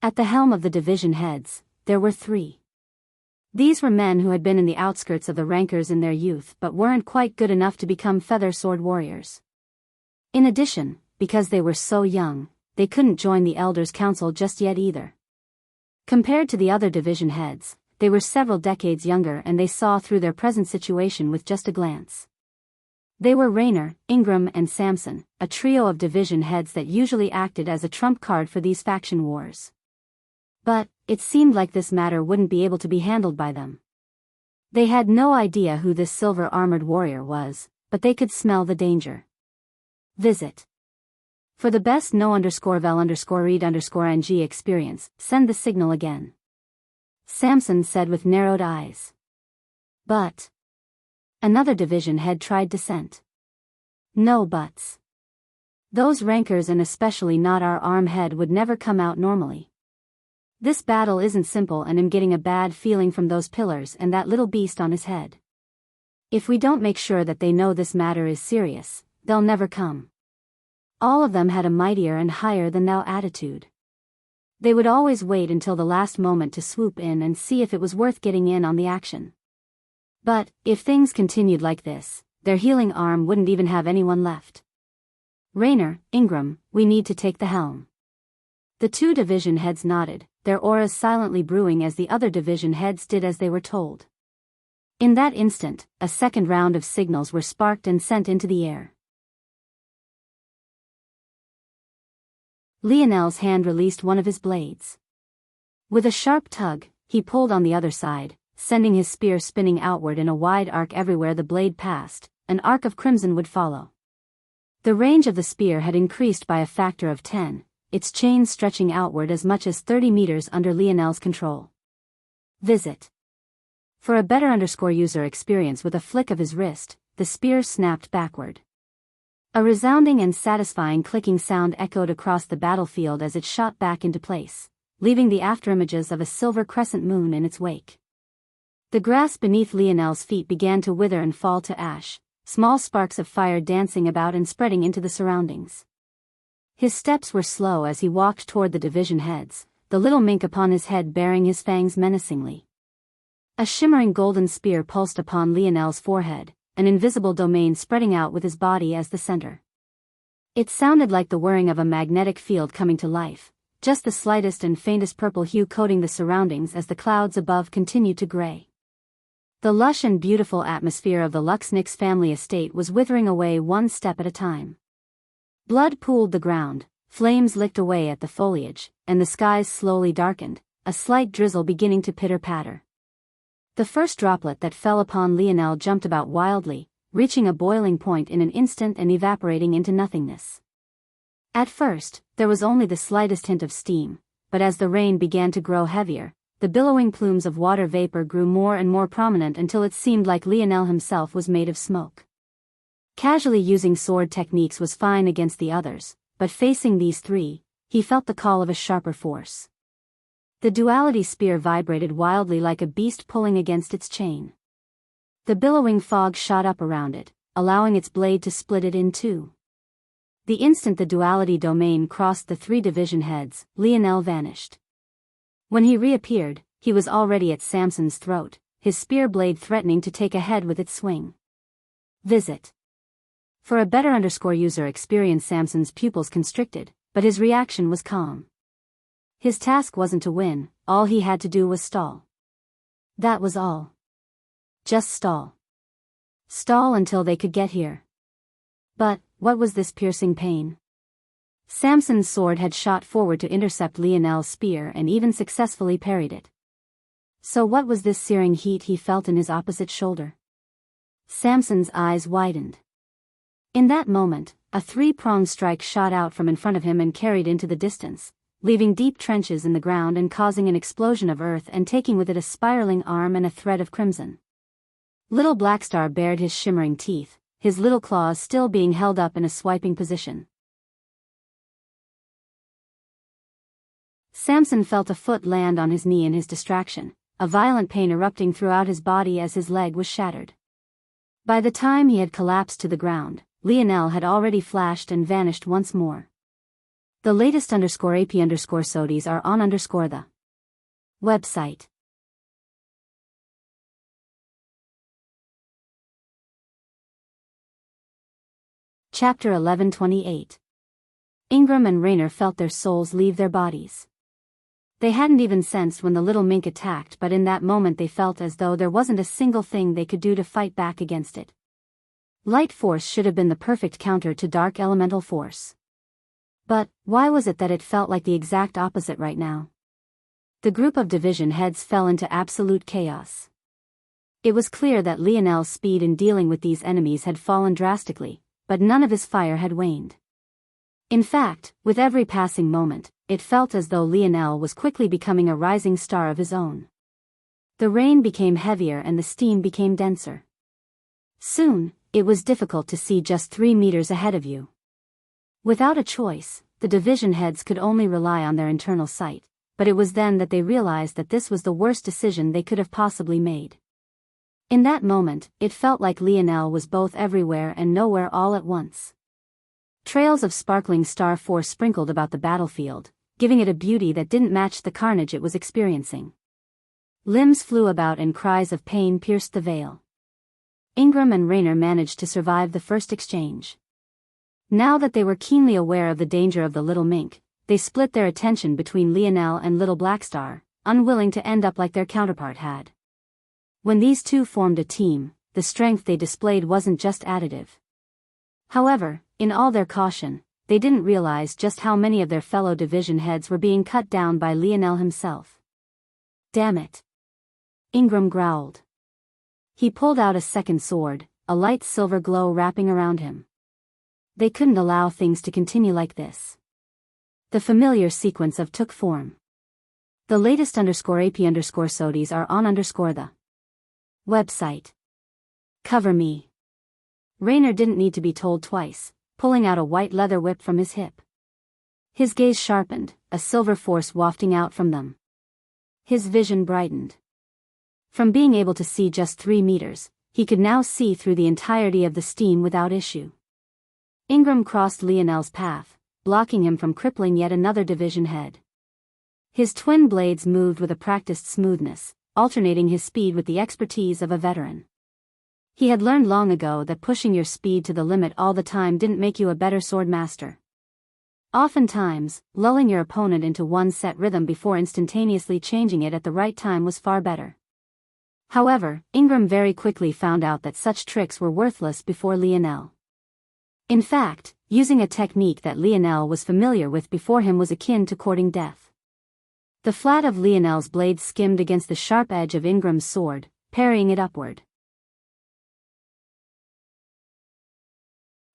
At the helm of the division heads, there were 3. These were men who had been in the outskirts of the rankers in their youth but weren't quite good enough to become feather sword warriors. In addition, because they were so young, they couldn't join the Elders' Council just yet either. Compared to the other division heads, they were several decades younger, and they saw through their present situation with just a glance. They were Rainer, Ingram, and Samson, a trio of division heads that usually acted as a trump card for these faction wars. But, it seemed like this matter wouldn't be able to be handled by them. They had no idea who this silver-armored warrior was, but they could smell the danger. Visit. For the best no_vel_read_ng experience, send the signal again. Samson said with narrowed eyes. But. Another division head tried dissent. No buts. Those rankers, and especially not our arm head, would never come out normally. This battle isn't simple, and I'm getting a bad feeling from those pillars and that little beast on his head. If we don't make sure that they know this matter is serious, they'll never come. All of them had a mightier and higher than thou attitude. They would always wait until the last moment to swoop in and see if it was worth getting in on the action. But, if things continued like this, their healing arm wouldn't even have anyone left. Rainer, Ingram, we need to take the helm. The 2 division heads nodded, their auras silently brewing as the other division heads did as they were told. In that instant, a second round of signals were sparked and sent into the air. Lionel's hand released one of his blades. With a sharp tug, he pulled on the other side, sending his spear spinning outward in a wide arc. Everywhere the blade passed, an arc of crimson would follow. The range of the spear had increased by a factor of 10, its chain stretching outward as much as 30 meters under Lionel's control. Visit. For a better user experience, with a flick of his wrist, the spear snapped backward. A resounding and satisfying clicking sound echoed across the battlefield as it shot back into place, leaving the afterimages of a silver crescent moon in its wake. The grass beneath Lionel's feet began to wither and fall to ash, small sparks of fire dancing about and spreading into the surroundings. His steps were slow as he walked toward the division heads, the little mink upon his head baring his fangs menacingly. A shimmering golden spear pulsed upon Lionel's forehead, an invisible domain spreading out with his body as the center. It sounded like the whirring of a magnetic field coming to life, just the slightest and faintest purple hue coating the surroundings as the clouds above continued to gray. The lush and beautiful atmosphere of the Luxnix family estate was withering away one step at a time. Blood pooled the ground, flames licked away at the foliage, and the skies slowly darkened, a slight drizzle beginning to pitter-patter. The first droplet that fell upon Lionel jumped about wildly, reaching a boiling point in an instant and evaporating into nothingness. At first, there was only the slightest hint of steam, but as the rain began to grow heavier, the billowing plumes of water vapor grew more and more prominent until it seemed like Lionel himself was made of smoke. Casually using sword techniques was fine against the others, but facing these three, he felt the call of a sharper force. The duality spear vibrated wildly like a beast pulling against its chain. The billowing fog shot up around it, allowing its blade to split it in two. The instant the duality domain crossed the three division heads, Lionel vanished. When he reappeared, he was already at Samson's throat, his spear blade threatening to take a head with its swing. Visit. For a better user experience, Samson's pupils constricted, but his reaction was calm. His task wasn't to win, all he had to do was stall. That was all. Just stall. Stall until they could get here. But, what was this piercing pain? Samson's sword had shot forward to intercept Lionel's spear and even successfully parried it. So what was this searing heat he felt in his opposite shoulder? Samson's eyes widened. In that moment, a three-pronged strike shot out from in front of him and carried into the distance, leaving deep trenches in the ground and causing an explosion of earth and taking with it a spiraling arm and a thread of crimson. Little Blackstar bared his shimmering teeth, his little claws still being held up in a swiping position. Samson felt a foot land on his knee in his distraction, a violent pain erupting throughout his body as his leg was shattered. By the time he had collapsed to the ground, Lionel had already flashed and vanished once more. The latest _AP _SODIes are on the website. Chapter 11:28. Ingram and Raynor felt their souls leave their bodies. They hadn't even sensed when the little mink attacked, but in that moment they felt as though there wasn't a single thing they could do to fight back against it. Light force should have been the perfect counter to dark elemental force. But, why was it that it felt like the exact opposite right now? The group of division heads fell into absolute chaos. It was clear that Lionel's speed in dealing with these enemies had fallen drastically, but none of his fire had waned. In fact, with every passing moment, it felt as though Lionel was quickly becoming a rising star of his own. The rain became heavier and the steam became denser. Soon, it was difficult to see just 3 meters ahead of you. Without a choice, the division heads could only rely on their internal sight, but it was then that they realized that this was the worst decision they could have possibly made. In that moment, it felt like Lionel was both everywhere and nowhere all at once. Trails of sparkling star force sprinkled about the battlefield, giving it a beauty that didn't match the carnage it was experiencing. Limbs flew about and cries of pain pierced the veil. Ingram and Raynor managed to survive the first exchange. Now that they were keenly aware of the danger of the little mink, they split their attention between Lionel and Little Blackstar, unwilling to end up like their counterpart had. When these two formed a team, the strength they displayed wasn't just additive. However, in all their caution, they didn't realize just how many of their fellow division heads were being cut down by Lionel himself. Damn it! Ingram growled. He pulled out a second sword, a light silver glow wrapping around him. They couldn't allow things to continue like this. The familiar sequence of took form. The latest _AP_SODIes are on _the website. Cover me. Raynor didn't need to be told twice, pulling out a white leather whip from his hip. His gaze sharpened, a silver force wafting out from them. His vision brightened. From being able to see just 3 meters, he could now see through the entirety of the steam without issue. Ingram crossed Lionel's path, blocking him from crippling yet another division head. His twin blades moved with a practiced smoothness, alternating his speed with the expertise of a veteran. He had learned long ago that pushing your speed to the limit all the time didn't make you a better sword master. Oftentimes, lulling your opponent into one set rhythm before instantaneously changing it at the right time was far better. However, Ingram very quickly found out that such tricks were worthless before Lionel. In fact, using a technique that Lionel was familiar with before him was akin to courting death. The flat of Lionel's blade skimmed against the sharp edge of Ingram's sword, parrying it upward.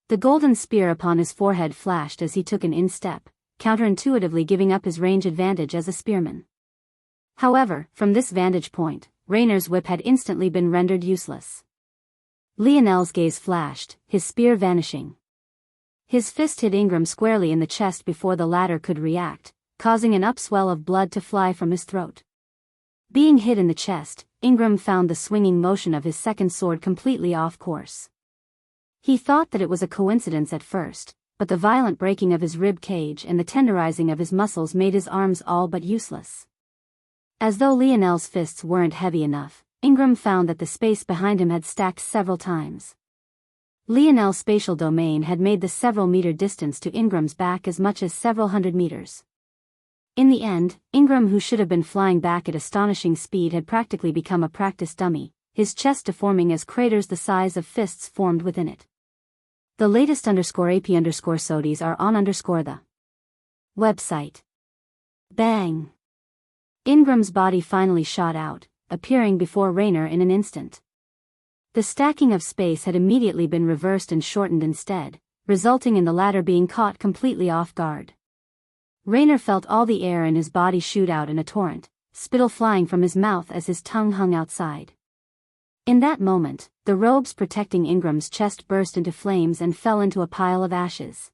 The golden spear upon his forehead flashed as he took an instep, counterintuitively giving up his range advantage as a spearman. However, from this vantage point, Raynor's whip had instantly been rendered useless. Lionel's gaze flashed, his spear vanishing. His fist hit Ingram squarely in the chest before the latter could react, causing an upswell of blood to fly from his throat. Being hit in the chest, Ingram found the swinging motion of his second sword completely off course. He thought that it was a coincidence at first, but the violent breaking of his rib cage and the tenderizing of his muscles made his arms all but useless. As though Lionel's fists weren't heavy enough, Ingram found that the space behind him had stacked several times. Lionel's spatial domain had made the several meter distance to Ingram's back as much as several hundred meters. In the end, Ingram, who should have been flying back at astonishing speed, had practically become a practice dummy, his chest deforming as craters the size of fists formed within it. The latest _AP_SODIes are on the website. Bang! Ingram's body finally shot out, appearing before Raynor in an instant. The stacking of space had immediately been reversed and shortened instead, resulting in the latter being caught completely off guard. Raynor felt all the air in his body shoot out in a torrent, spittle flying from his mouth as his tongue hung outside. In that moment, the robes protecting Ingram's chest burst into flames and fell into a pile of ashes.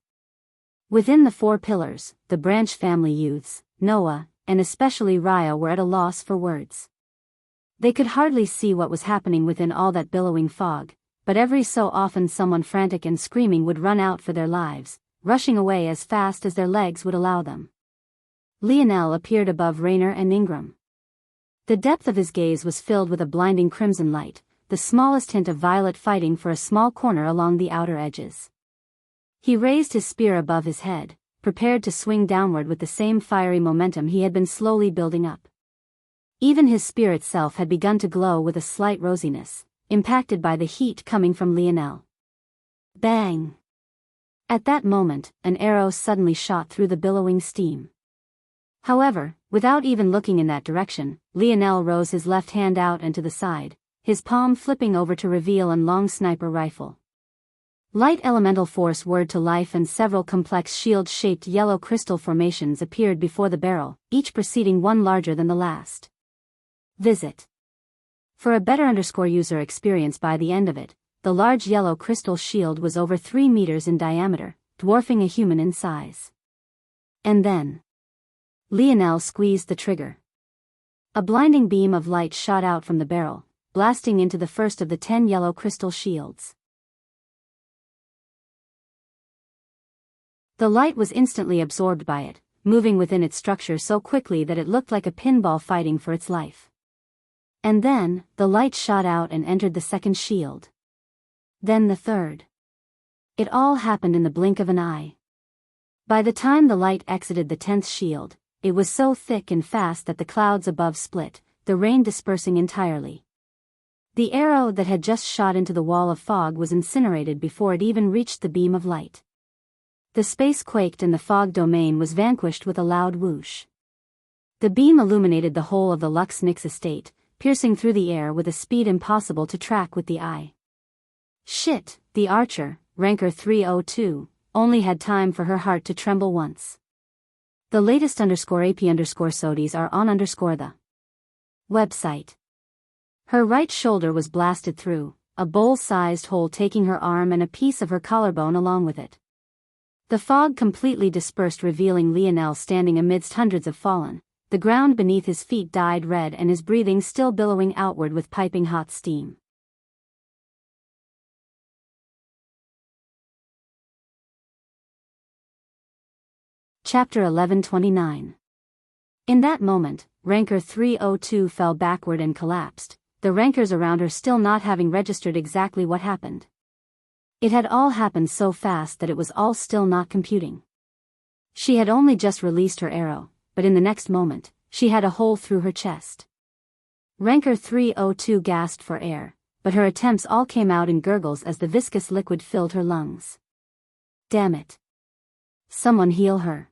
Within the 4 pillars, the branch family youths, Noah, and especially Raya, were at a loss for words. They could hardly see what was happening within all that billowing fog, but every so often someone frantic and screaming would run out for their lives, rushing away as fast as their legs would allow them. Lionel appeared above Raynor and Ingram. The depth of his gaze was filled with a blinding crimson light, the smallest hint of violet fighting for a small corner along the outer edges. He raised his spear above his head, prepared to swing downward with the same fiery momentum he had been slowly building up. Even his spear itself had begun to glow with a slight rosiness, impacted by the heat coming from Lionel. Bang! At that moment, an arrow suddenly shot through the billowing steam. However, without even looking in that direction, Lionel rose his left hand out and to the side, his palm flipping over to reveal a long sniper rifle. Light elemental force whirred to life and several complex shield-shaped yellow crystal formations appeared before the barrel, each preceding one larger than the last. Visit. For a better user experience by the end of it, the large yellow crystal shield was over 3 meters in diameter, dwarfing a human in size. And then Lionel squeezed the trigger. A blinding beam of light shot out from the barrel, blasting into the first of the 10 yellow crystal shields. The light was instantly absorbed by it, moving within its structure so quickly that it looked like a pinball fighting for its life. And then, the light shot out and entered the second shield. Then the third. It all happened in the blink of an eye. By the time the light exited the 10th shield, it was so thick and fast that the clouds above split, the rain dispersing entirely. The arrow that had just shot into the wall of fog was incinerated before it even reached the beam of light. The space quaked and the fog domain was vanquished with a loud whoosh. The beam illuminated the whole of the Lux Nix estate, piercing through the air with a speed impossible to track with the eye. Shit, the archer, Ranker 302, only had time for her heart to tremble once. The latest _AP_SODIs are on the website. Her right shoulder was blasted through, a bowl-sized hole taking her arm and a piece of her collarbone along with it. The fog completely dispersed, revealing Lionel standing amidst hundreds of fallen. The ground beneath his feet dyed red and his breathing still billowing outward with piping hot steam. Chapter 1129. In that moment, Ranker 302 fell backward and collapsed, the rankers around her still not having registered exactly what happened. It had all happened so fast that it was all still not computing. She had only just released her arrow, but in the next moment, she had a hole through her chest. Ranker 302 gasped for air, but her attempts all came out in gurgles as the viscous liquid filled her lungs. Damn it. Someone heal her.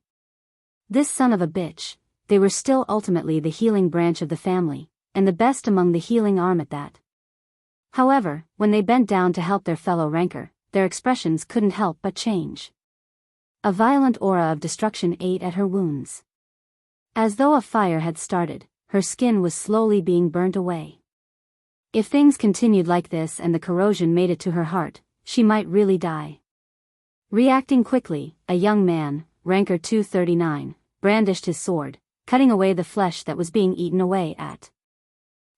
This son of a bitch. They were still ultimately the healing branch of the family, and the best among the healing arm at that. However, when they bent down to help their fellow ranker, their expressions couldn't help but change. A violent aura of destruction ate at her wounds. As though a fire had started, her skin was slowly being burnt away. If things continued like this and the corrosion made it to her heart, she might really die. Reacting quickly, a young man, Ranker 239, brandished his sword, cutting away the flesh that was being eaten away at.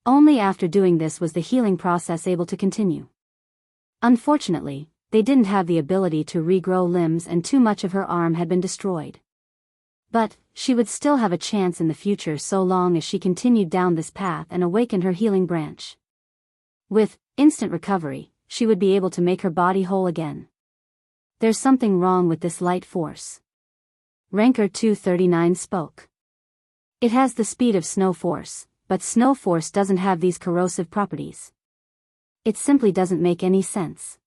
Only after doing this was the healing process able to continue. Unfortunately, they didn't have the ability to regrow limbs and too much of her arm had been destroyed. But, she would still have a chance in the future so long as she continued down this path and awakened her healing branch. With instant recovery, she would be able to make her body whole again. There's something wrong with this light force. Ranker 239 spoke. It has the speed of snow force, but snow force doesn't have these corrosive properties. It simply doesn't make any sense.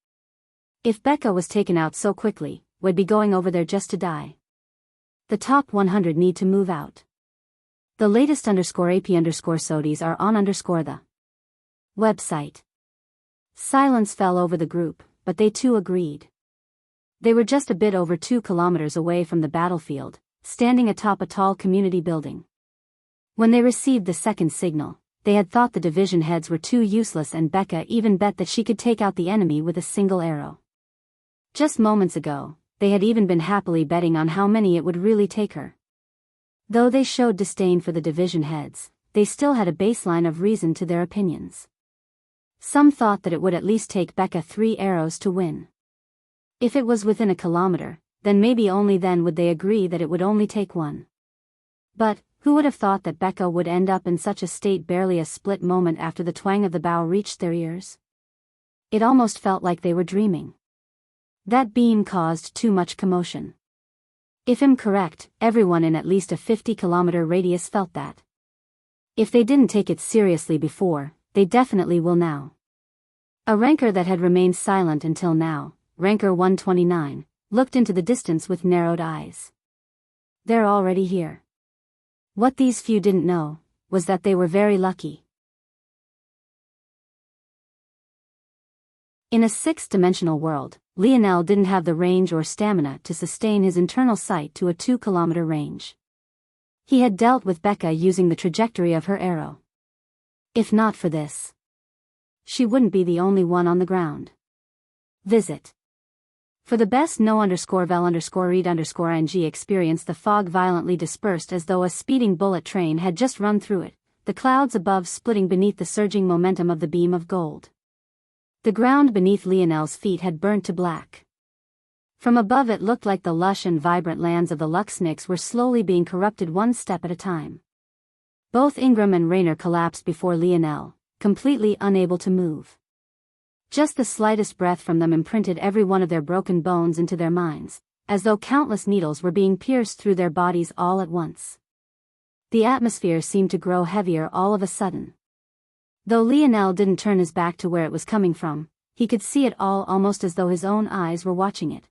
If Becca was taken out so quickly, we'd be going over there just to die. The top 100 need to move out. The latest _AP_SODIs are on the website. Silence fell over the group, but they too agreed. They were just a bit over 2 kilometers away from the battlefield, standing atop a tall community building. When they received the second signal, they had thought the division heads were too useless, and Becca even bet that she could take out the enemy with a single arrow. Just moments ago, they had even been happily betting on how many it would really take her. Though they showed disdain for the division heads, they still had a baseline of reason to their opinions. Some thought that it would at least take Becca 3 arrows to win. If it was within a kilometer, then maybe only then would they agree that it would only take 1. But, who would have thought that Becca would end up in such a state barely a split moment after the twang of the bow reached their ears? It almost felt like they were dreaming. That beam caused too much commotion. If I'm correct, everyone in at least a 50-kilometer radius felt that. If they didn't take it seriously before, they definitely will now. A ranker that had remained silent until now, Ranker 129, looked into the distance with narrowed eyes. They're already here. What these few didn't know, was that they were very lucky. In a 6-dimensional world, Lionel didn't have the range or stamina to sustain his internal sight to a 2-kilometer range. He had dealt with Becca using the trajectory of her arrow. If not for this, she wouldn't be the only one on the ground. Visit. For the best no_vel_read_ing experience, the fog violently dispersed as though a speeding bullet train had just run through it, the clouds above splitting beneath the surging momentum of the beam of gold. The ground beneath Lionel's feet had burnt to black. From above it looked like the lush and vibrant lands of the Lux Nix were slowly being corrupted one step at a time. Both Ingram and Raynor collapsed before Lionel, completely unable to move. Just the slightest breath from them imprinted every one of their broken bones into their minds, as though countless needles were being pierced through their bodies all at once. The atmosphere seemed to grow heavier all of a sudden. Though Lionel didn't turn his back to where it was coming from, he could see it all almost as though his own eyes were watching it.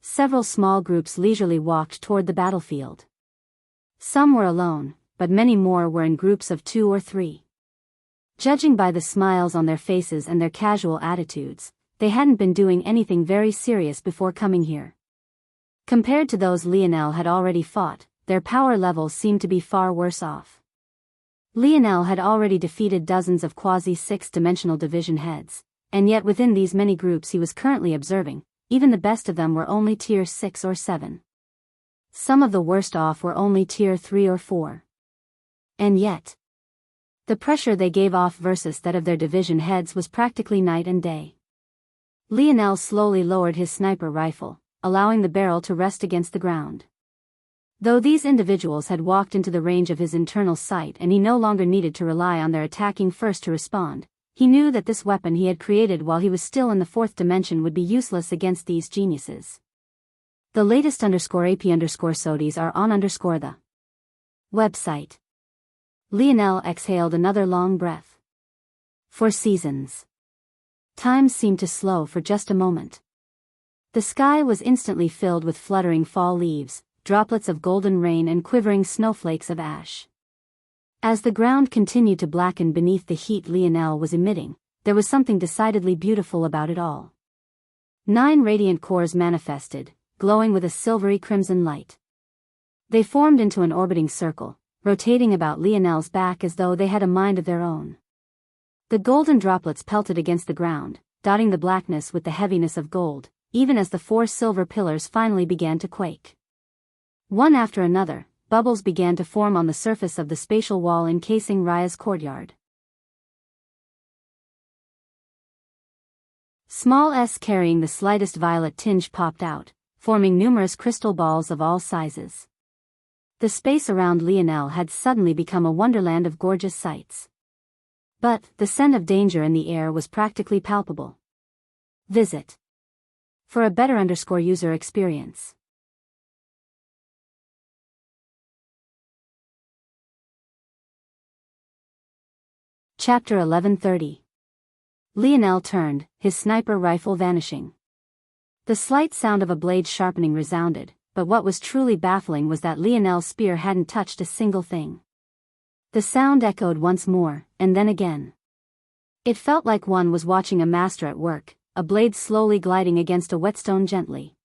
Several small groups leisurely walked toward the battlefield. Some were alone, but many more were in groups of 2 or 3. Judging by the smiles on their faces and their casual attitudes, they hadn't been doing anything very serious before coming here. Compared to those Lionel had already fought, their power levels seemed to be far worse off. Lionel had already defeated dozens of quasi-6-dimensional division heads, and yet within these many groups he was currently observing, even the best of them were only tier 6 or 7. Some of the worst off were only tier 3 or 4. And yet, the pressure they gave off versus that of their division heads was practically night and day. Lionel slowly lowered his sniper rifle, allowing the barrel to rest against the ground. Though these individuals had walked into the range of his internal sight and he no longer needed to rely on their attacking first to respond, he knew that this weapon he had created while he was still in the 4th dimension would be useless against these geniuses. The latest _AP_SODIs are on the website. Lionel exhaled another long breath. For seasons. Time seemed to slow for just a moment. The sky was instantly filled with fluttering fall leaves, droplets of golden rain and quivering snowflakes of ash. As the ground continued to blacken beneath the heat Lionel was emitting, there was something decidedly beautiful about it all. 9 radiant cores manifested, glowing with a silvery crimson light. They formed into an orbiting circle, rotating about Lionel's back as though they had a mind of their own. The golden droplets pelted against the ground, dotting the blackness with the heaviness of gold, even as the 4 silver pillars finally began to quake. One after another, bubbles began to form on the surface of the spatial wall encasing Raya's courtyard. Small S carrying the slightest violet tinge popped out, forming numerous crystal balls of all sizes. The space around Lionel had suddenly become a wonderland of gorgeous sights. But the scent of danger in the air was practically palpable. Visit for a better user experience. Chapter 1130. Lionel turned, his sniper rifle vanishing. The slight sound of a blade sharpening resounded, but what was truly baffling was that Lionel's spear hadn't touched a single thing. The sound echoed once more, and then again. It felt like one was watching a master at work, a blade slowly gliding against a whetstone gently.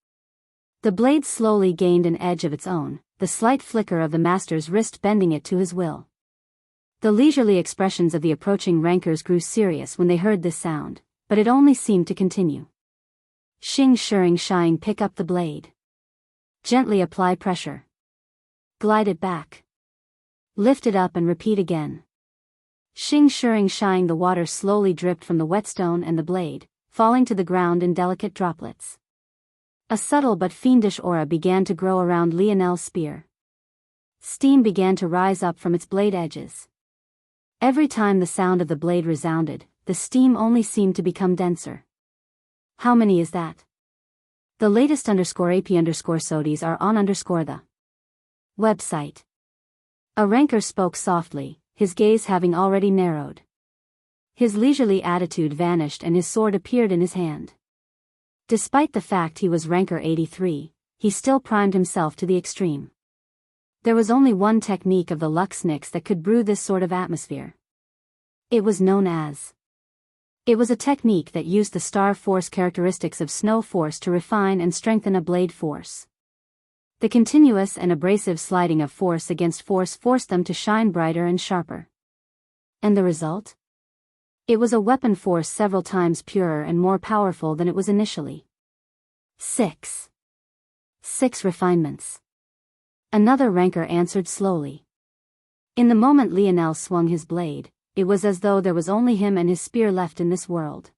The blade slowly gained an edge of its own, the slight flicker of the master's wrist bending it to his will. The leisurely expressions of the approaching rankers grew serious when they heard this sound, but it only seemed to continue. Xing Shuring Shine, pick up the blade. Gently apply pressure. Glide it back. Lift it up and repeat again. Xing Shuring Shine. The water slowly dripped from the whetstone and the blade, falling to the ground in delicate droplets. A subtle but fiendish aura began to grow around Lionel's spear. Steam began to rise up from its blade edges. Every time the sound of the blade resounded, the steam only seemed to become denser. How many is that? The latest _AP_SODIs are on the website. A ranker spoke softly, his gaze having already narrowed. His leisurely attitude vanished and his sword appeared in his hand. Despite the fact he was ranker 83, he still primed himself to the extreme. There was only one technique of the Luxnix that could brew this sort of atmosphere. It was known as. It was a technique that used the star force characteristics of snow force to refine and strengthen a blade force. The continuous and abrasive sliding of force against force forced them to shine brighter and sharper. And the result? It was a weapon force several times purer and more powerful than it was initially. 6 refinements. Another ranker answered slowly. In the moment Lionel swung his blade, it was as though there was only him and his spear left in this world.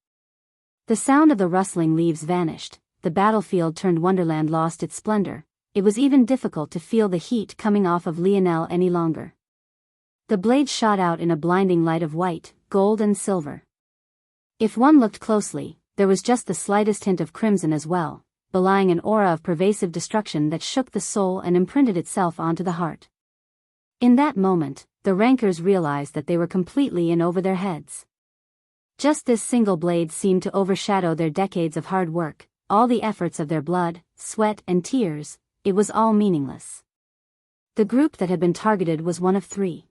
The sound of the rustling leaves vanished, the battlefield turned wonderland lost its splendor, it was even difficult to feel the heat coming off of Lionel any longer. The blade shot out in a blinding light of white, gold and silver. If one looked closely, there was just the slightest hint of crimson as well, belying an aura of pervasive destruction that shook the soul and imprinted itself onto the heart. In that moment, the rankers realized that they were completely in over their heads. Just this single blade seemed to overshadow their decades of hard work, all the efforts of their blood, sweat and tears. It was all meaningless. The group that had been targeted was one of three.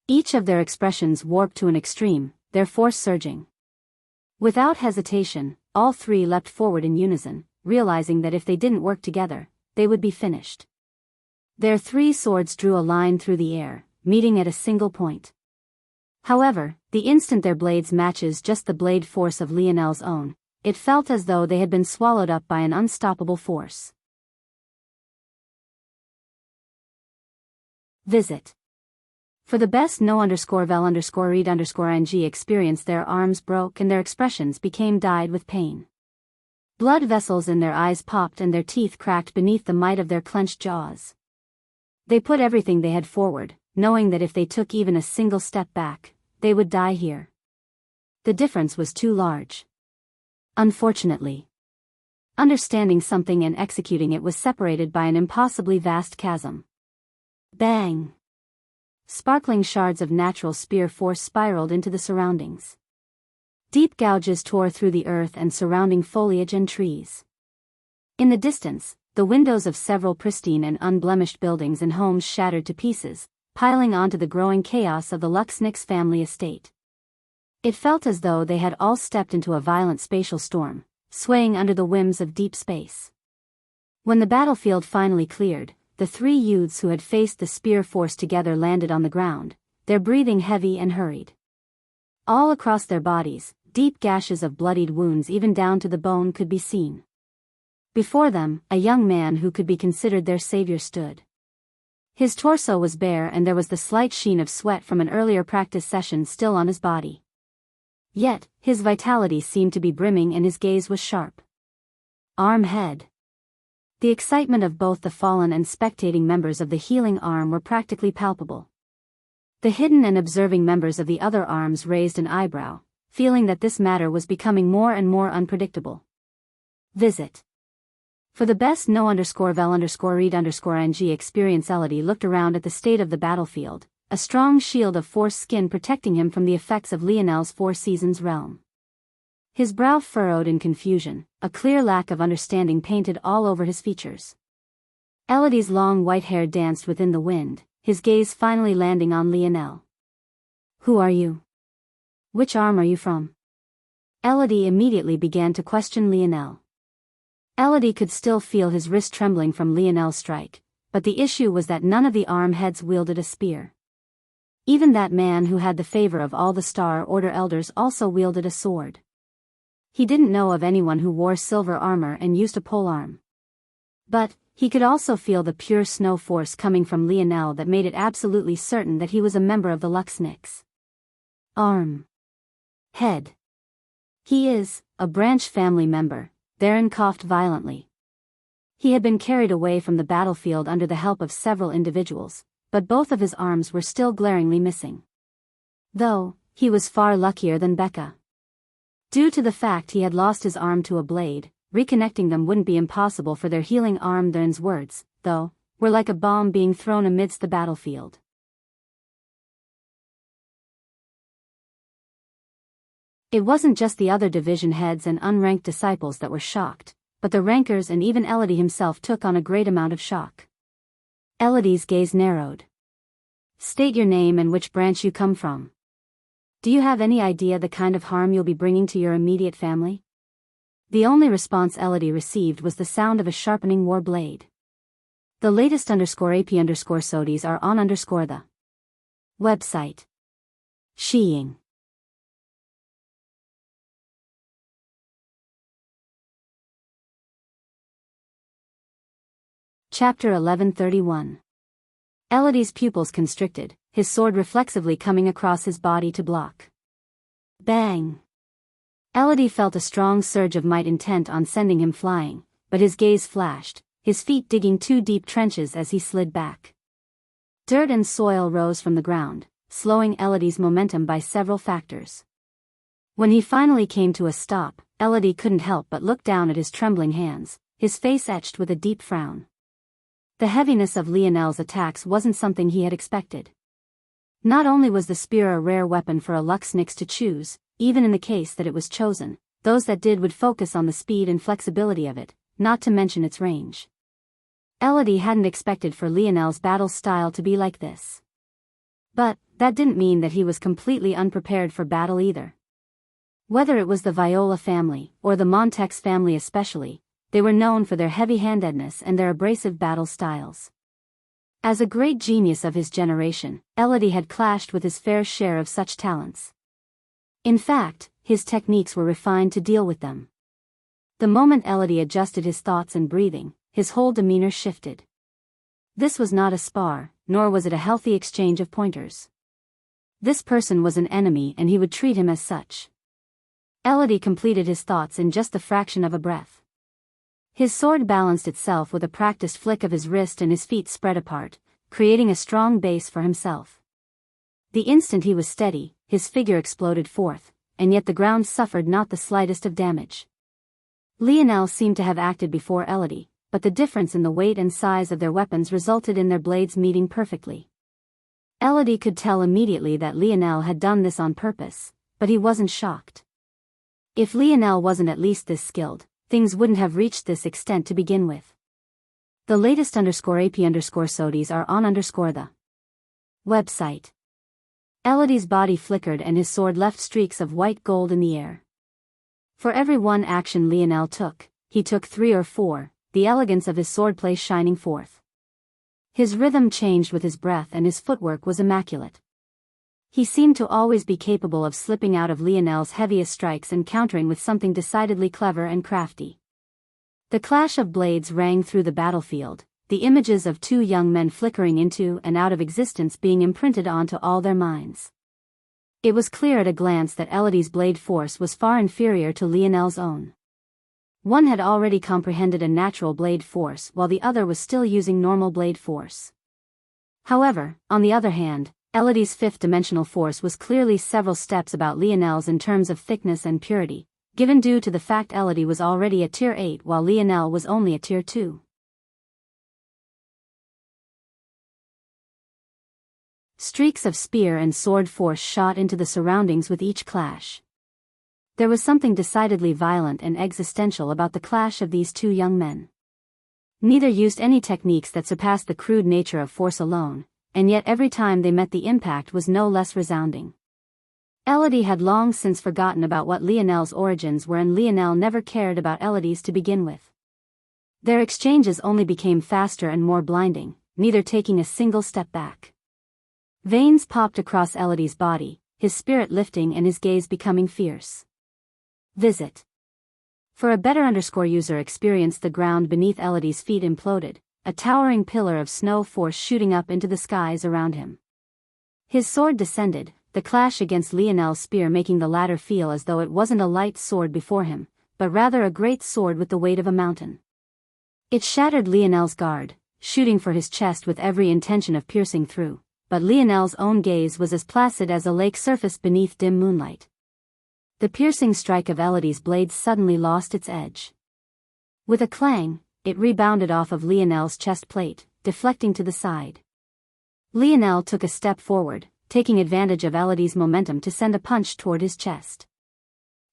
Each of their expressions warped to an extreme, their force surging. Without hesitation, all three leapt forward in unison, realizing that if they didn't work together, they would be finished. Their three swords drew a line through the air, meeting at a single point. However, the instant their blades matches just the blade force of Lionel's own, it felt as though they had been swallowed up by an unstoppable force. Visit. For the best no_vel_read_ing experience, their arms broke and their expressions became dyed with pain. Blood vessels in their eyes popped and their teeth cracked beneath the might of their clenched jaws. They put everything they had forward, knowing that if they took even a single step back, they would die here. The difference was too large. Unfortunately, understanding something and executing it was separated by an impossibly vast chasm. Bang! Sparkling shards of natural spear force spiraled into the surroundings. Deep gouges tore through the earth and surrounding foliage and trees. In the distance, the windows of several pristine and unblemished buildings and homes shattered to pieces, piling onto the growing chaos of the Luxnix family estate. It felt as though they had all stepped into a violent spatial storm, swaying under the whims of deep space. When the battlefield finally cleared, the three youths who had faced the spear force together landed on the ground, their breathing heavy and hurried. All across their bodies, deep gashes of bloodied wounds even down to the bone could be seen. Before them, a young man who could be considered their savior stood. His torso was bare and there was the slight sheen of sweat from an earlier practice session still on his body. Yet, his vitality seemed to be brimming and his gaze was sharp. Arm head. The excitement of both the fallen and spectating members of the healing arm were practically palpable. The hidden and observing members of the other arms raised an eyebrow, feeling that this matter was becoming more and more unpredictable. Visit. For the best no_vel_read_ing experience, Elodie looked around at the state of the battlefield, a strong shield of force skin protecting him from the effects of Lionel's Four Seasons realm. His brow furrowed in confusion, a clear lack of understanding painted all over his features. Elodie's long white hair danced within the wind, his gaze finally landing on Lionel. "Who are you? Which arm are you from?" Elodie immediately began to question Lionel. Elodie could still feel his wrist trembling from Lionel's strike, but the issue was that none of the arm heads wielded a spear. Even that man who had the favor of all the Star Order elders also wielded a sword. He didn't know of anyone who wore silver armor and used a polearm. But he could also feel the pure snow force coming from Lionel that made it absolutely certain that he was a member of the Luxnix. Arm. Head. "He is a branch family member," Theron coughed violently. He had been carried away from the battlefield under the help of several individuals, but both of his arms were still glaringly missing. Though, he was far luckier than Becca. Due to the fact he had lost his arm to a blade, reconnecting them wouldn't be impossible for their healing arm. Theron's words, though, were like a bomb being thrown amidst the battlefield. It wasn't just the other division heads and unranked disciples that were shocked, but the rankers and even Elodie himself took on a great amount of shock. Elodie's gaze narrowed. "State your name and which branch you come from. Do you have any idea the kind of harm you'll be bringing to your immediate family?" The only response Elodie received was the sound of a sharpening war blade. The latest _AP_SODIes are on the website. Sheeing. Chapter 1131. Elodie's pupils constricted, his sword reflexively coming across his body to block. Bang! Elodie felt a strong surge of might intent on sending him flying, but his gaze flashed, his feet digging two deep trenches as he slid back. Dirt and soil rose from the ground, slowing Elodie's momentum by several factors. When he finally came to a stop, Elodie couldn't help but look down at his trembling hands, his face etched with a deep frown. The heaviness of Lionel's attacks wasn't something he had expected. Not only was the spear a rare weapon for a Luxnix to choose, even in the case that it was chosen, those that did would focus on the speed and flexibility of it, not to mention its range. Elodie hadn't expected for Lionel's battle style to be like this. But that didn't mean that he was completely unprepared for battle either. Whether it was the Viola family, or the Montex family especially, they were known for their heavy-handedness and their abrasive battle styles. As a great genius of his generation, Elodie had clashed with his fair share of such talents. In fact, his techniques were refined to deal with them. The moment Elodie adjusted his thoughts and breathing, his whole demeanor shifted. This was not a spar, nor was it a healthy exchange of pointers. This person was an enemy and he would treat him as such. Elodie completed his thoughts in just the fraction of a breath. His sword balanced itself with a practiced flick of his wrist and his feet spread apart, creating a strong base for himself. The instant he was steady, his figure exploded forth, and yet the ground suffered not the slightest of damage. Lionel seemed to have acted before Elodie, but the difference in the weight and size of their weapons resulted in their blades meeting perfectly. Elodie could tell immediately that Lionel had done this on purpose, but he wasn't shocked. If Lionel wasn't at least this skilled, things wouldn't have reached this extent to begin with. The latest _AP_SODIES are on _the website. Elodie's body flickered and his sword left streaks of white gold in the air. For every one action Lionel took, he took 3 or 4, the elegance of his swordplay shining forth. His rhythm changed with his breath and his footwork was immaculate. He seemed to always be capable of slipping out of Lionel's heaviest strikes and countering with something decidedly clever and crafty. The clash of blades rang through the battlefield, the images of 2 young men flickering into and out of existence being imprinted onto all their minds. It was clear at a glance that Elodie's blade force was far inferior to Lionel's own. One had already comprehended a natural blade force while the other was still using normal blade force. However, on the other hand, Elodie's 5th-dimensional force was clearly several steps about Lionel's in terms of thickness and purity, given due to the fact Elodie was already a Tier 8 while Lionel was only a Tier 2. Streaks of spear and sword force shot into the surroundings with each clash. There was something decidedly violent and existential about the clash of these 2 young men. Neither used any techniques that surpassed the crude nature of force alone, and yet every time they met the impact was no less resounding. Elodie had long since forgotten about what Lionel's origins were and Lionel never cared about Elodie's to begin with. Their exchanges only became faster and more blinding, neither taking a single step back. Veins popped across Elodie's body, his spirit lifting and his gaze becoming fierce. Visit. For a better user experienced the ground beneath Elodie's feet imploded, a towering pillar of snow force shooting up into the skies around him. His sword descended, the clash against Lionel's spear making the latter feel as though it wasn't a light sword before him, but rather a great sword with the weight of a mountain. It shattered Lionel's guard, shooting for his chest with every intention of piercing through, but Lionel's own gaze was as placid as a lake surface beneath dim moonlight. The piercing strike of Elodie's blade suddenly lost its edge. With a clang, it rebounded off of Lionel's chest plate, deflecting to the side. Lionel took a step forward, taking advantage of Elodie's momentum to send a punch toward his chest.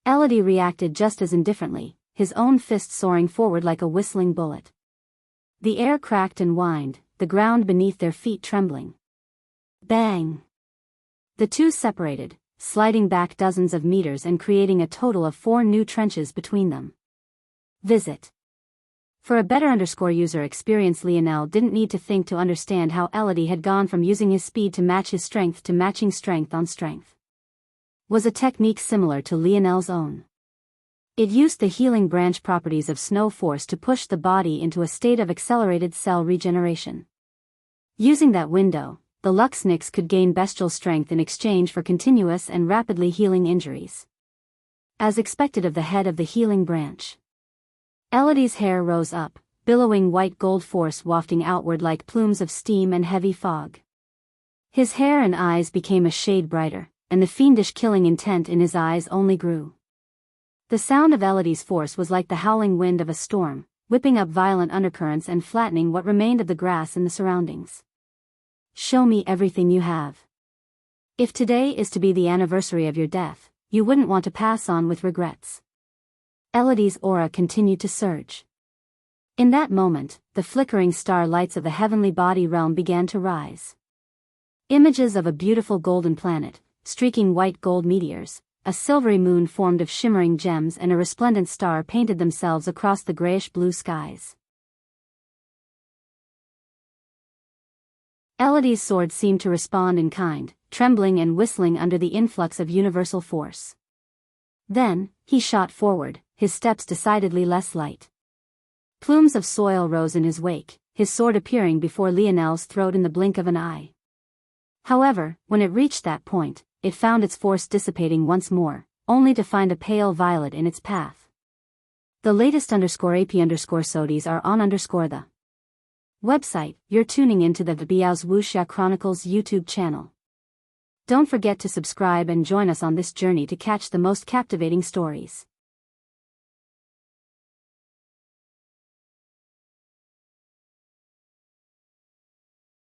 Elodie reacted just as indifferently, his own fist soaring forward like a whistling bullet. The air cracked and whined, the ground beneath their feet trembling. Bang! The 2 separated, sliding back dozens of meters and creating a total of 4 new trenches between them. Visit. For a better user experience, Lionel didn't need to think to understand how Elodie had gone from using his speed to match his strength to matching strength on strength. Was a technique similar to Lionel's own. It used the healing branch properties of snow force to push the body into a state of accelerated cell regeneration. Using that window, the Luxnix could gain bestial strength in exchange for continuous and rapidly healing injuries. As expected of the head of the healing branch. Elodie's hair rose up, billowing white gold force wafting outward like plumes of steam and heavy fog. His hair and eyes became a shade brighter, and the fiendish killing intent in his eyes only grew. The sound of Elodie's force was like the howling wind of a storm, whipping up violent undercurrents and flattening what remained of the grass in the surroundings. Show me everything you have. If today is to be the anniversary of your death, you wouldn't want to pass on with regrets. Elodie's aura continued to surge. In that moment, the flickering star lights of the heavenly body realm began to rise. Images of a beautiful golden planet, streaking white gold meteors, a silvery moon formed of shimmering gems and a resplendent star painted themselves across the grayish-blue skies. Elodie's sword seemed to respond in kind, trembling and whistling under the influx of universal force. Then, he shot forward, his steps decidedly less light. Plumes of soil rose in his wake, his sword appearing before Lionel's throat in the blink of an eye. However, when it reached that point, it found its force dissipating once more, only to find a pale violet in its path. The latest _AP_SODIES are on _the website. You're tuning into the Biyao's Wuxia Chronicles YouTube channel. Don't forget to subscribe and join us on this journey to catch the most captivating stories.